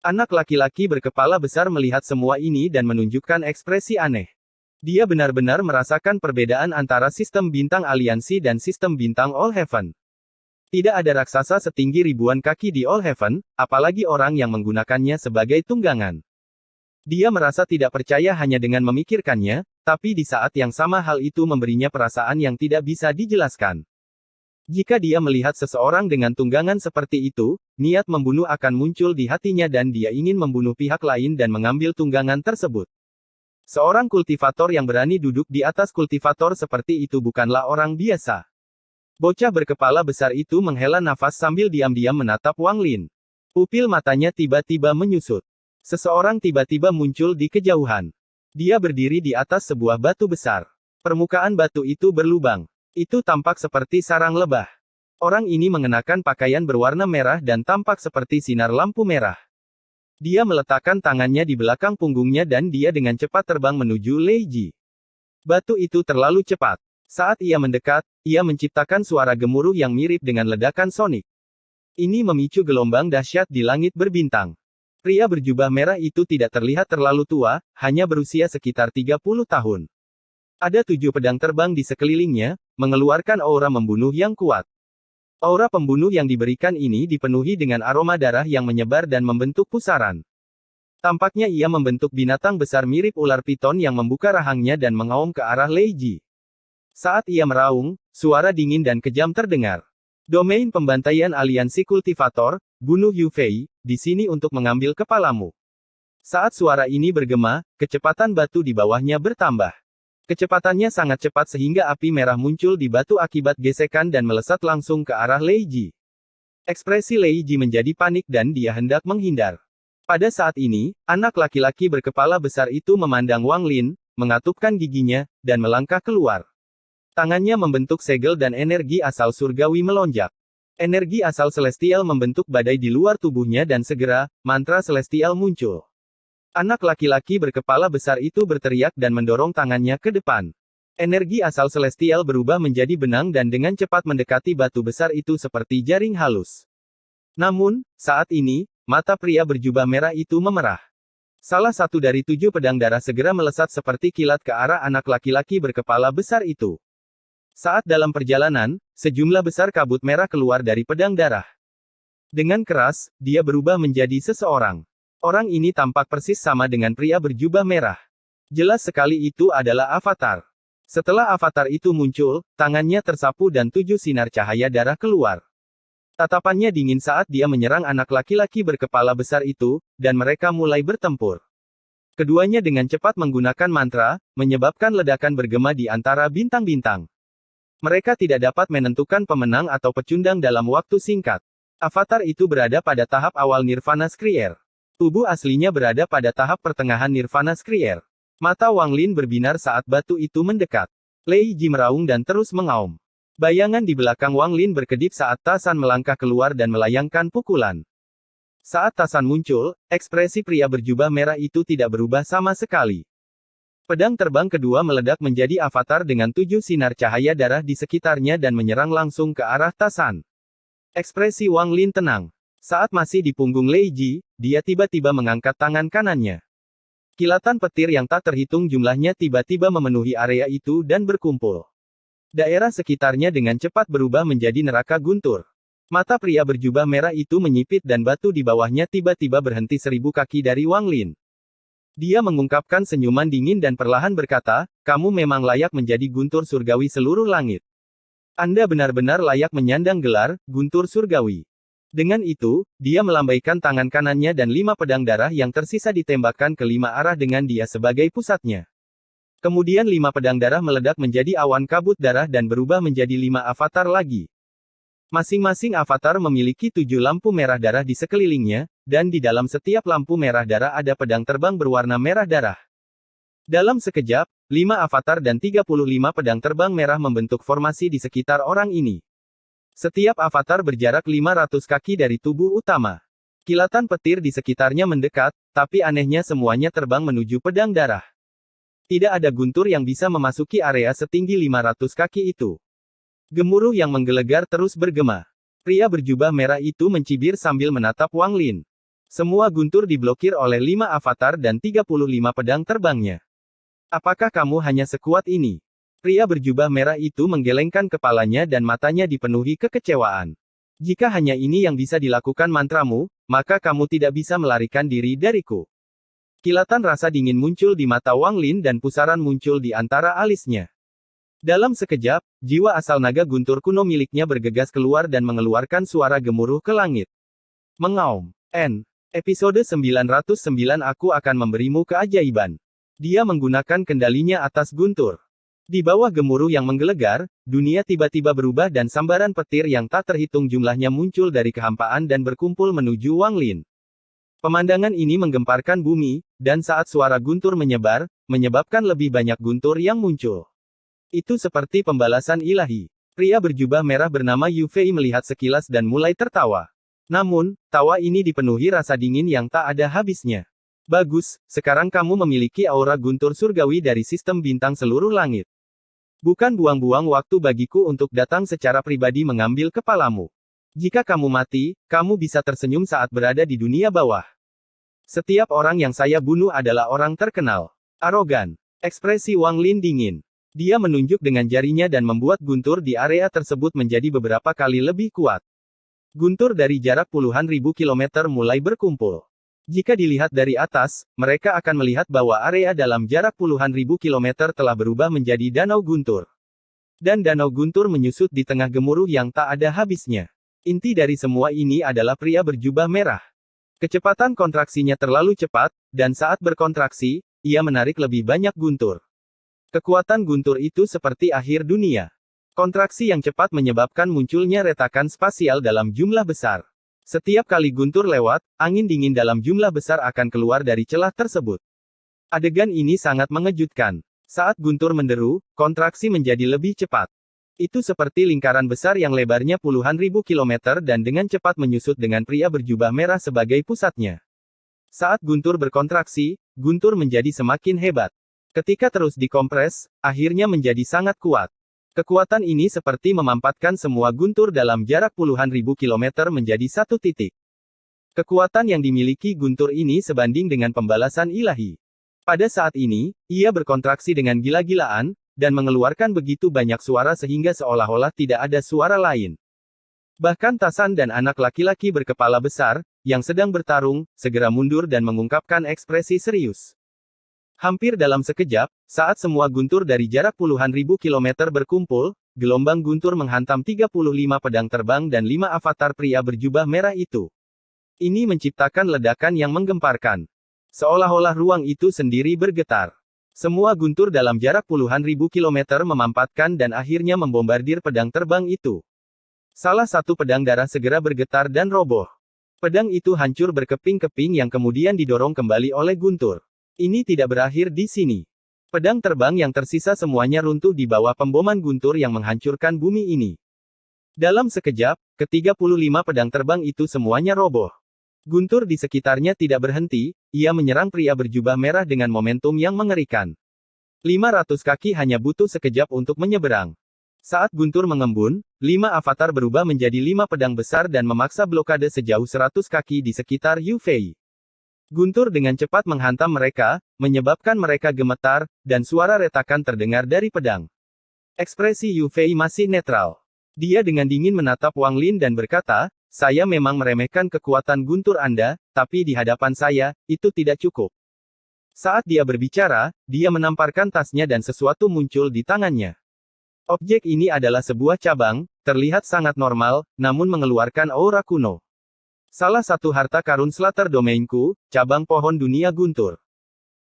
Anak laki-laki berkepala besar melihat semua ini dan menunjukkan ekspresi aneh. Dia benar-benar merasakan perbedaan antara sistem bintang aliansi dan sistem bintang All Heaven. Tidak ada raksasa setinggi ribuan kaki di All Heaven, apalagi orang yang menggunakannya sebagai tunggangan. Dia merasa tidak percaya hanya dengan memikirkannya, tapi di saat yang sama hal itu memberinya perasaan yang tidak bisa dijelaskan. Jika dia melihat seseorang dengan tunggangan seperti itu, niat membunuh akan muncul di hatinya dan dia ingin membunuh pihak lain dan mengambil tunggangan tersebut. Seorang kultivator yang berani duduk di atas kultivator seperti itu bukanlah orang biasa. Bocah berkepala besar itu menghela nafas sambil diam-diam menatap Wang Lin. Pupil matanya tiba-tiba menyusut. Seseorang tiba-tiba muncul di kejauhan. Dia berdiri di atas sebuah batu besar. Permukaan batu itu berlubang. Itu tampak seperti sarang lebah. Orang ini mengenakan pakaian berwarna merah dan tampak seperti sinar lampu merah. Dia meletakkan tangannya di belakang punggungnya dan dia dengan cepat terbang menuju Lei Ji. Batu itu terlalu cepat. Saat ia mendekat, ia menciptakan suara gemuruh yang mirip dengan ledakan sonik. Ini memicu gelombang dahsyat di langit berbintang. Pria berjubah merah itu tidak terlihat terlalu tua, hanya berusia sekitar 30 tahun. Ada 7 pedang terbang di sekelilingnya, mengeluarkan aura membunuh yang kuat. Aura pembunuh yang diberikan ini dipenuhi dengan aroma darah yang menyebar dan membentuk pusaran. Tampaknya ia membentuk binatang besar mirip ular piton yang membuka rahangnya dan mengaum ke arah Lei Ji. Saat ia meraung, suara dingin dan kejam terdengar. Domain pembantaian aliansi kultivator, bunuh Yu Fei, di sini untuk mengambil kepalamu. Saat suara ini bergema, kecepatan batu di bawahnya bertambah. Kecepatannya sangat cepat sehingga api merah muncul di batu akibat gesekan dan melesat langsung ke arah Lei Ji. Ekspresi Lei Ji menjadi panik dan dia hendak menghindar. Pada saat ini, anak laki-laki berkepala besar itu memandang Wang Lin, mengatupkan giginya, dan melangkah keluar. Tangannya membentuk segel dan energi asal surgawi melonjak. Energi asal celestial membentuk badai di luar tubuhnya dan segera, mantra celestial muncul. Anak laki-laki berkepala besar itu berteriak dan mendorong tangannya ke depan. Energi asal celestial berubah menjadi benang dan dengan cepat mendekati batu besar itu seperti jaring halus. Namun, saat ini, mata pria berjubah merah itu memerah. Salah satu dari 7 pedang darah segera melesat seperti kilat ke arah anak laki-laki berkepala besar itu. Saat dalam perjalanan, sejumlah besar kabut merah keluar dari pedang darah. Dengan keras, dia berubah menjadi seseorang. Orang ini tampak persis sama dengan pria berjubah merah. Jelas sekali itu adalah avatar. Setelah avatar itu muncul, tangannya tersapu dan 7 sinar cahaya darah keluar. Tatapannya dingin saat dia menyerang anak laki-laki berkepala besar itu, dan mereka mulai bertempur. Keduanya dengan cepat menggunakan mantra, menyebabkan ledakan bergema di antara bintang-bintang. Mereka tidak dapat menentukan pemenang atau pecundang dalam waktu singkat. Avatar itu berada pada tahap awal Nirvana Skrier. Tubuh aslinya berada pada tahap pertengahan Nirvana Skrier. Mata Wang Lin berbinar saat batu itu mendekat. Lei Ji meraung dan terus mengaum. Bayangan di belakang Wang Lin berkedip saat Tasan melangkah keluar dan melayangkan pukulan. Saat Tasan muncul, ekspresi pria berjubah merah itu tidak berubah sama sekali. Pedang terbang kedua meledak menjadi avatar dengan 7 sinar cahaya darah di sekitarnya dan menyerang langsung ke arah Tasan. Ekspresi Wang Lin tenang. Saat masih di punggung Lei Ji, dia tiba-tiba mengangkat tangan kanannya. Kilatan petir yang tak terhitung jumlahnya tiba-tiba memenuhi area itu dan berkumpul. Daerah sekitarnya dengan cepat berubah menjadi neraka guntur. Mata pria berjubah merah itu menyipit dan batu di bawahnya tiba-tiba berhenti 1000 kaki dari Wang Lin. Dia mengungkapkan senyuman dingin dan perlahan berkata, "Kamu memang layak menjadi guntur surgawi seluruh langit. Anda benar-benar layak menyandang gelar, guntur surgawi." Dengan itu, dia melambaikan tangan kanannya dan 5 pedang darah yang tersisa ditembakkan ke 5 arah dengan dia sebagai pusatnya. Kemudian 5 pedang darah meledak menjadi awan kabut darah dan berubah menjadi 5 avatar lagi. Masing-masing avatar memiliki 7 lampu merah darah di sekelilingnya, dan di dalam setiap lampu merah darah ada pedang terbang berwarna merah darah. Dalam sekejap, 5 avatar dan 35 pedang terbang merah membentuk formasi di sekitar orang ini. Setiap avatar berjarak 500 kaki dari tubuh utama. Kilatan petir di sekitarnya mendekat, tapi anehnya semuanya terbang menuju pedang darah. Tidak ada guntur yang bisa memasuki area setinggi 500 kaki itu. Gemuruh yang menggelegar terus bergema. Pria berjubah merah itu mencibir sambil menatap Wang Lin. Semua guntur diblokir oleh 5 avatar dan 35 pedang terbangnya. Apakah kamu hanya sekuat ini? Pria berjubah merah itu menggelengkan kepalanya dan matanya dipenuhi kekecewaan. Jika hanya ini yang bisa dilakukan mantramu, maka kamu tidak bisa melarikan diri dariku. Kilatan rasa dingin muncul di mata Wang Lin dan pusaran muncul di antara alisnya. Dalam sekejap, jiwa asal naga guntur kuno miliknya bergegas keluar dan mengeluarkan suara gemuruh ke langit. Mengaum. Episode 909 Aku akan memberimu keajaiban. Dia menggunakan kendalinya atas guntur. Di bawah gemuruh yang menggelegar, dunia tiba-tiba berubah dan sambaran petir yang tak terhitung jumlahnya muncul dari kehampaan dan berkumpul menuju Wang Lin. Pemandangan ini menggemparkan bumi, dan saat suara guntur menyebar, menyebabkan lebih banyak guntur yang muncul. Itu seperti pembalasan ilahi. Pria berjubah merah bernama Yu Fei melihat sekilas dan mulai tertawa. Namun, tawa ini dipenuhi rasa dingin yang tak ada habisnya. Bagus, sekarang kamu memiliki aura guntur surgawi dari sistem bintang seluruh langit. Bukan buang-buang waktu bagiku untuk datang secara pribadi mengambil kepalamu. Jika kamu mati, kamu bisa tersenyum saat berada di dunia bawah. Setiap orang yang saya bunuh adalah orang terkenal. Arogan. Ekspresi Wang Lin dingin. Dia menunjuk dengan jarinya dan membuat guntur di area tersebut menjadi beberapa kali lebih kuat. Guntur dari jarak puluhan ribu kilometer mulai berkumpul. Jika dilihat dari atas, mereka akan melihat bahwa area dalam jarak puluhan ribu kilometer telah berubah menjadi danau guntur. Dan danau guntur menyusut di tengah gemuruh yang tak ada habisnya. Inti dari semua ini adalah pria berjubah merah. Kecepatan kontraksinya terlalu cepat, dan saat berkontraksi, ia menarik lebih banyak guntur. Kekuatan guntur itu seperti akhir dunia. Kontraksi yang cepat menyebabkan munculnya retakan spasial dalam jumlah besar. Setiap kali guntur lewat, angin dingin dalam jumlah besar akan keluar dari celah tersebut. Adegan ini sangat mengejutkan. Saat guntur menderu, kontraksi menjadi lebih cepat. Itu seperti lingkaran besar yang lebarnya puluhan ribu kilometer dan dengan cepat menyusut dengan pria berjubah merah sebagai pusatnya. Saat guntur berkontraksi, guntur menjadi semakin hebat. Ketika terus dikompres, akhirnya menjadi sangat kuat. Kekuatan ini seperti memampatkan semua guntur dalam jarak puluhan ribu kilometer menjadi satu titik. Kekuatan yang dimiliki guntur ini sebanding dengan pembalasan ilahi. Pada saat ini, ia berkontraksi dengan gila-gilaan, dan mengeluarkan begitu banyak suara sehingga seolah-olah tidak ada suara lain. Bahkan Tasan dan anak laki-laki berkepala besar, yang sedang bertarung, segera mundur dan mengungkapkan ekspresi serius. Hampir dalam sekejap, saat semua guntur dari jarak puluhan ribu kilometer berkumpul, gelombang guntur menghantam 35 pedang terbang dan 5 avatar pria berjubah merah itu. Ini menciptakan ledakan yang menggemparkan. Seolah-olah ruang itu sendiri bergetar. Semua guntur dalam jarak puluhan ribu kilometer memampatkan dan akhirnya membombardir pedang terbang itu. Salah satu pedang darah segera bergetar dan roboh. Pedang itu hancur berkeping-keping yang kemudian didorong kembali oleh guntur. Ini tidak berakhir di sini. Pedang terbang yang tersisa semuanya runtuh di bawah pemboman guntur yang menghancurkan bumi ini. Dalam sekejap, ke-35 pedang terbang itu semuanya roboh. Guntur di sekitarnya tidak berhenti, ia menyerang pria berjubah merah dengan momentum yang mengerikan. 500 kaki hanya butuh sekejap untuk menyeberang. Saat guntur mengembun, 5 avatar berubah menjadi 5 pedang besar dan memaksa blokade sejauh 100 kaki di sekitar Yu Fei. Guntur dengan cepat menghantam mereka, menyebabkan mereka gemetar, dan suara retakan terdengar dari pedang. Ekspresi Yu Fei masih netral. Dia dengan dingin menatap Wang Lin dan berkata, "Saya memang meremehkan kekuatan guntur Anda, tapi di hadapan saya, itu tidak cukup." Saat dia berbicara, dia menamparkan tasnya dan sesuatu muncul di tangannya. Objek ini adalah sebuah cabang, terlihat sangat normal, namun mengeluarkan aura kuno. Salah satu harta karun Slater Domainku, cabang pohon dunia guntur.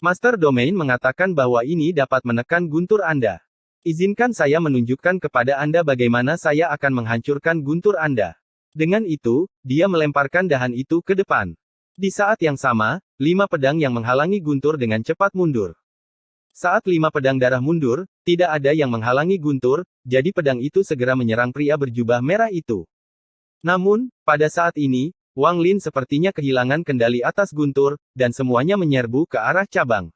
Master Domain mengatakan bahwa ini dapat menekan guntur Anda. Izinkan saya menunjukkan kepada Anda bagaimana saya akan menghancurkan guntur Anda. Dengan itu, dia melemparkan dahan itu ke depan. Di saat yang sama, 5 pedang yang menghalangi guntur dengan cepat mundur. Saat 5 pedang darah mundur, tidak ada yang menghalangi guntur, jadi pedang itu segera menyerang pria berjubah merah itu. Namun, pada saat ini, Wang Lin sepertinya kehilangan kendali atas guntur, dan semuanya menyerbu ke arah cabang.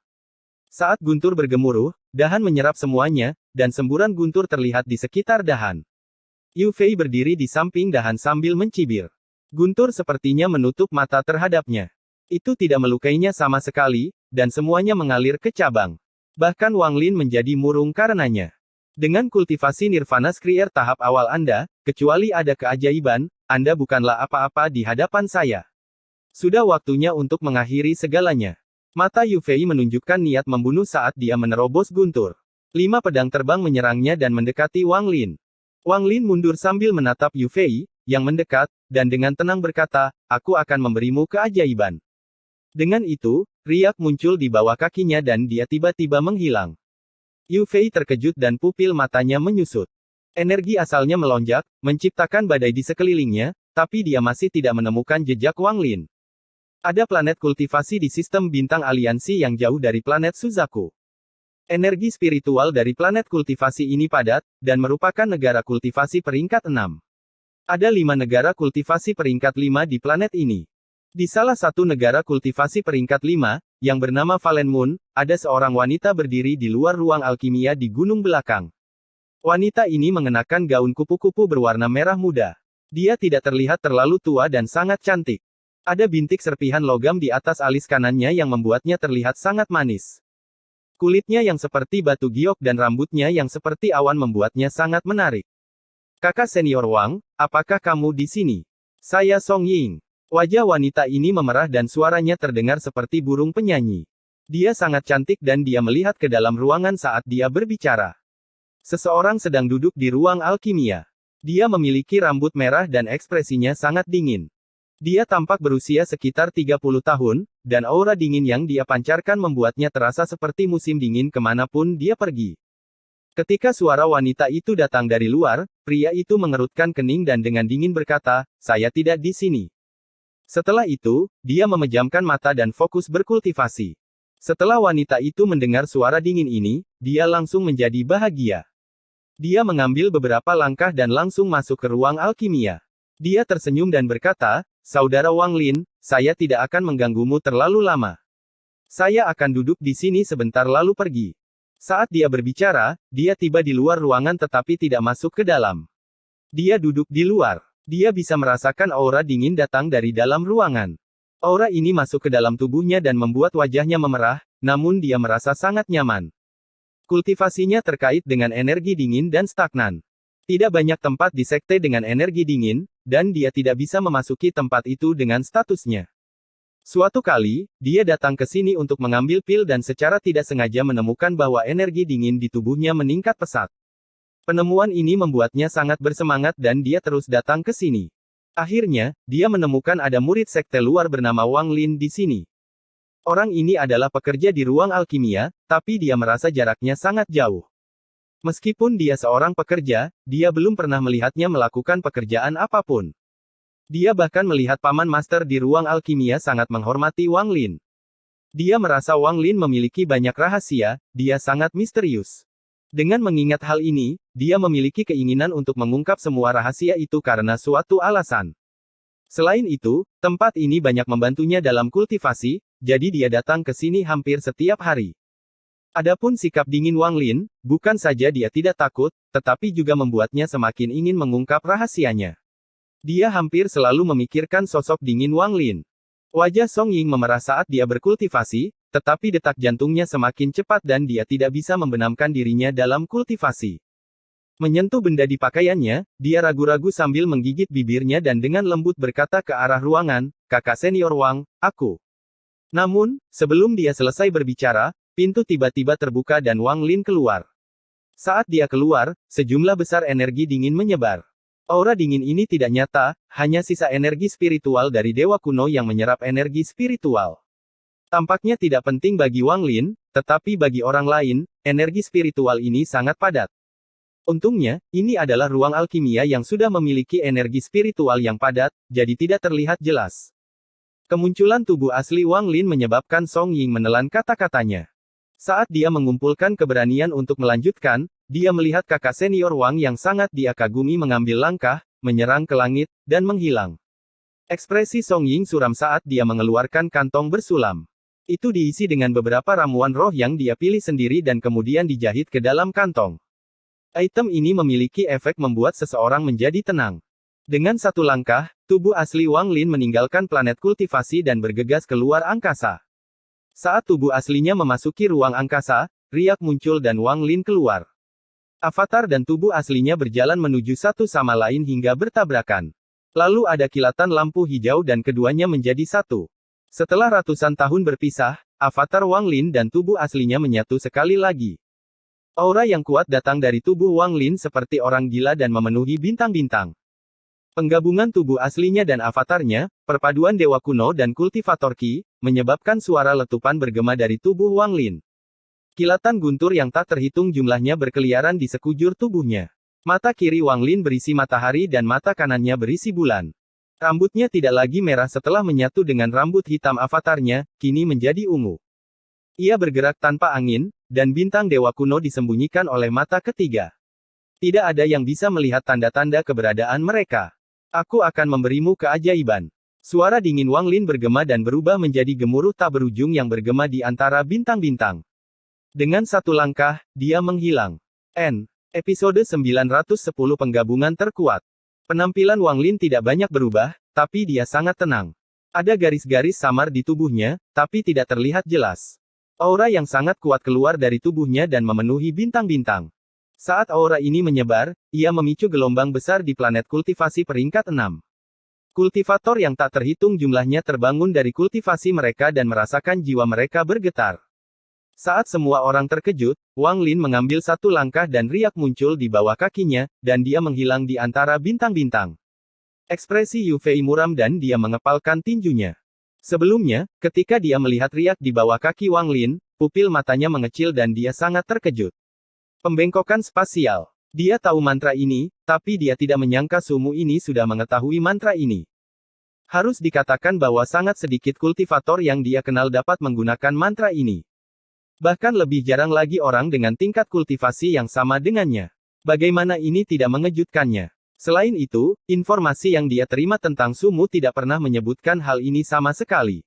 Saat guntur bergemuruh, dahan menyerap semuanya, dan semburan guntur terlihat di sekitar dahan. Yu Fei berdiri di samping dahan sambil mencibir. Guntur sepertinya menutup mata terhadapnya. Itu tidak melukainya sama sekali, dan semuanya mengalir ke cabang. Bahkan Wang Lin menjadi murung karenanya. Dengan kultivasi Nirvana Skrier tahap awal Anda, kecuali ada keajaiban, Anda bukanlah apa-apa di hadapan saya. Sudah waktunya untuk mengakhiri segalanya. Mata Yu Fei menunjukkan niat membunuh saat dia menerobos guntur. 5 pedang terbang menyerangnya dan mendekati Wang Lin. Wang Lin mundur sambil menatap Yu Fei, yang mendekat, dan dengan tenang berkata, "Aku akan memberimu keajaiban." Dengan itu, riak muncul di bawah kakinya dan dia tiba-tiba menghilang. Yu Fei terkejut dan pupil matanya menyusut. Energi asalnya melonjak, menciptakan badai di sekelilingnya, tapi dia masih tidak menemukan jejak Wang Lin. Ada planet kultivasi di sistem bintang aliansi yang jauh dari planet Suzaku. Energi spiritual dari planet kultivasi ini padat, dan merupakan negara kultivasi peringkat 6. Ada 5 negara kultivasi peringkat 5 di planet ini. Di salah satu negara kultivasi peringkat 5, yang bernama Valen Moon, ada seorang wanita berdiri di luar ruang alkimia di gunung belakang. Wanita ini mengenakan gaun kupu-kupu berwarna merah muda. Dia tidak terlihat terlalu tua dan sangat cantik. Ada bintik serpihan logam di atas alis kanannya yang membuatnya terlihat sangat manis. Kulitnya yang seperti batu giok dan rambutnya yang seperti awan membuatnya sangat menarik. "Kakak senior Wang, apakah kamu di sini? Saya Song Ying." Wajah wanita ini memerah dan suaranya terdengar seperti burung penyanyi. Dia sangat cantik dan dia melihat ke dalam ruangan saat dia berbicara. Seseorang sedang duduk di ruang alkimia. Dia memiliki rambut merah dan ekspresinya sangat dingin. Dia tampak berusia sekitar 30 tahun, dan aura dingin yang dia pancarkan membuatnya terasa seperti musim dingin kemanapun dia pergi. Ketika suara wanita itu datang dari luar, pria itu mengerutkan kening dan dengan dingin berkata, "Saya tidak di sini." Setelah itu, dia memejamkan mata dan fokus berkultivasi. Setelah wanita itu mendengar suara dingin ini, dia langsung menjadi bahagia. Dia mengambil beberapa langkah dan langsung masuk ke ruang alkimia. Dia tersenyum dan berkata, "Saudara Wang Lin, saya tidak akan mengganggumu terlalu lama. Saya akan duduk di sini sebentar lalu pergi." Saat dia berbicara, dia tiba di luar ruangan tetapi tidak masuk ke dalam. Dia duduk di luar. Dia bisa merasakan aura dingin datang dari dalam ruangan. Aura ini masuk ke dalam tubuhnya dan membuat wajahnya memerah, namun dia merasa sangat nyaman. Kultivasinya terkait dengan energi dingin dan stagnan. Tidak banyak tempat di sekte dengan energi dingin, dan dia tidak bisa memasuki tempat itu dengan statusnya. Suatu kali, dia datang ke sini untuk mengambil pil dan secara tidak sengaja menemukan bahwa energi dingin di tubuhnya meningkat pesat. Penemuan ini membuatnya sangat bersemangat dan dia terus datang ke sini. Akhirnya, dia menemukan ada murid sekte luar bernama Wang Lin di sini. Orang ini adalah pekerja di ruang alkimia, tapi dia merasa jaraknya sangat jauh. Meskipun dia seorang pekerja, dia belum pernah melihatnya melakukan pekerjaan apapun. Dia bahkan melihat Paman Master di ruang alkimia sangat menghormati Wang Lin. Dia merasa Wang Lin memiliki banyak rahasia, dia sangat misterius. Dengan mengingat hal ini, dia memiliki keinginan untuk mengungkap semua rahasia itu karena suatu alasan. Selain itu, tempat ini banyak membantunya dalam kultivasi, jadi dia datang ke sini hampir setiap hari. Adapun sikap dingin Wang Lin, bukan saja dia tidak takut, tetapi juga membuatnya semakin ingin mengungkap rahasianya. Dia hampir selalu memikirkan sosok dingin Wang Lin. Wajah Song Ying memerah saat dia berkultivasi, tetapi detak jantungnya semakin cepat dan dia tidak bisa membenamkan dirinya dalam kultivasi. Menyentuh benda di pakaiannya, dia ragu-ragu sambil menggigit bibirnya dan dengan lembut berkata ke arah ruangan, "Kakak senior Wang, aku." Namun, sebelum dia selesai berbicara, pintu tiba-tiba terbuka dan Wang Lin keluar. Saat dia keluar, sejumlah besar energi dingin menyebar. Aura dingin ini tidak nyata, hanya sisa energi spiritual dari dewa kuno yang menyerap energi spiritual. Tampaknya tidak penting bagi Wang Lin, tetapi bagi orang lain, energi spiritual ini sangat padat. Untungnya, ini adalah ruang alkimia yang sudah memiliki energi spiritual yang padat, jadi tidak terlihat jelas. Kemunculan tubuh asli Wang Lin menyebabkan Song Ying menelan kata-katanya. Saat dia mengumpulkan keberanian untuk melanjutkan, dia melihat kakak senior Wang yang sangat dia kagumi mengambil langkah, menyerang ke langit, dan menghilang. Ekspresi Song Ying suram saat dia mengeluarkan kantong bersulam. Itu diisi dengan beberapa ramuan roh yang dia pilih sendiri dan kemudian dijahit ke dalam kantong. Item ini memiliki efek membuat seseorang menjadi tenang. Dengan satu langkah, tubuh asli Wang Lin meninggalkan planet kultivasi dan bergegas keluar angkasa. Saat tubuh aslinya memasuki ruang angkasa, riak muncul dan Wang Lin keluar. Avatar dan tubuh aslinya berjalan menuju satu sama lain hingga bertabrakan. Lalu ada kilatan lampu hijau dan keduanya menjadi satu. Setelah ratusan tahun berpisah, avatar Wang Lin dan tubuh aslinya menyatu sekali lagi. Aura yang kuat datang dari tubuh Wang Lin seperti orang gila dan memenuhi bintang-bintang. Penggabungan tubuh aslinya dan avatarnya, perpaduan dewa kuno dan kultivator Qi, menyebabkan suara letupan bergema dari tubuh Wang Lin. Kilatan guntur yang tak terhitung jumlahnya berkeliaran di sekujur tubuhnya. Mata kiri Wang Lin berisi matahari dan mata kanannya berisi bulan. Rambutnya tidak lagi merah setelah menyatu dengan rambut hitam avatarnya, kini menjadi ungu. Ia bergerak tanpa angin, dan bintang dewa kuno disembunyikan oleh mata ketiga. Tidak ada yang bisa melihat tanda-tanda keberadaan mereka. Aku akan memberimu keajaiban. Suara dingin Wang Lin bergema dan berubah menjadi gemuruh tak berujung yang bergema di antara bintang-bintang. Dengan satu langkah, dia menghilang. Episode 910 Penggabungan Terkuat. Penampilan Wang Lin tidak banyak berubah, tapi dia sangat tenang. Ada garis-garis samar di tubuhnya, tapi tidak terlihat jelas. Aura yang sangat kuat keluar dari tubuhnya dan memenuhi bintang-bintang. Saat aura ini menyebar, ia memicu gelombang besar di planet kultivasi peringkat 6. Kultivator yang tak terhitung jumlahnya terbangun dari kultivasi mereka dan merasakan jiwa mereka bergetar. Saat semua orang terkejut, Wang Lin mengambil satu langkah dan riak muncul di bawah kakinya, dan dia menghilang di antara bintang-bintang. Ekspresi Yu Fei muram dan dia mengepalkan tinjunya. Sebelumnya, ketika dia melihat riak di bawah kaki Wang Lin, pupil matanya mengecil dan dia sangat terkejut. Pembengkokan spasial. Dia tahu mantra ini, tapi dia tidak menyangka Sumu ini sudah mengetahui mantra ini. Harus dikatakan bahwa sangat sedikit kultivator yang dia kenal dapat menggunakan mantra ini. Bahkan lebih jarang lagi orang dengan tingkat kultivasi yang sama dengannya. Bagaimana ini tidak mengejutkannya? Selain itu, informasi yang dia terima tentang Sumu tidak pernah menyebutkan hal ini sama sekali.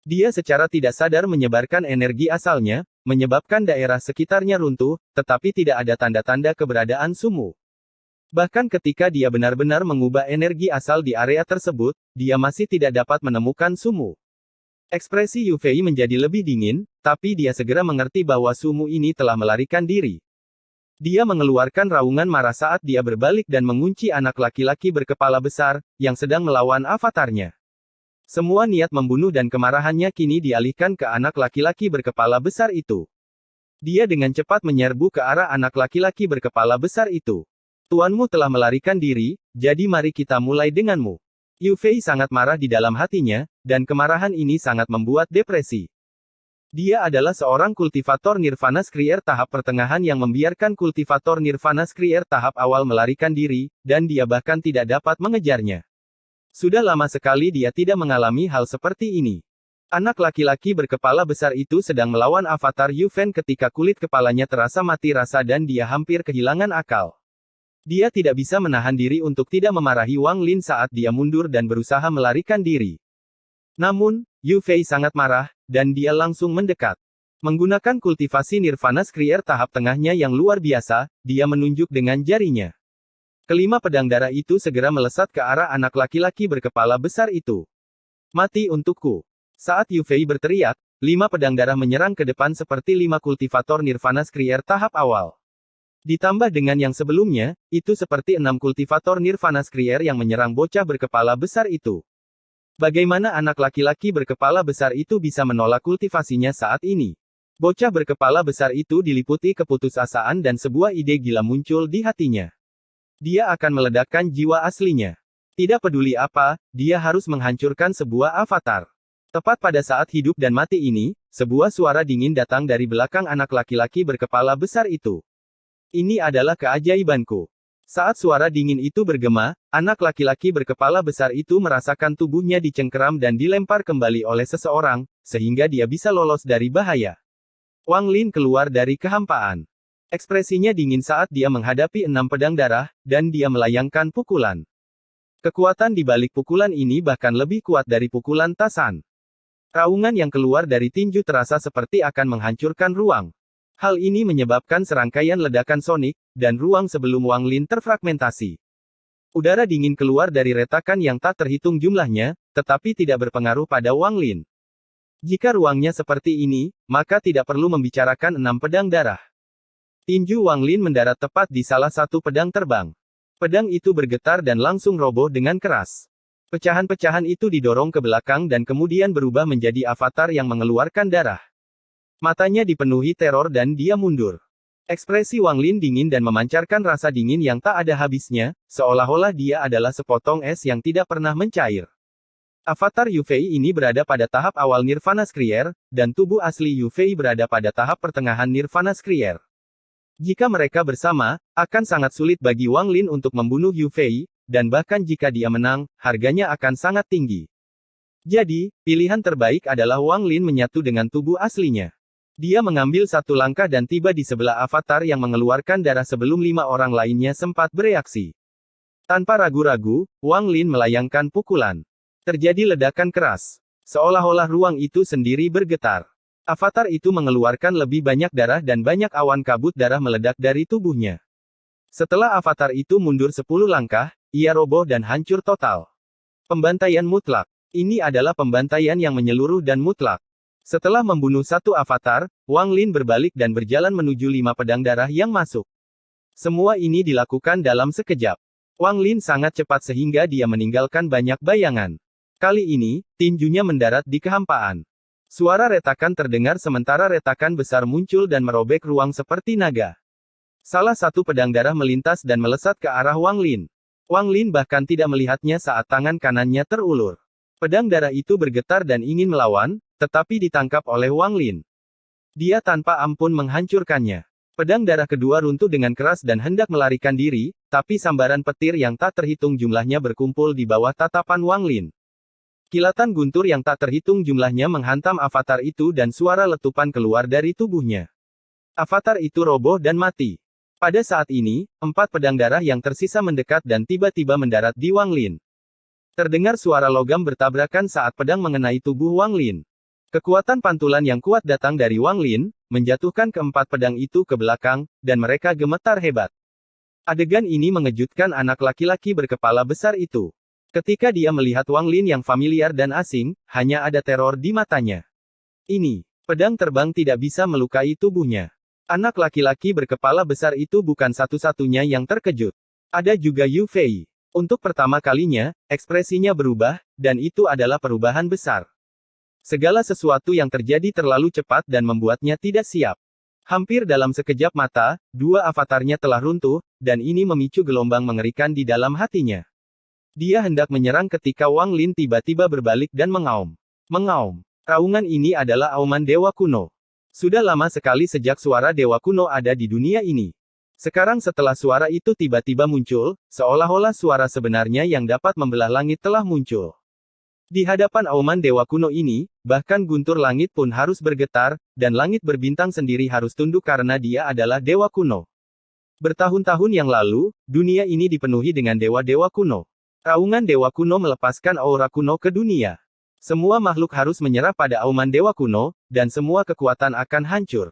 Dia secara tidak sadar menyebarkan energi asalnya, menyebabkan daerah sekitarnya runtuh, tetapi tidak ada tanda-tanda keberadaan Sumu. Bahkan ketika dia benar-benar mengubah energi asal di area tersebut, dia masih tidak dapat menemukan Sumu. Ekspresi Yu Fei menjadi lebih dingin, tapi dia segera mengerti bahwa Sumu ini telah melarikan diri. Dia mengeluarkan raungan marah saat dia berbalik dan mengunci anak laki-laki berkepala besar, yang sedang melawan avatarnya. Semua niat membunuh dan kemarahannya kini dialihkan ke anak laki-laki berkepala besar itu. Dia dengan cepat menyerbu ke arah anak laki-laki berkepala besar itu. Tuanmu telah melarikan diri, jadi mari kita mulai denganmu. Yu Fei sangat marah di dalam hatinya, dan kemarahan ini sangat membuat depresi. Dia adalah seorang kultivator Nirvana Skrier tahap pertengahan yang membiarkan kultivator Nirvana Skrier tahap awal melarikan diri, dan dia bahkan tidak dapat mengejarnya. Sudah lama sekali dia tidak mengalami hal seperti ini. Anak laki-laki berkepala besar itu sedang melawan avatar Yu Fen ketika kulit kepalanya terasa mati rasa dan dia hampir kehilangan akal. Dia tidak bisa menahan diri untuk tidak memarahi Wang Lin saat dia mundur dan berusaha melarikan diri. Namun, Yu Fei sangat marah, dan dia langsung mendekat. Menggunakan kultivasi Nirvana Skrier tahap tengahnya yang luar biasa, dia menunjuk dengan jarinya. Kelima pedang darah itu segera melesat ke arah anak laki-laki berkepala besar itu. Mati untukku. Saat Yu Fei berteriak, 5 pedang darah menyerang ke depan seperti 5 kultivator Nirvana Skrier tahap awal. Ditambah dengan yang sebelumnya, itu seperti 6 kultivator Nirvana Skrier yang menyerang bocah berkepala besar itu. Bagaimana anak laki-laki berkepala besar itu bisa menolak kultivasinya saat ini? Bocah berkepala besar itu diliputi keputusasaan dan sebuah ide gila muncul di hatinya. Dia akan meledakkan jiwa aslinya. Tidak peduli apa, dia harus menghancurkan sebuah avatar. Tepat pada saat hidup dan mati ini, sebuah suara dingin datang dari belakang anak laki-laki berkepala besar itu. Ini adalah keajaibanku. Saat suara dingin itu bergema, anak laki-laki berkepala besar itu merasakan tubuhnya dicengkeram dan dilempar kembali oleh seseorang, sehingga dia bisa lolos dari bahaya. Wang Lin keluar dari kehampaan. Ekspresinya dingin saat dia menghadapi 6 pedang darah, dan dia melayangkan pukulan. Kekuatan di balik pukulan ini bahkan lebih kuat dari pukulan Tasan. Raungan yang keluar dari tinju terasa seperti akan menghancurkan ruang. Hal ini menyebabkan serangkaian ledakan sonik, dan ruang sebelum Wang Lin terfragmentasi. Udara dingin keluar dari retakan yang tak terhitung jumlahnya, tetapi tidak berpengaruh pada Wang Lin. Jika ruangnya seperti ini, maka tidak perlu membicarakan 6 pedang darah. Tinju Wang Lin mendarat tepat di salah satu pedang terbang. Pedang itu bergetar dan langsung roboh dengan keras. Pecahan-pecahan itu didorong ke belakang dan kemudian berubah menjadi avatar yang mengeluarkan darah. Matanya dipenuhi teror dan dia mundur. Ekspresi Wang Lin dingin dan memancarkan rasa dingin yang tak ada habisnya, seolah-olah dia adalah sepotong es yang tidak pernah mencair. Avatar Yu Fei ini berada pada tahap awal Nirvana Skrier, dan tubuh asli Yu Fei berada pada tahap pertengahan Nirvana Skrier. Jika mereka bersama, akan sangat sulit bagi Wang Lin untuk membunuh Yu Fei, dan bahkan jika dia menang, harganya akan sangat tinggi. Jadi, pilihan terbaik adalah Wang Lin menyatu dengan tubuh aslinya. Dia mengambil satu langkah dan tiba di sebelah avatar yang mengeluarkan darah sebelum 5 orang lainnya sempat bereaksi. Tanpa ragu-ragu, Wang Lin melayangkan pukulan. Terjadi ledakan keras. Seolah-olah ruang itu sendiri bergetar. Avatar itu mengeluarkan lebih banyak darah dan banyak awan kabut darah meledak dari tubuhnya. Setelah avatar itu mundur 10 langkah, ia roboh dan hancur total. Pembantaian mutlak. Ini adalah pembantaian yang menyeluruh dan mutlak. Setelah membunuh satu avatar, Wang Lin berbalik dan berjalan menuju 5 pedang darah yang masuk. Semua ini dilakukan dalam sekejap. Wang Lin sangat cepat sehingga dia meninggalkan banyak bayangan. Kali ini, tinjunya mendarat di kehampaan. Suara retakan terdengar sementara retakan besar muncul dan merobek ruang seperti naga. Salah satu pedang darah melintas dan melesat ke arah Wang Lin. Wang Lin bahkan tidak melihatnya saat tangan kanannya terulur. Pedang darah itu bergetar dan ingin melawan, tetapi ditangkap oleh Wang Lin. Dia tanpa ampun menghancurkannya. Pedang darah kedua runtuh dengan keras dan hendak melarikan diri, tapi sambaran petir yang tak terhitung jumlahnya berkumpul di bawah tatapan Wang Lin. Kilatan guntur yang tak terhitung jumlahnya menghantam avatar itu dan suara letupan keluar dari tubuhnya. Avatar itu roboh dan mati. Pada saat ini, 4 pedang darah yang tersisa mendekat dan tiba-tiba mendarat di Wang Lin. Terdengar suara logam bertabrakan saat pedang mengenai tubuh Wang Lin. Kekuatan pantulan yang kuat datang dari Wang Lin, menjatuhkan keempat pedang itu ke belakang, dan mereka gemetar hebat. Adegan ini mengejutkan anak laki-laki berkepala besar itu. Ketika dia melihat Wang Lin yang familiar dan asing, hanya ada teror di matanya. Ini, pedang terbang tidak bisa melukai tubuhnya. Anak laki-laki berkepala besar itu bukan satu-satunya yang terkejut. Ada juga Yu Fei. Untuk pertama kalinya, ekspresinya berubah, dan itu adalah perubahan besar. Segala sesuatu yang terjadi terlalu cepat dan membuatnya tidak siap. Hampir dalam sekejap mata, 2 avatarnya telah runtuh, dan ini memicu gelombang mengerikan di dalam hatinya. Dia hendak menyerang ketika Wang Lin tiba-tiba berbalik dan mengaum. Mengaum. Raungan ini adalah auman dewa kuno. Sudah lama sekali sejak suara dewa kuno ada di dunia ini. Sekarang setelah suara itu tiba-tiba muncul, seolah-olah suara sebenarnya yang dapat membelah langit telah muncul. Di hadapan auman dewa kuno ini, bahkan guntur langit pun harus bergetar, dan langit berbintang sendiri harus tunduk karena dia adalah dewa kuno. Bertahun-tahun yang lalu, dunia ini dipenuhi dengan dewa-dewa kuno. Raungan dewa kuno melepaskan aura kuno ke dunia. Semua makhluk harus menyerah pada auman dewa kuno, dan semua kekuatan akan hancur.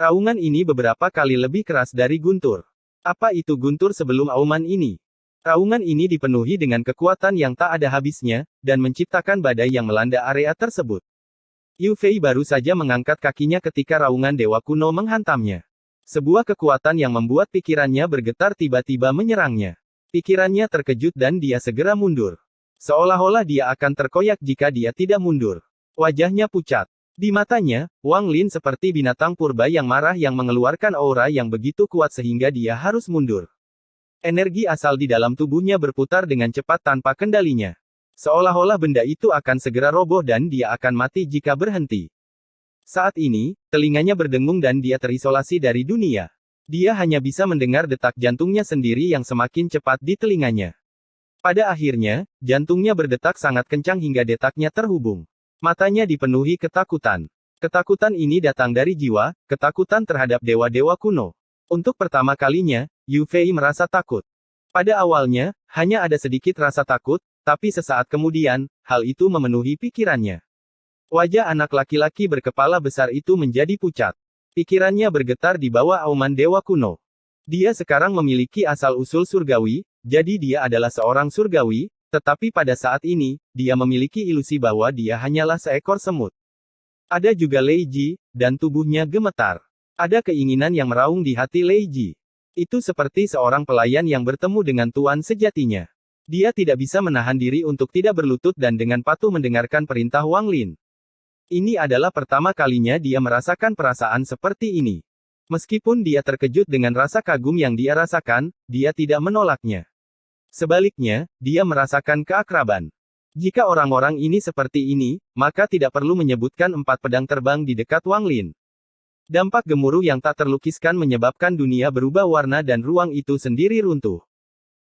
Raungan ini beberapa kali lebih keras dari guntur. Apa itu guntur sebelum auman ini? Raungan ini dipenuhi dengan kekuatan yang tak ada habisnya, dan menciptakan badai yang melanda area tersebut. Yu Fei baru saja mengangkat kakinya ketika raungan dewa kuno menghantamnya. Sebuah kekuatan yang membuat pikirannya bergetar tiba-tiba menyerangnya. Pikirannya terkejut dan dia segera mundur. Seolah-olah dia akan terkoyak jika dia tidak mundur. Wajahnya pucat. Di matanya, Wang Lin seperti binatang purba yang marah yang mengeluarkan aura yang begitu kuat sehingga dia harus mundur. Energi asal di dalam tubuhnya berputar dengan cepat tanpa kendalinya. Seolah-olah benda itu akan segera roboh dan dia akan mati jika berhenti. Saat ini, telinganya berdengung dan dia terisolasi dari dunia. Dia hanya bisa mendengar detak jantungnya sendiri yang semakin cepat di telinganya. Pada akhirnya, jantungnya berdetak sangat kencang hingga detaknya terhubung. Matanya dipenuhi ketakutan. Ketakutan ini datang dari jiwa, ketakutan terhadap dewa-dewa kuno. Untuk pertama kalinya, Yu Fei merasa takut. Pada awalnya, hanya ada sedikit rasa takut, tapi sesaat kemudian, hal itu memenuhi pikirannya. Wajah anak laki-laki berkepala besar itu menjadi pucat. Pikirannya bergetar di bawah auman dewa kuno. Dia sekarang memiliki asal-usul surgawi, jadi dia adalah seorang surgawi, tetapi pada saat ini, dia memiliki ilusi bahwa dia hanyalah seekor semut. Ada juga Lei Ji, dan tubuhnya gemetar. Ada keinginan yang meraung di hati Lei Ji. Itu seperti seorang pelayan yang bertemu dengan tuan sejatinya. Dia tidak bisa menahan diri untuk tidak berlutut dan dengan patuh mendengarkan perintah Wang Lin. Ini adalah pertama kalinya dia merasakan perasaan seperti ini. Meskipun dia terkejut dengan rasa kagum yang dia rasakan, dia tidak menolaknya. Sebaliknya, dia merasakan keakraban. Jika orang-orang ini seperti ini, maka tidak perlu menyebutkan 4 pedang terbang di dekat Wang Lin. Dampak gemuruh yang tak terlukiskan menyebabkan dunia berubah warna dan ruang itu sendiri runtuh.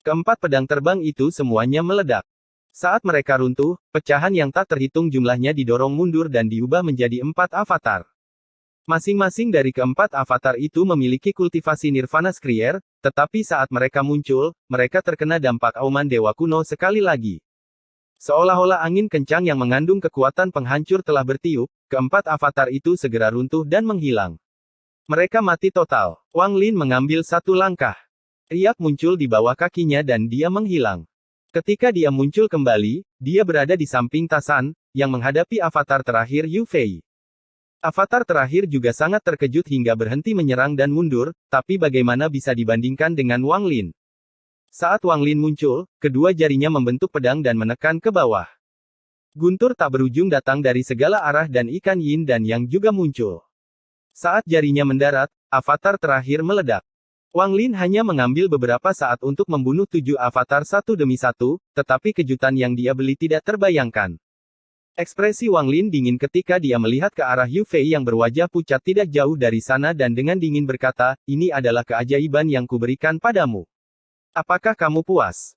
Keempat pedang terbang itu semuanya meledak. Saat mereka runtuh, pecahan yang tak terhitung jumlahnya didorong mundur dan diubah menjadi 4 avatar. Masing-masing dari keempat avatar itu memiliki kultivasi Nirvana Skrier, tetapi saat mereka muncul, mereka terkena dampak auman dewa kuno sekali lagi. Seolah-olah angin kencang yang mengandung kekuatan penghancur telah bertiup, keempat avatar itu segera runtuh dan menghilang. Mereka mati total. Wang Lin mengambil satu langkah. Riak muncul di bawah kakinya dan dia menghilang. Ketika dia muncul kembali, dia berada di samping Tasan, yang menghadapi avatar terakhir Yu Fei. Avatar terakhir juga sangat terkejut hingga berhenti menyerang dan mundur, tapi bagaimana bisa dibandingkan dengan Wang Lin? Saat Wang Lin muncul, kedua jarinya membentuk pedang dan menekan ke bawah. Guntur tak berujung datang dari segala arah dan ikan yin dan yang juga muncul. Saat jarinya mendarat, avatar terakhir meledak. Wang Lin hanya mengambil beberapa saat untuk membunuh 7 avatar satu demi satu, tetapi kejutan yang dia beli tidak terbayangkan. Ekspresi Wang Lin dingin ketika dia melihat ke arah Yu Fei yang berwajah pucat tidak jauh dari sana dan dengan dingin berkata, ini adalah keajaiban yang kuberikan padamu. Apakah kamu puas?